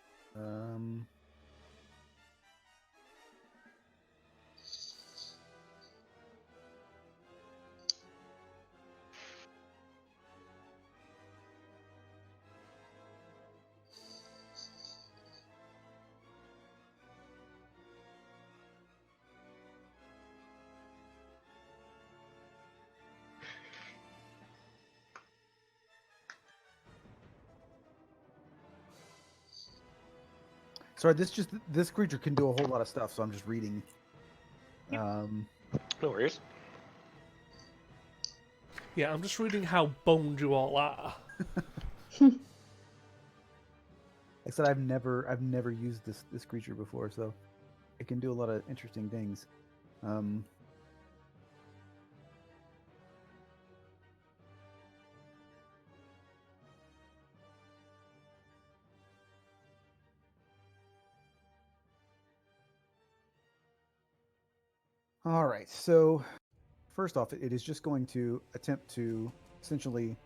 Sorry, this creature can do a whole lot of stuff, so I'm just reading Um, No worries. Yeah, I'm just reading how boned you all are. like I said, I've never used this creature before, so it can do a lot of interesting things. All right, so first off, it is just going to attempt to essentially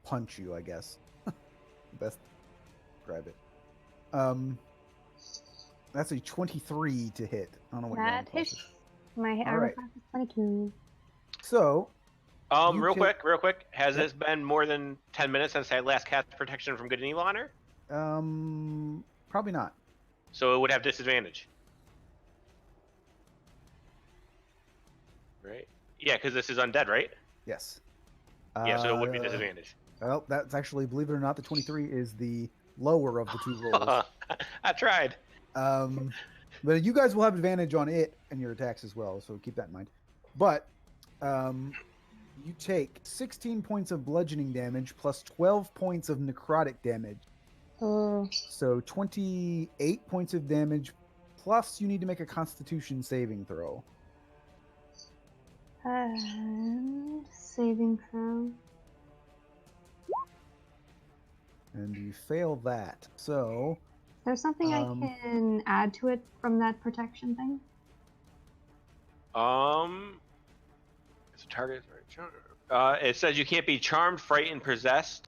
punch you, I guess. Best describe it. That's a 23 to hit. I don't know what your armor That class hits. is. My All armor right. class is 22. So, you Real take- quick. Has Yep. this been more than 10 minutes since I last cast protection from good and evil on her? Probably not. So it would have disadvantage. Right? Yeah, because this is undead, right? Yes. Yeah, so it would be disadvantage. Well, that's actually, believe it or not, the 23 is the lower of the two rolls. I tried. But you guys will have advantage on it and your attacks as well, so keep that in mind. But you take 16 points of bludgeoning damage plus 12 points of necrotic damage. Oh. So 28 points of damage, plus you need to make a Constitution saving throw. Saving throw. And you fail that. So Is there something I can add to it from that protection thing? It's a target. It says you can't be charmed, frightened, possessed.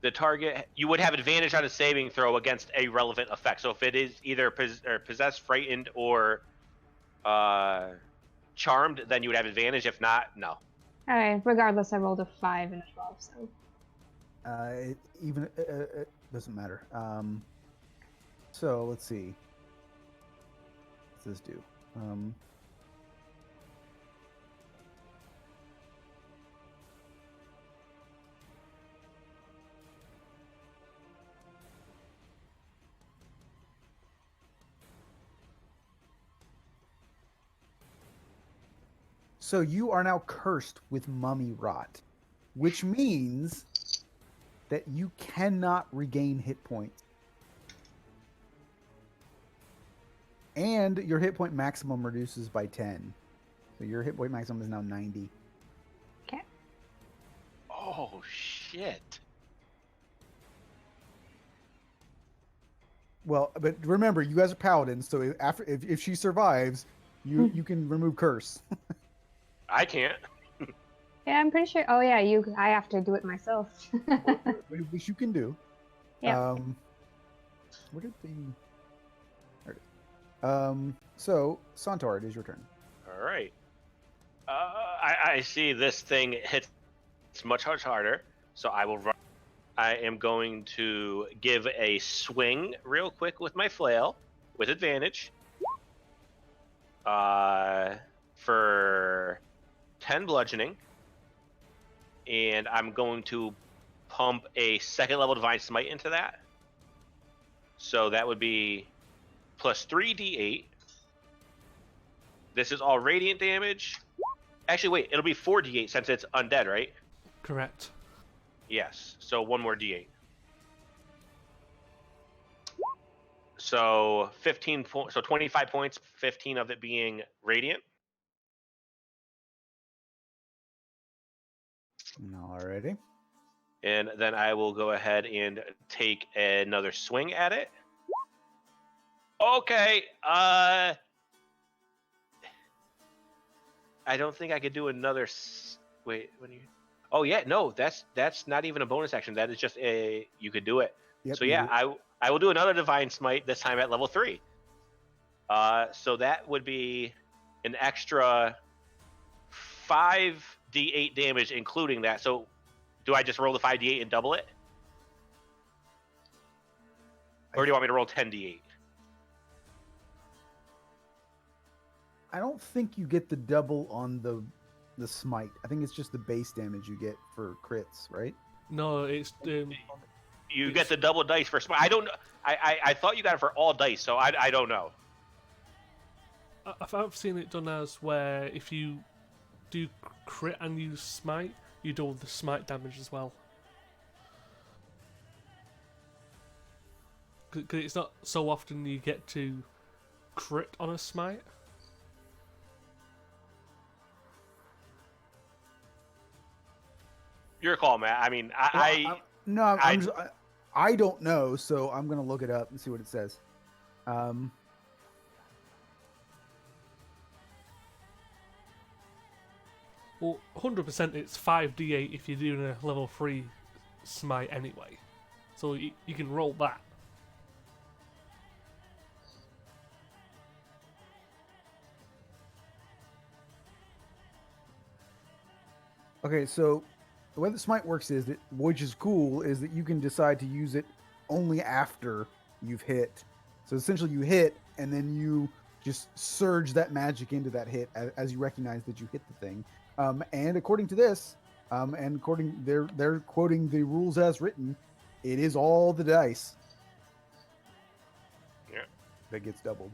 The target, you would have advantage on a saving throw against a relevant effect. So if it is either possessed, frightened, or charmed, then you would have advantage. If not, no. Alright, regardless, I rolled a 5 and a 12, so. it doesn't matter. So let's see. What's this do? So you are now cursed with mummy rot, which means that you cannot regain hit points. And your hit point maximum reduces by 10. So your hit point maximum is now 90. Okay. Oh, shit. Well, but remember, you guys are paladins, so if she survives, you can remove curse. I can't. Yeah, I'm pretty sure. Oh, yeah, I have to do it myself. Which you can do. Yeah. Where did the... There it is. So, Santor, it is your turn. All right. I see this thing hits much harder, so I will run. I am going to give a swing real quick with my flail with advantage. For 10 bludgeoning. And I'm going to pump a second level Divine Smite into that. So that would be plus 3d8. This is all radiant damage. Actually, wait, it'll be 4d8 since it's undead, right? Correct. Yes, so one more d8. So 25 points, 15 of it being radiant. Alrighty. And then I will go ahead and take another swing at it. Okay, I don't think I could do another. Wait, when you? Oh yeah, no, that's not even a bonus action. That is just a you could do it. Yep, So yeah, I will do another Divine Smite this time at level 3. So that would be an extra 5d8 damage, including that. So do I just roll the 5d8 and double it, or do you want me to roll 10d8? I don't think you get the double on the smite. I think it's just the base damage you get for crits, right? No, it's You get the double dice for smite. I don't know. I thought you got it for all dice, so I don't know. I've seen it done as where if you do crit and use smite, you do all the smite damage as well. Because it's not so often you get to crit on a smite. Your call, Matt. I mean, I don't know, so I'm gonna look it up and see what it says. Well, 100% it's 5d8 if you're doing a level 3 smite anyway. So you can roll that. Okay, so the way the smite works is that, which is cool, is that you can decide to use it only after you've hit. So essentially, you hit, and then you just surge that magic into that hit as you recognize that you hit the thing. And according to this, and according they're quoting the rules as written, it is all the dice. Yeah. That gets doubled.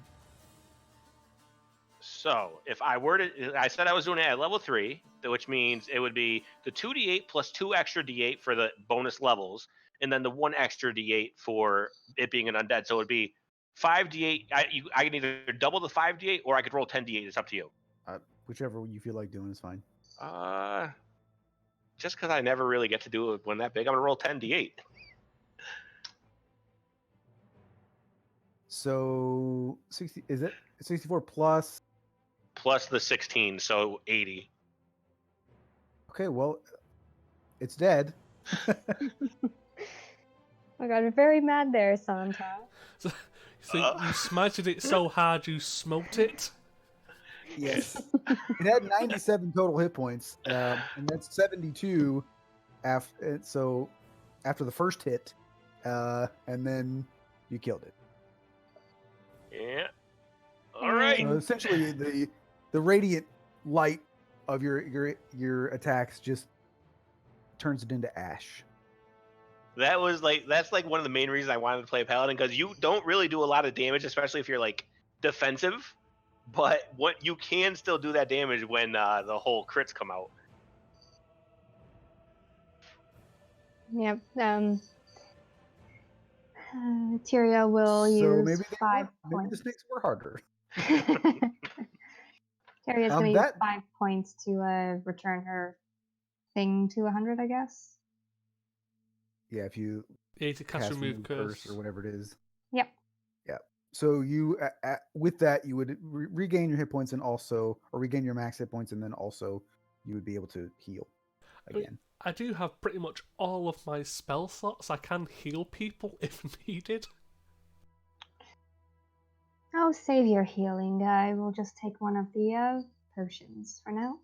So if I were to, I said I was doing it at level 3, which means it would be the 2d8 plus 2 extra d8 for the bonus levels, and then the 1 extra d8 for it being an undead. So it would be 5d8. I can either double the 5d8 or I could roll 10d8. It's up to you. Whichever you feel like doing is fine. Just because I never really get to do it when that big, I'm gonna roll 10d8. So 60 is it 64 plus? Plus the 16, so 80. Okay, well, it's dead. I got very mad there, Santa. So you smited it so hard you smote it? Yes. It had 97 total hit points, and that's 72 after. So after the first hit, and then you killed it. Yeah. All right. So essentially, the radiant light of your attacks just turns it into ash. That's like one of the main reasons I wanted to play Paladin, because you don't really do a lot of damage, especially if you're like defensive. But what you can still do that damage when the whole crits come out. Yep. Tyria will So use 5 maybe the points. snakes were harder. Tyria's going to use that 5 points to return her thing to 100, I guess. Yeah, if you Yeah, to cast remove curse or whatever it is. Yep. Yeah. So you with that you would regain your hit points and also, or regain your max hit points, and then also you would be able to heal again. I do have pretty much all of my spell slots. I can heal people if needed. Oh, save your healing. I will just take one of the potions for now.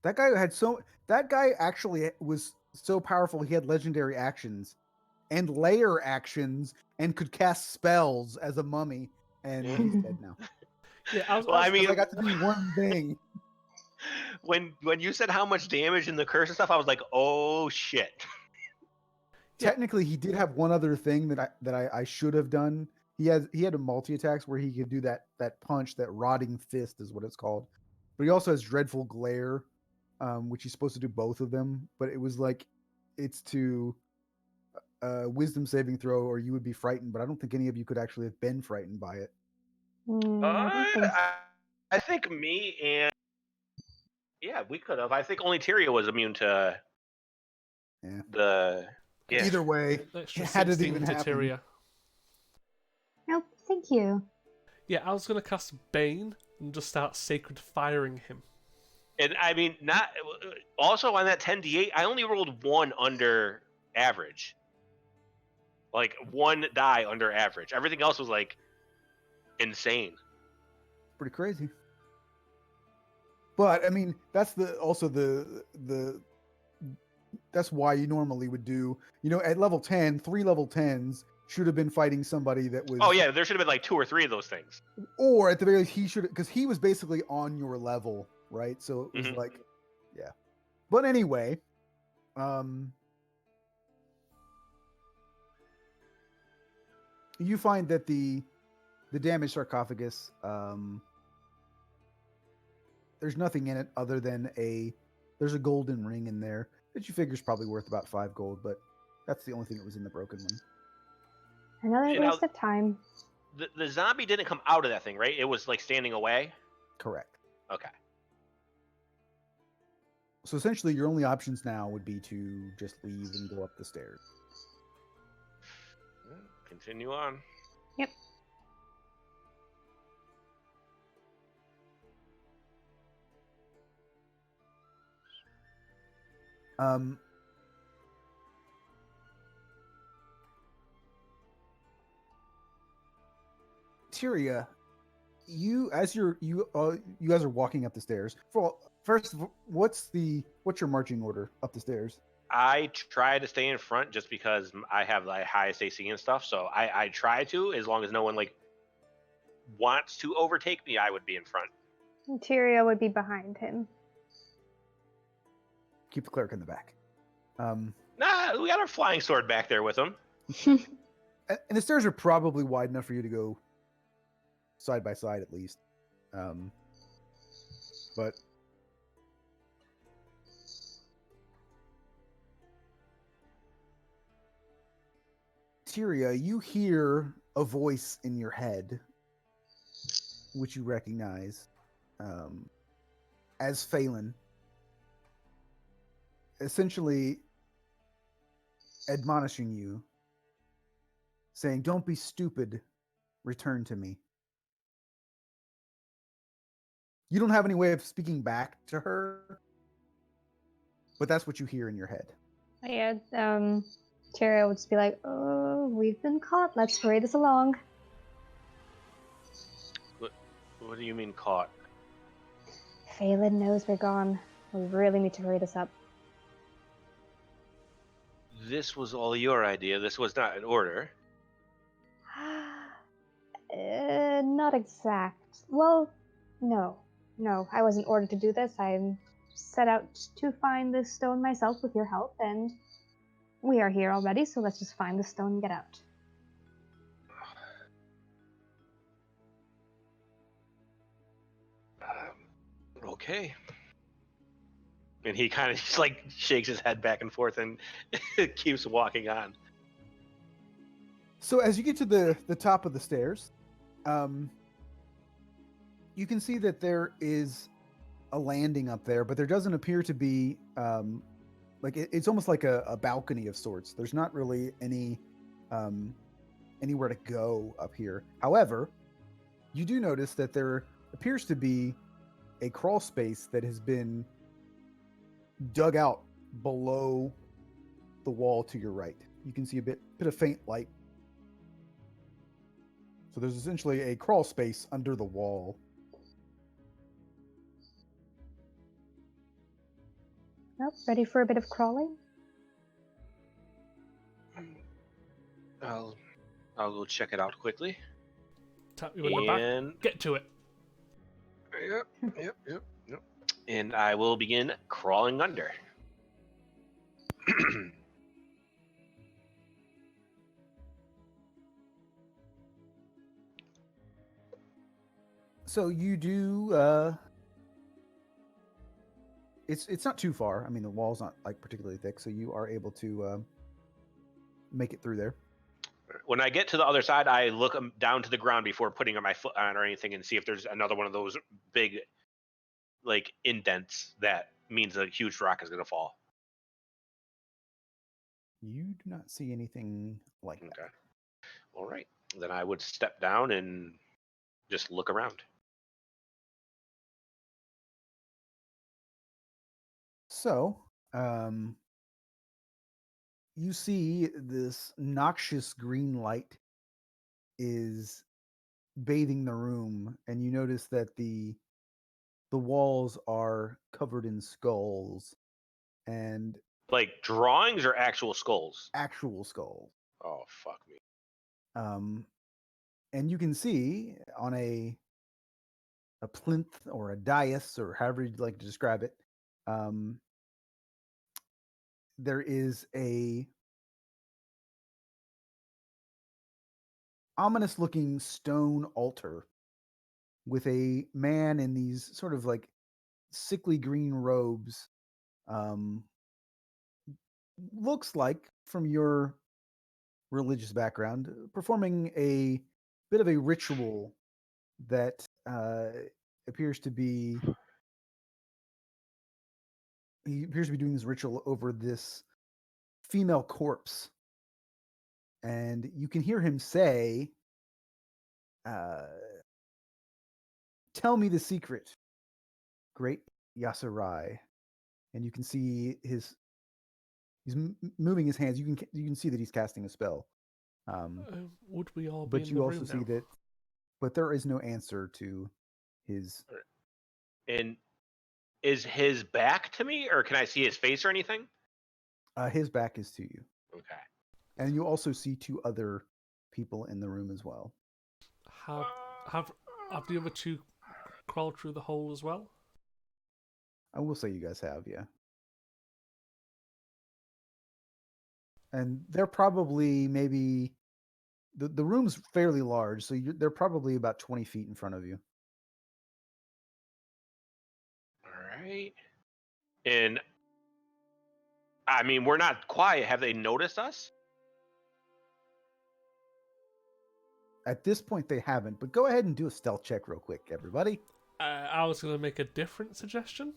That guy actually was so powerful. He had legendary actions and layer actions and could cast spells as a mummy, and he's dead now. Yeah, I got to do one thing. When you said how much damage in the curse and stuff, I was like, oh shit. Technically, he did have one other thing that I should have done. He had a multi attacks where he could do that punch, that rotting fist is what it's called. But he also has dreadful glare, which he's supposed to do both of them. But it was like it's to wisdom saving throw, or you would be frightened. But I don't think any of you could actually have been frightened by it. I think me and we could have. I think only Tyria was immune to the. Yeah. Either way, how did it even happen? Tyria. Nope, thank you. Yeah, I was gonna cast Bane and just start sacred firing him. And I mean, not also on that 10d8, I only rolled 1 under average. Like 1 die under average. Everything else was like insane. Pretty crazy. But I mean, that's that's why you normally would do, at level 10, 3 level 10s should have been fighting somebody that was. Oh yeah, there should have been like 2 or 3 of those things. Or at the very least, he should, because he was basically on your level, right? So it was like, yeah. But anyway, You find that the damaged sarcophagus, there's nothing in it other than there's a golden ring in there that you figure is probably worth about 5 gold, but that's the only thing that was in the broken one. Another And now waste of time. the zombie didn't come out of that thing, right? It was like standing away. Correct. Okay. So essentially, your only options now would be to just leave and go up the stairs. Continue on. Yep. Tyria, you guys are walking up the stairs. First, what's your marching order up the stairs? I try to stay in front just because I have the highest AC and stuff. So I try to, as long as no one like wants to overtake me, I would be in front. Tyria would be behind him. Keep the cleric in the back. Nah, we got our flying sword back there with him. And the stairs are probably wide enough for you to go side by side at least. But Tyria, you hear a voice in your head, which you recognize as Phelan, essentially admonishing you, saying, "Don't be stupid, return to me." You don't have any way of speaking back to her, but that's what you hear in your head. Yeah, Tyria would just be like, "Oh, we've been caught. Let's hurry this along." What do you mean caught? Phelan knows we're gone. We really need to hurry this up. This was all your idea. This was not an order. Not exact. Well, no. No, I wasn't ordered to do this. I set out to find this stone myself with your help, and we are here already, so let's just find the stone and get out. Okay. And he kind of just like shakes his head back and forth and keeps walking on. So as you get to the top of the stairs, you can see that there is a landing up there, but there doesn't appear to be it's almost like a balcony of sorts. There's not really anywhere to go up here. However, you do notice that there appears to be a crawl space that has been dug out below the wall to your right. You can see a bit of faint light. So there's essentially a crawl space under the wall. Well, ready for a bit of crawling? I'll go check it out quickly. Tap you in the back. Get to it. Yep. And I will begin crawling under. So you do. It's not too far. I mean, the wall's not like particularly thick, so you are able to make it through there. When I get to the other side, I look down to the ground before putting my foot on or anything, and see if there's another one of those big, like, indents that means a huge rock is going to fall. You do not see anything like that. Okay. All right. Then I would step down and just look around. So, you see this noxious green light is bathing the room, and you notice that the walls are covered in skulls and Like drawings or actual skulls? actual skulls. Oh, fuck me. And you can see on a plinth or a dais, or however you'd like to describe it, there is a ominous-looking stone altar with a man in these sort of like sickly green robes. Um, looks like, from your religious background, performing a bit of a ritual that appears to be he appears to be doing this ritual over this female corpse, and you can hear him say, uh, "Tell me the secret, great Yasurai." And you can see he's moving his hands. You can see that he's casting a spell. Would we all be But in you the also room see now? that, but there is no answer to his. And is his back to me, or can I see his face or anything? His back is to you, Okay. and you also see two other people in the room as well. Have have have the other two crawled through the hole as well? I will say you guys have, yeah. And they're probably maybe the room's fairly large, so they're probably about 20 feet in front of you. All right. And I mean, we're not quiet. Have they noticed us? At this point, they haven't, but go ahead and do a stealth check real quick, everybody. I was going to make a different suggestion.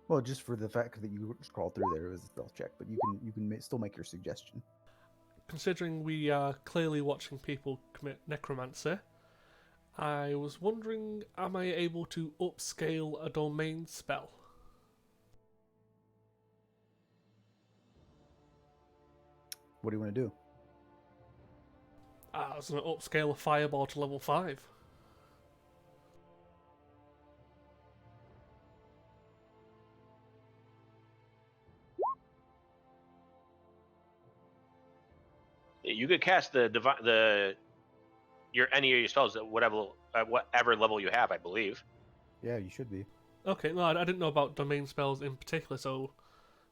Well, just for the fact that you just crawled through there, it was a stealth check, but you can still make your suggestion. Considering we are clearly watching people commit necromancy, I was wondering, am I able to upscale a domain spell? What do you want to do? I was going to upscale a fireball to level 5. You could cast your any of your spells at whatever level you have, I believe. Yeah, you should be. Okay, no, I didn't know about domain spells in particular, so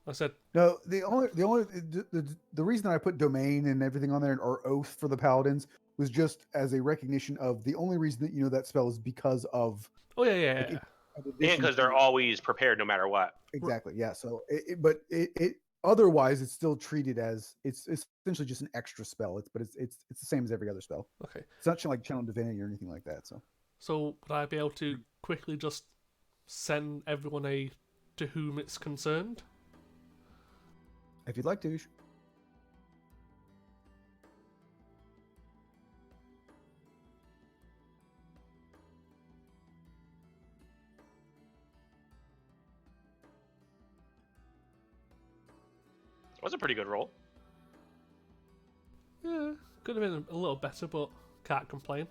I said, No, the reason I put domain and everything on there, or oath for the paladins, was just as a recognition of the only reason that you know that spell is because of oh yeah, like yeah. in And addition because they're to always prepared no matter what. exactly, yeah. So but it otherwise it's still treated as it's essentially just an extra spell. It's the same as every other spell. Okay, It's not like channel divinity or anything like that. So so would I be able to quickly just send everyone a to whom it's concerned? if you'd like to, It was a pretty good roll. Yeah, could have been a little better, but can't complain.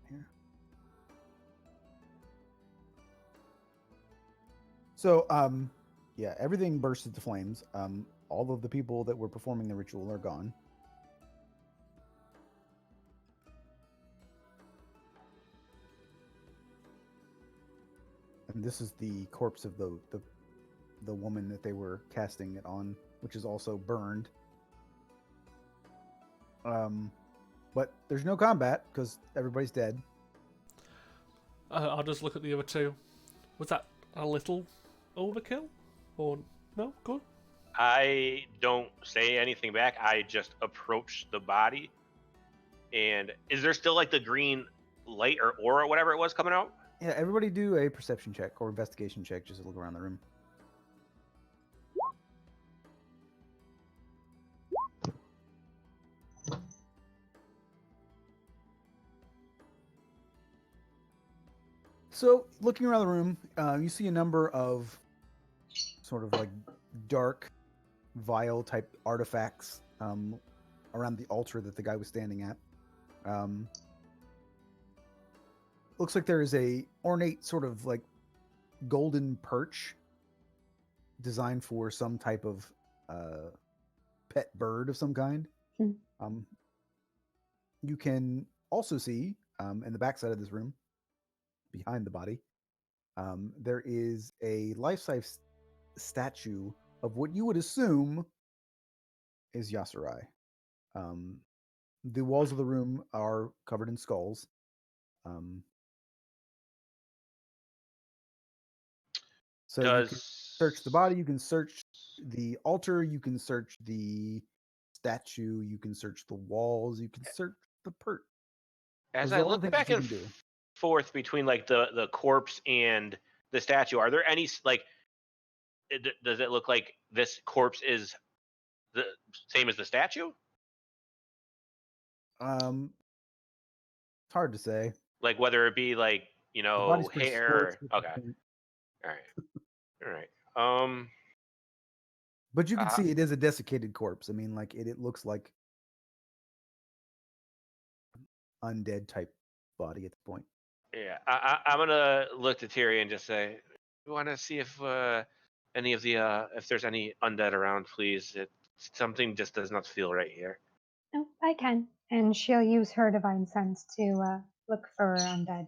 here. So yeah, everything bursts into flames. All of the people that were performing the ritual are gone. And this is the corpse of the woman that they were casting it on, which is also burned. But there's no combat because everybody's dead. I'll just look at the other two. Was that a little overkill? Or no? Good? I don't say anything back. I just approach the body. And is there still like the green light or aura, whatever it was, coming out? Yeah, everybody do a perception check or investigation check just to look around the room. So, looking around the room, you see a number of sort of like dark, vial type artifacts around the altar that the guy was standing at. Looks like there is a ornate sort of like golden perch designed for some type of pet bird of some kind. Hmm. you can also see in the backside of this room, behind the body, there is a life-size statue of what you would assume is Yasurai. The walls of the room are covered in skulls. So you can search the body, you can search the altar, you can search the statue, you can search the walls, you can search the perch. As Those I are all the look things back that you and can do. forth between like the corpse and the statue, are there any like? Does it look like this corpse is the same as the statue? It's hard to say. Like whether it be like The body's pretty hair. scorched. Okay, all right, all right. But you can see it is a desiccated corpse. I mean, like it looks like undead type body at the point. Yeah, I'm gonna look to Tyrion and just say, "We want to see if any of the if there's any undead around, please. Something just does not feel right here." Oh, I can. And she'll use her divine sense to look for undead.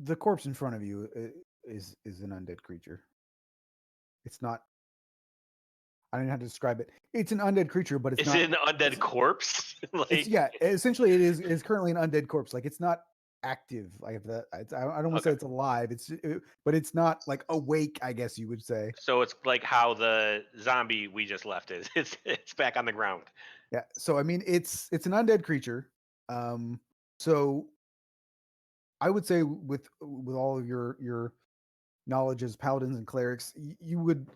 The corpse in front of you is an undead creature. It's not. I don't know how to describe it. It's an undead creature, but it's Is not. it an undead corpse? It's essentially it is currently an undead corpse. Like it's not active. Like that. I don't want to say it's alive. But it's not like awake. I guess you would say. So it's like how the zombie we just left is. It's back on the ground. Yeah. So I mean, it's an undead creature. So I would say with all of your knowledge as paladins and clerics, you would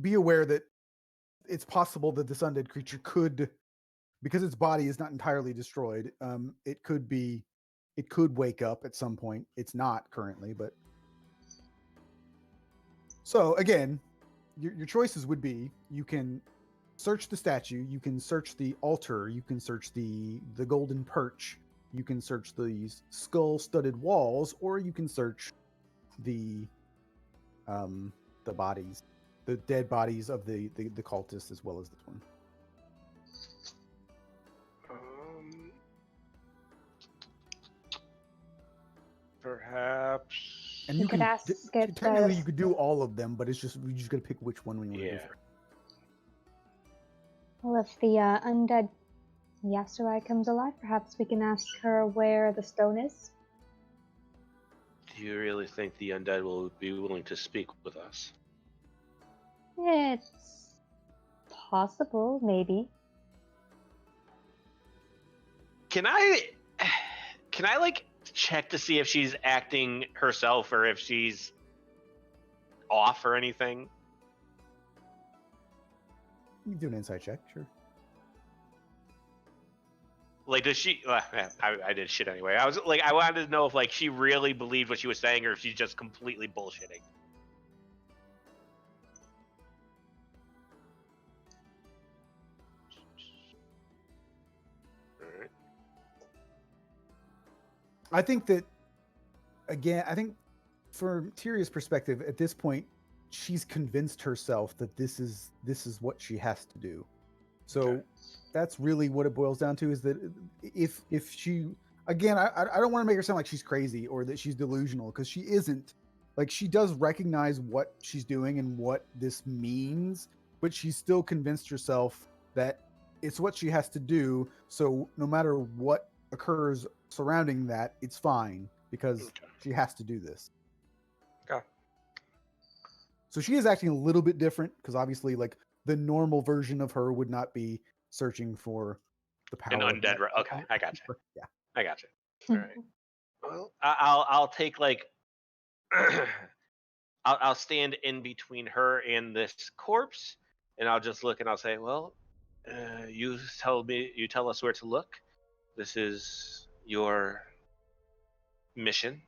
be aware that it's possible that this undead creature could, because its body is not entirely destroyed, it could wake up at some point. It's not currently, but so again, your choices would be you can search the statue, you can search the altar, you can search the golden perch, you can search these skull-studded walls, or you can search the bodies, the dead bodies of the cultists as well as this one. Perhaps. And You you could can ask it. technically you could do all of them, but it's just we just got to pick which one we want to do first. Well, if the undead Yasurai comes alive, perhaps we can ask her where the stone is. Do you really think the undead will be willing to speak with us? It's possible, maybe. Can I like check to see if she's acting herself or if she's off or anything? You can do an insight check, sure. Like, does she? I did shit anyway. I was like, I wanted to know if like she really believed what she was saying or if she's just completely bullshitting. All right. I think that again, I think from Tyria's perspective, at this point, she's convinced herself that this is what she has to do. So that's really what it boils down to, is that if she, again, I don't want to make her sound like she's crazy or that she's delusional, because she isn't. Like, she does recognize what she's doing and what this means, but she's still convinced herself that it's what she has to do. So no matter what occurs surrounding that, it's fine because she has to do this. Okay. So she is acting a little bit different because obviously, like, the normal version of her would not be searching for the power. An undead. Okay, I got you. Yeah, I got you. All right. Well, I'll take like I'll stand in between her and this corpse, and I'll just look and I'll say, "Well, you tell us where to look. This is your mission."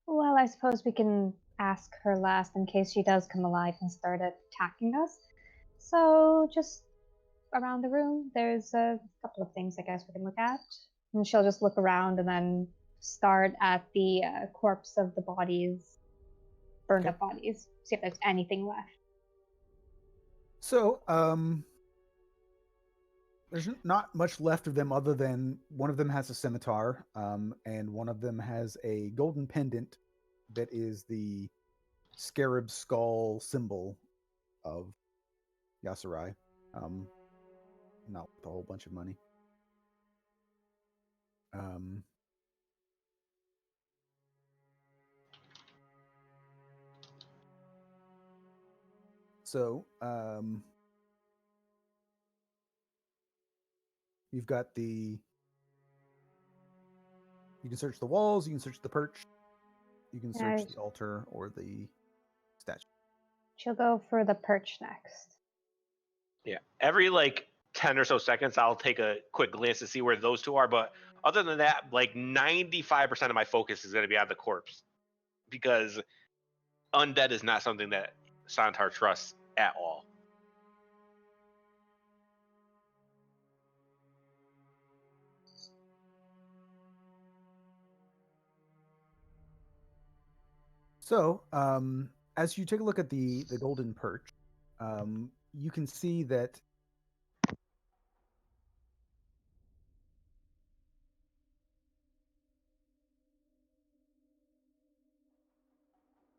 Well, I suppose we can ask her last in case she does come alive and start attacking us. So just around the room, there's a couple of things I guess we can look at. And she'll just look around and then start at the corpse of the bodies, burned Okay. up bodies. See if there's anything left. So, there's not much left of them other than one of them has a scimitar, and one of them has a golden pendant that is the scarab skull symbol of Yasurai. Not with a whole bunch of money. Um, so, you've got the. You can search the walls. You can search the perch. You can search the altar or the statue. She'll go for the perch next. Yeah. Every like 10 or so seconds, I'll take a quick glance to see where those two are. But other than that, like 95% of my focus is going to be on the corpse because undead is not something that Santar trusts at all. So, as you take a look at the golden perch, you can see that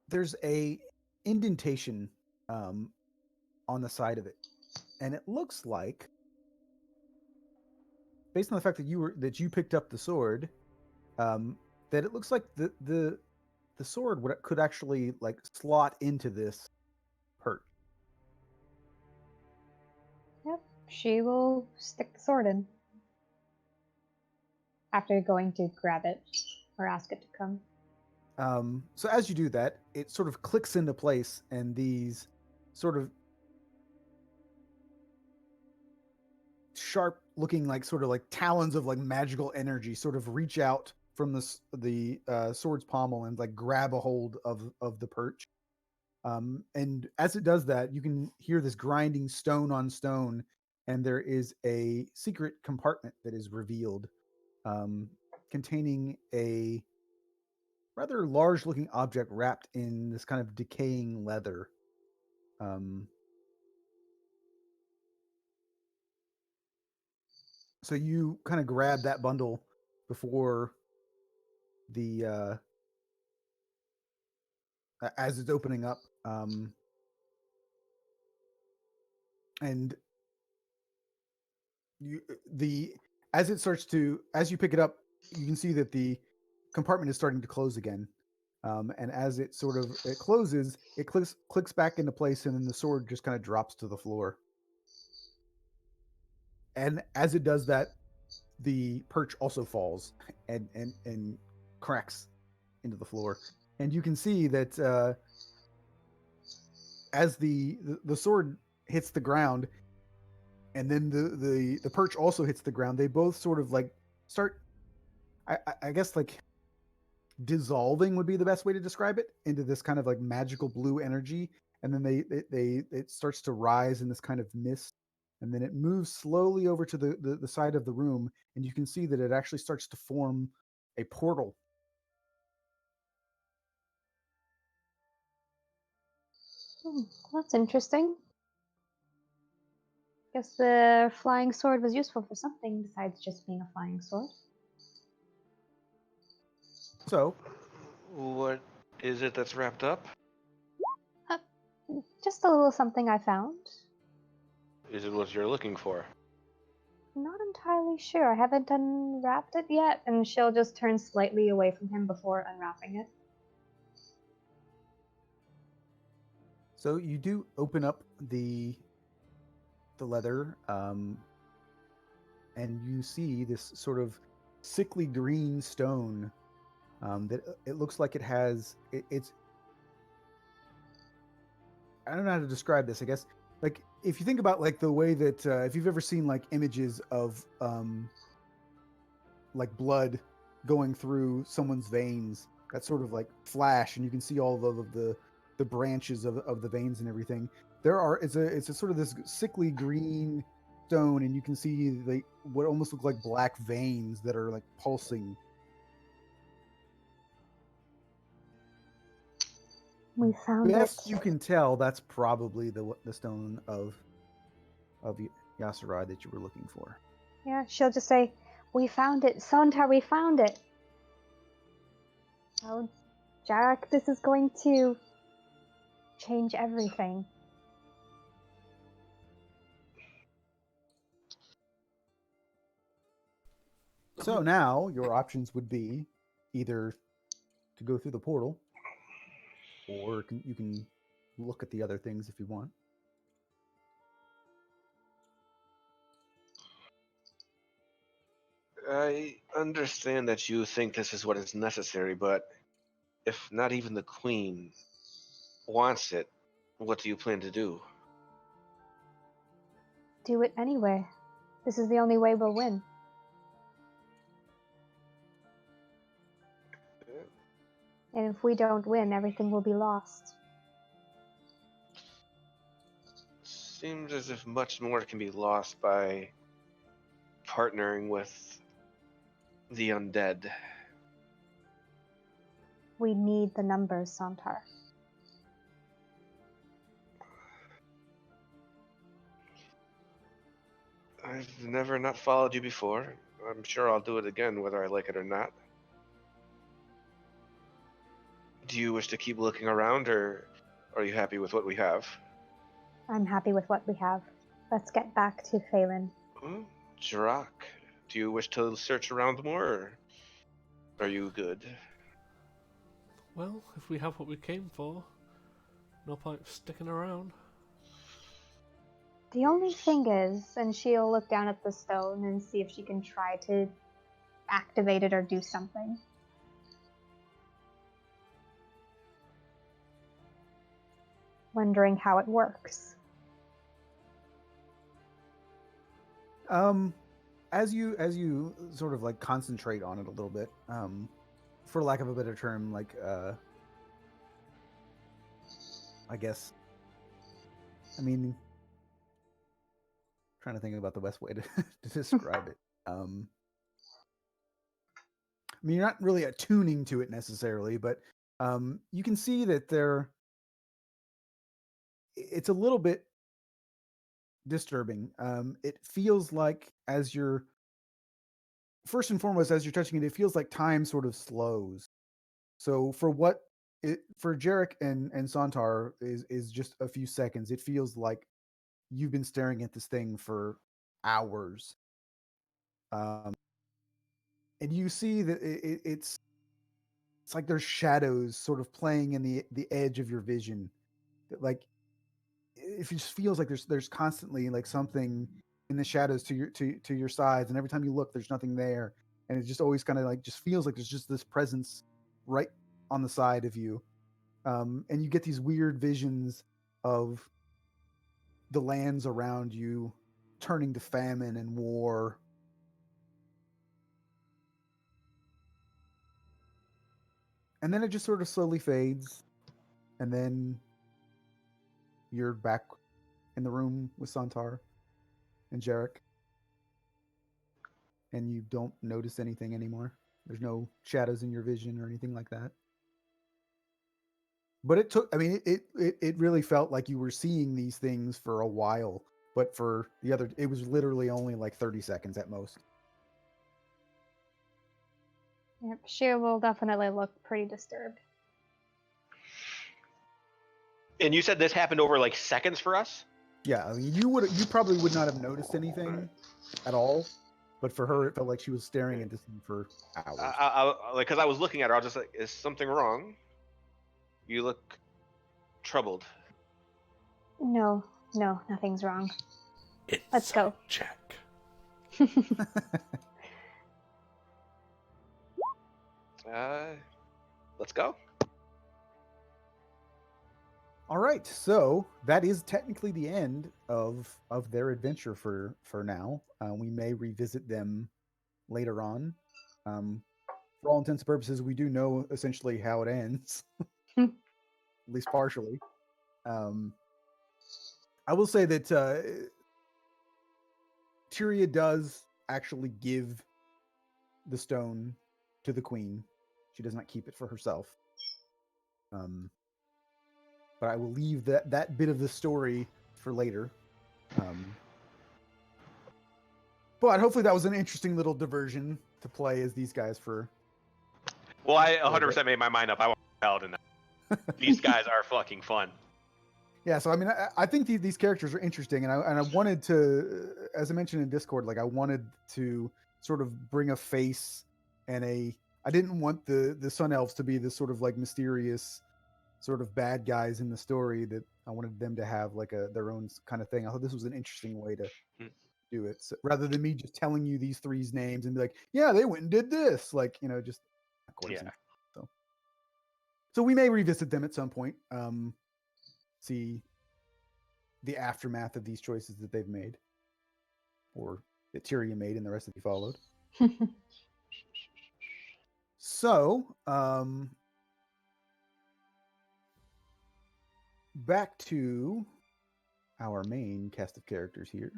there's a indentation on the side of it, and it looks like, based on the fact that you picked up the sword, that it looks like the sword could actually like slot into this perch. Yep, she will stick the sword in. After going to grab it or ask it to come. So as you do that, it sort of clicks into place, and these sort of sharp looking like sort of like talons of like magical energy sort of reach out from the sword's pommel and like grab a hold of the perch. And as it does that, you can hear this grinding stone on stone, and there is a secret compartment that is revealed, containing a rather large looking object wrapped in this kind of decaying leather. So you kind of grab that bundle before the as it's opening up, and the as it starts to as you pick it up, you can see that the compartment is starting to close again. And as it closes, it clicks back into place, and then the sword just kind of drops to the floor. And as it does that, the perch also falls and cracks into the floor. And you can see that as the sword hits the ground, and then the perch also hits the ground, they both sort of like start. I guess like dissolving would be the best way to describe it, into this kind of like magical blue energy, and then it starts to rise in this kind of mist, and then it moves slowly over to the side of the room, and you can see that it actually starts to form a portal. That's interesting. Guess the flying sword was useful for something besides just being a flying sword. So What is it that's wrapped up? Uh, just a little something I found. Is it what you're looking for? Not entirely sure. I haven't unwrapped it yet, and she'll just turn slightly away from him before unwrapping it. So you do open up the leather, and you see this sort of sickly green stone, that it looks like it has. It's I don't know how to describe this. I guess like if you think about like the way that if you've ever seen like images of like blood going through someone's veins, that sort of like flash, and you can see all of the branches of the veins and everything. It's a sort of this sickly green stone, and you can see what almost look like black veins that are like pulsing. We found Best it. you can tell, that's probably the stone of Yasurai that you were looking for. Yeah, she'll just say, "We found it, Sontar. We found it." Oh, Jack, this is going to change everything. So now your options would be either to go through the portal, or you can look at the other things if you want. I understand that you think this is what is necessary, but if not even the Queen wants it, what do you plan to do? Do it anyway. This is the only way we'll win. And if we don't win, everything will be lost. Seems as if much more can be lost by partnering with the undead. We need the numbers, Sontar. I've never not followed you before. I'm sure I'll do it again, whether I like it or not. Do you wish to keep looking around, or are you happy with what we have? I'm happy with what we have. Let's get back to Phelan. Jirak, do you wish to search around more, or are you good? Well, if we have what we came for, no point sticking around. The only thing is, and she'll look down at the stone and see if she can try to activate it or do something. Wondering how it works. As you sort of like concentrate on it a little bit, for lack of a better term, like I guess, I mean, trying to think about the best way to to describe it. I mean, you're not really attuning to it necessarily, but you can see that it's a little bit disturbing. It feels like as you're first and foremost, as you're touching it, it feels like time sort of slows. So for Jarek and Santar is just a few seconds. It feels like you've been staring at this thing for hours. And you see that it's like there's shadows sort of playing in the edge of your vision. That like it just feels like there's constantly like something in the shadows to your sides, and every time you look, there's nothing there, and it just always kind of like just feels like there's just this presence right on the side of you, and you get these weird visions of the lands around you turning to famine and war. And then it just sort of slowly fades, and then you're back in the room with Santar and Jarek, and you don't notice anything anymore. There's no shadows in your vision or anything like that. But it took, I mean, it really felt like you were seeing these things for a while, but for the other, it was literally only like 30 seconds at most. Yep, she will definitely look pretty disturbed. And you said this happened over like seconds for us? Yeah, I mean, you probably would not have noticed anything at all, but for her, it felt like she was staring at this thing for hours. Like, because I was looking at her, I was just like, "Is something wrong? You look troubled." No, nothing's wrong. Let's go. Check. Let's go. All right, so that is technically the end of their adventure for now. We may revisit them later on. For all intents and purposes, we do know essentially how it ends, at least partially. I will say that Tyria does actually give the stone to the queen. She does not keep it for herself. But I will leave that bit of the story for later. But hopefully that was an interesting little diversion to play as these guys for. Well, I 100% made my mind up. I want Paladin now. These guys are fucking fun. Yeah, so I mean, I think these characters are interesting, and I wanted to, as I mentioned in Discord, like I wanted to sort of bring a face and I didn't want the Sun Elves to be this sort of like mysterious sort of bad guys in the story. That I wanted them to have like their own kind of thing. I thought this was an interesting way to do it, so, rather than me just telling you these three's names and be like, yeah, they went and did this, like, you know, just coincidence. Yeah. So we may revisit them at some point. See the aftermath of these choices that they've made, or that Tyrion made, and the rest of you followed. So, back to our main cast of characters here.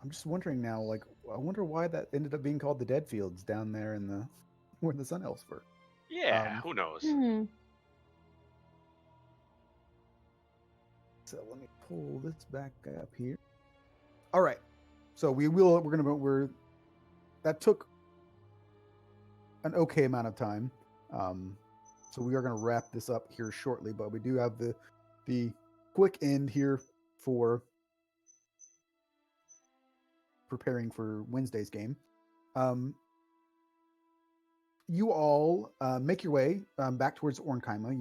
I'm just wondering now, like, I wonder why that ended up being called the Deadfields down there in the where the Sun Elves were. Yeah, who knows? So let me pull this back up here. All right. So that took an okay amount of time. So we are going to wrap this up here shortly, but we do have the quick end here for preparing for Wednesday's game. You all make your way back towards Ornkaima.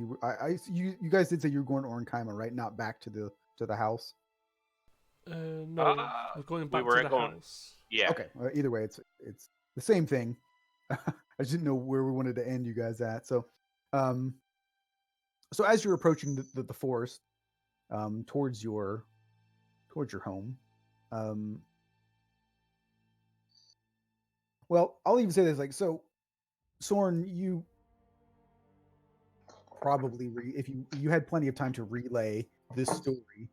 You guys did say you were going to Ornkaima, right? Not back to the house. No, we're going back to the house. Yeah. Okay. Either way, it's the same thing. I just didn't know where we wanted to end you guys at. So, so as you're approaching the forest, towards your home, well, I'll even say this, like, so Soren, you probably if you had plenty of time to relay this story,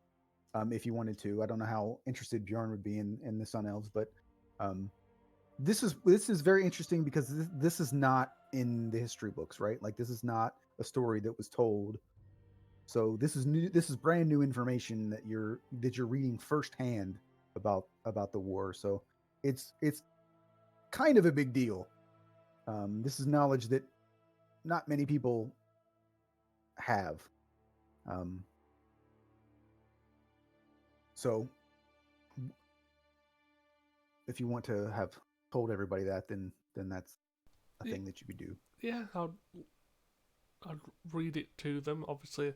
if you wanted to. I don't know how interested Bjorn would be in the Sun Elves, but this is very interesting because this is not in the history books, right? Like, this is not a story that was told. So this is new. This is brand new information that you're reading firsthand about the war. So it's kind of a big deal. This is knowledge that not many people have. So if you want to have told everybody that, then that's a thing that you could do. Yeah, I'd read it to them. Obviously,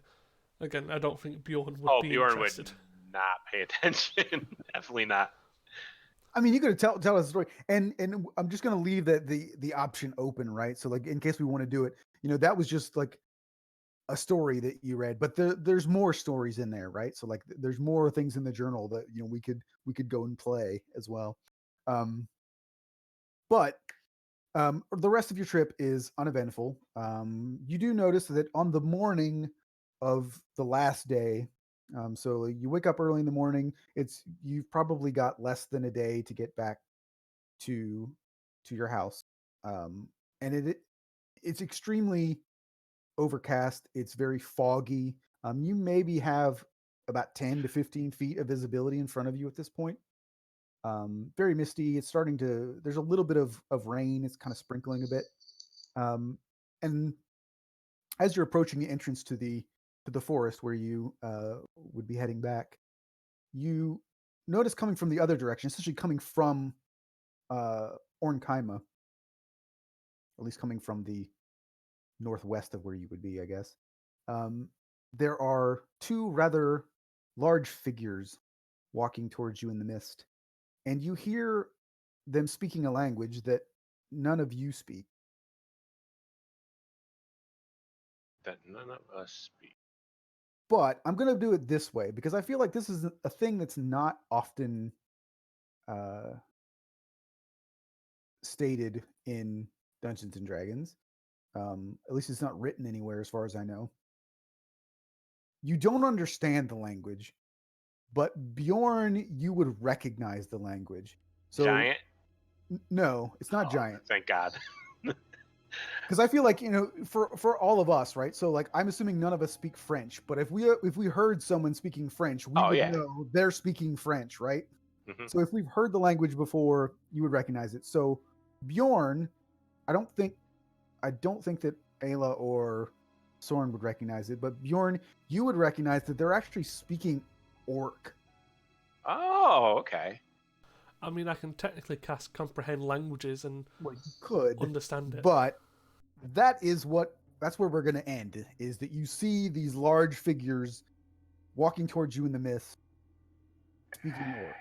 again, I don't think Bjorn would be Bjorn interested. would not pay attention. Definitely not. I mean, you could tell us a story, and I'm just going to leave the option open, right? So, like, in case we want to do it, that was just like a story that you read, but there's more stories in there, right? So, like, there's more things in the journal that we could go and play as well. But the rest of your trip is uneventful. You do notice that on the morning of the last day, so you wake up early in the morning. You've probably got less than a day to get back to your house, and it's extremely overcast. It's very foggy. You maybe have about 10 to 15 feet of visibility in front of you at this point. Very misty. It's starting to. There's a little bit of rain. It's kind of sprinkling a bit. And as you're approaching the entrance to the forest where you would be heading back, you notice coming from the other direction, essentially coming from Ornkaima, at least coming from the northwest of where you would be, I guess. There are two rather large figures walking towards you in the mist, and you hear them speaking a language that none of you speak. That none of us speak. But I'm going to do it this way because I feel like this is a thing that's not often stated in Dungeons and Dragons. At least it's not written anywhere, as far as I know. You don't understand the language, but Bjorn, you would recognize the language. So Giant. no, it's not Oh, giant. thank God. Because I feel like, for all of us, right? So like I'm assuming none of us speak French, but if we heard someone speaking French, we Oh, would yeah. know they're speaking French, right? Mhm. So if we've heard the language before, you would recognize it. So Bjorn, I don't think that Ayla or Soren would recognize it, but Bjorn, you would recognize that they're actually speaking Orc. Oh, okay. I mean, I can technically cast comprehend languages and Well, you could, understand it. but that's where we're going to end, is that you see these large figures walking towards you in the mist speaking Orc.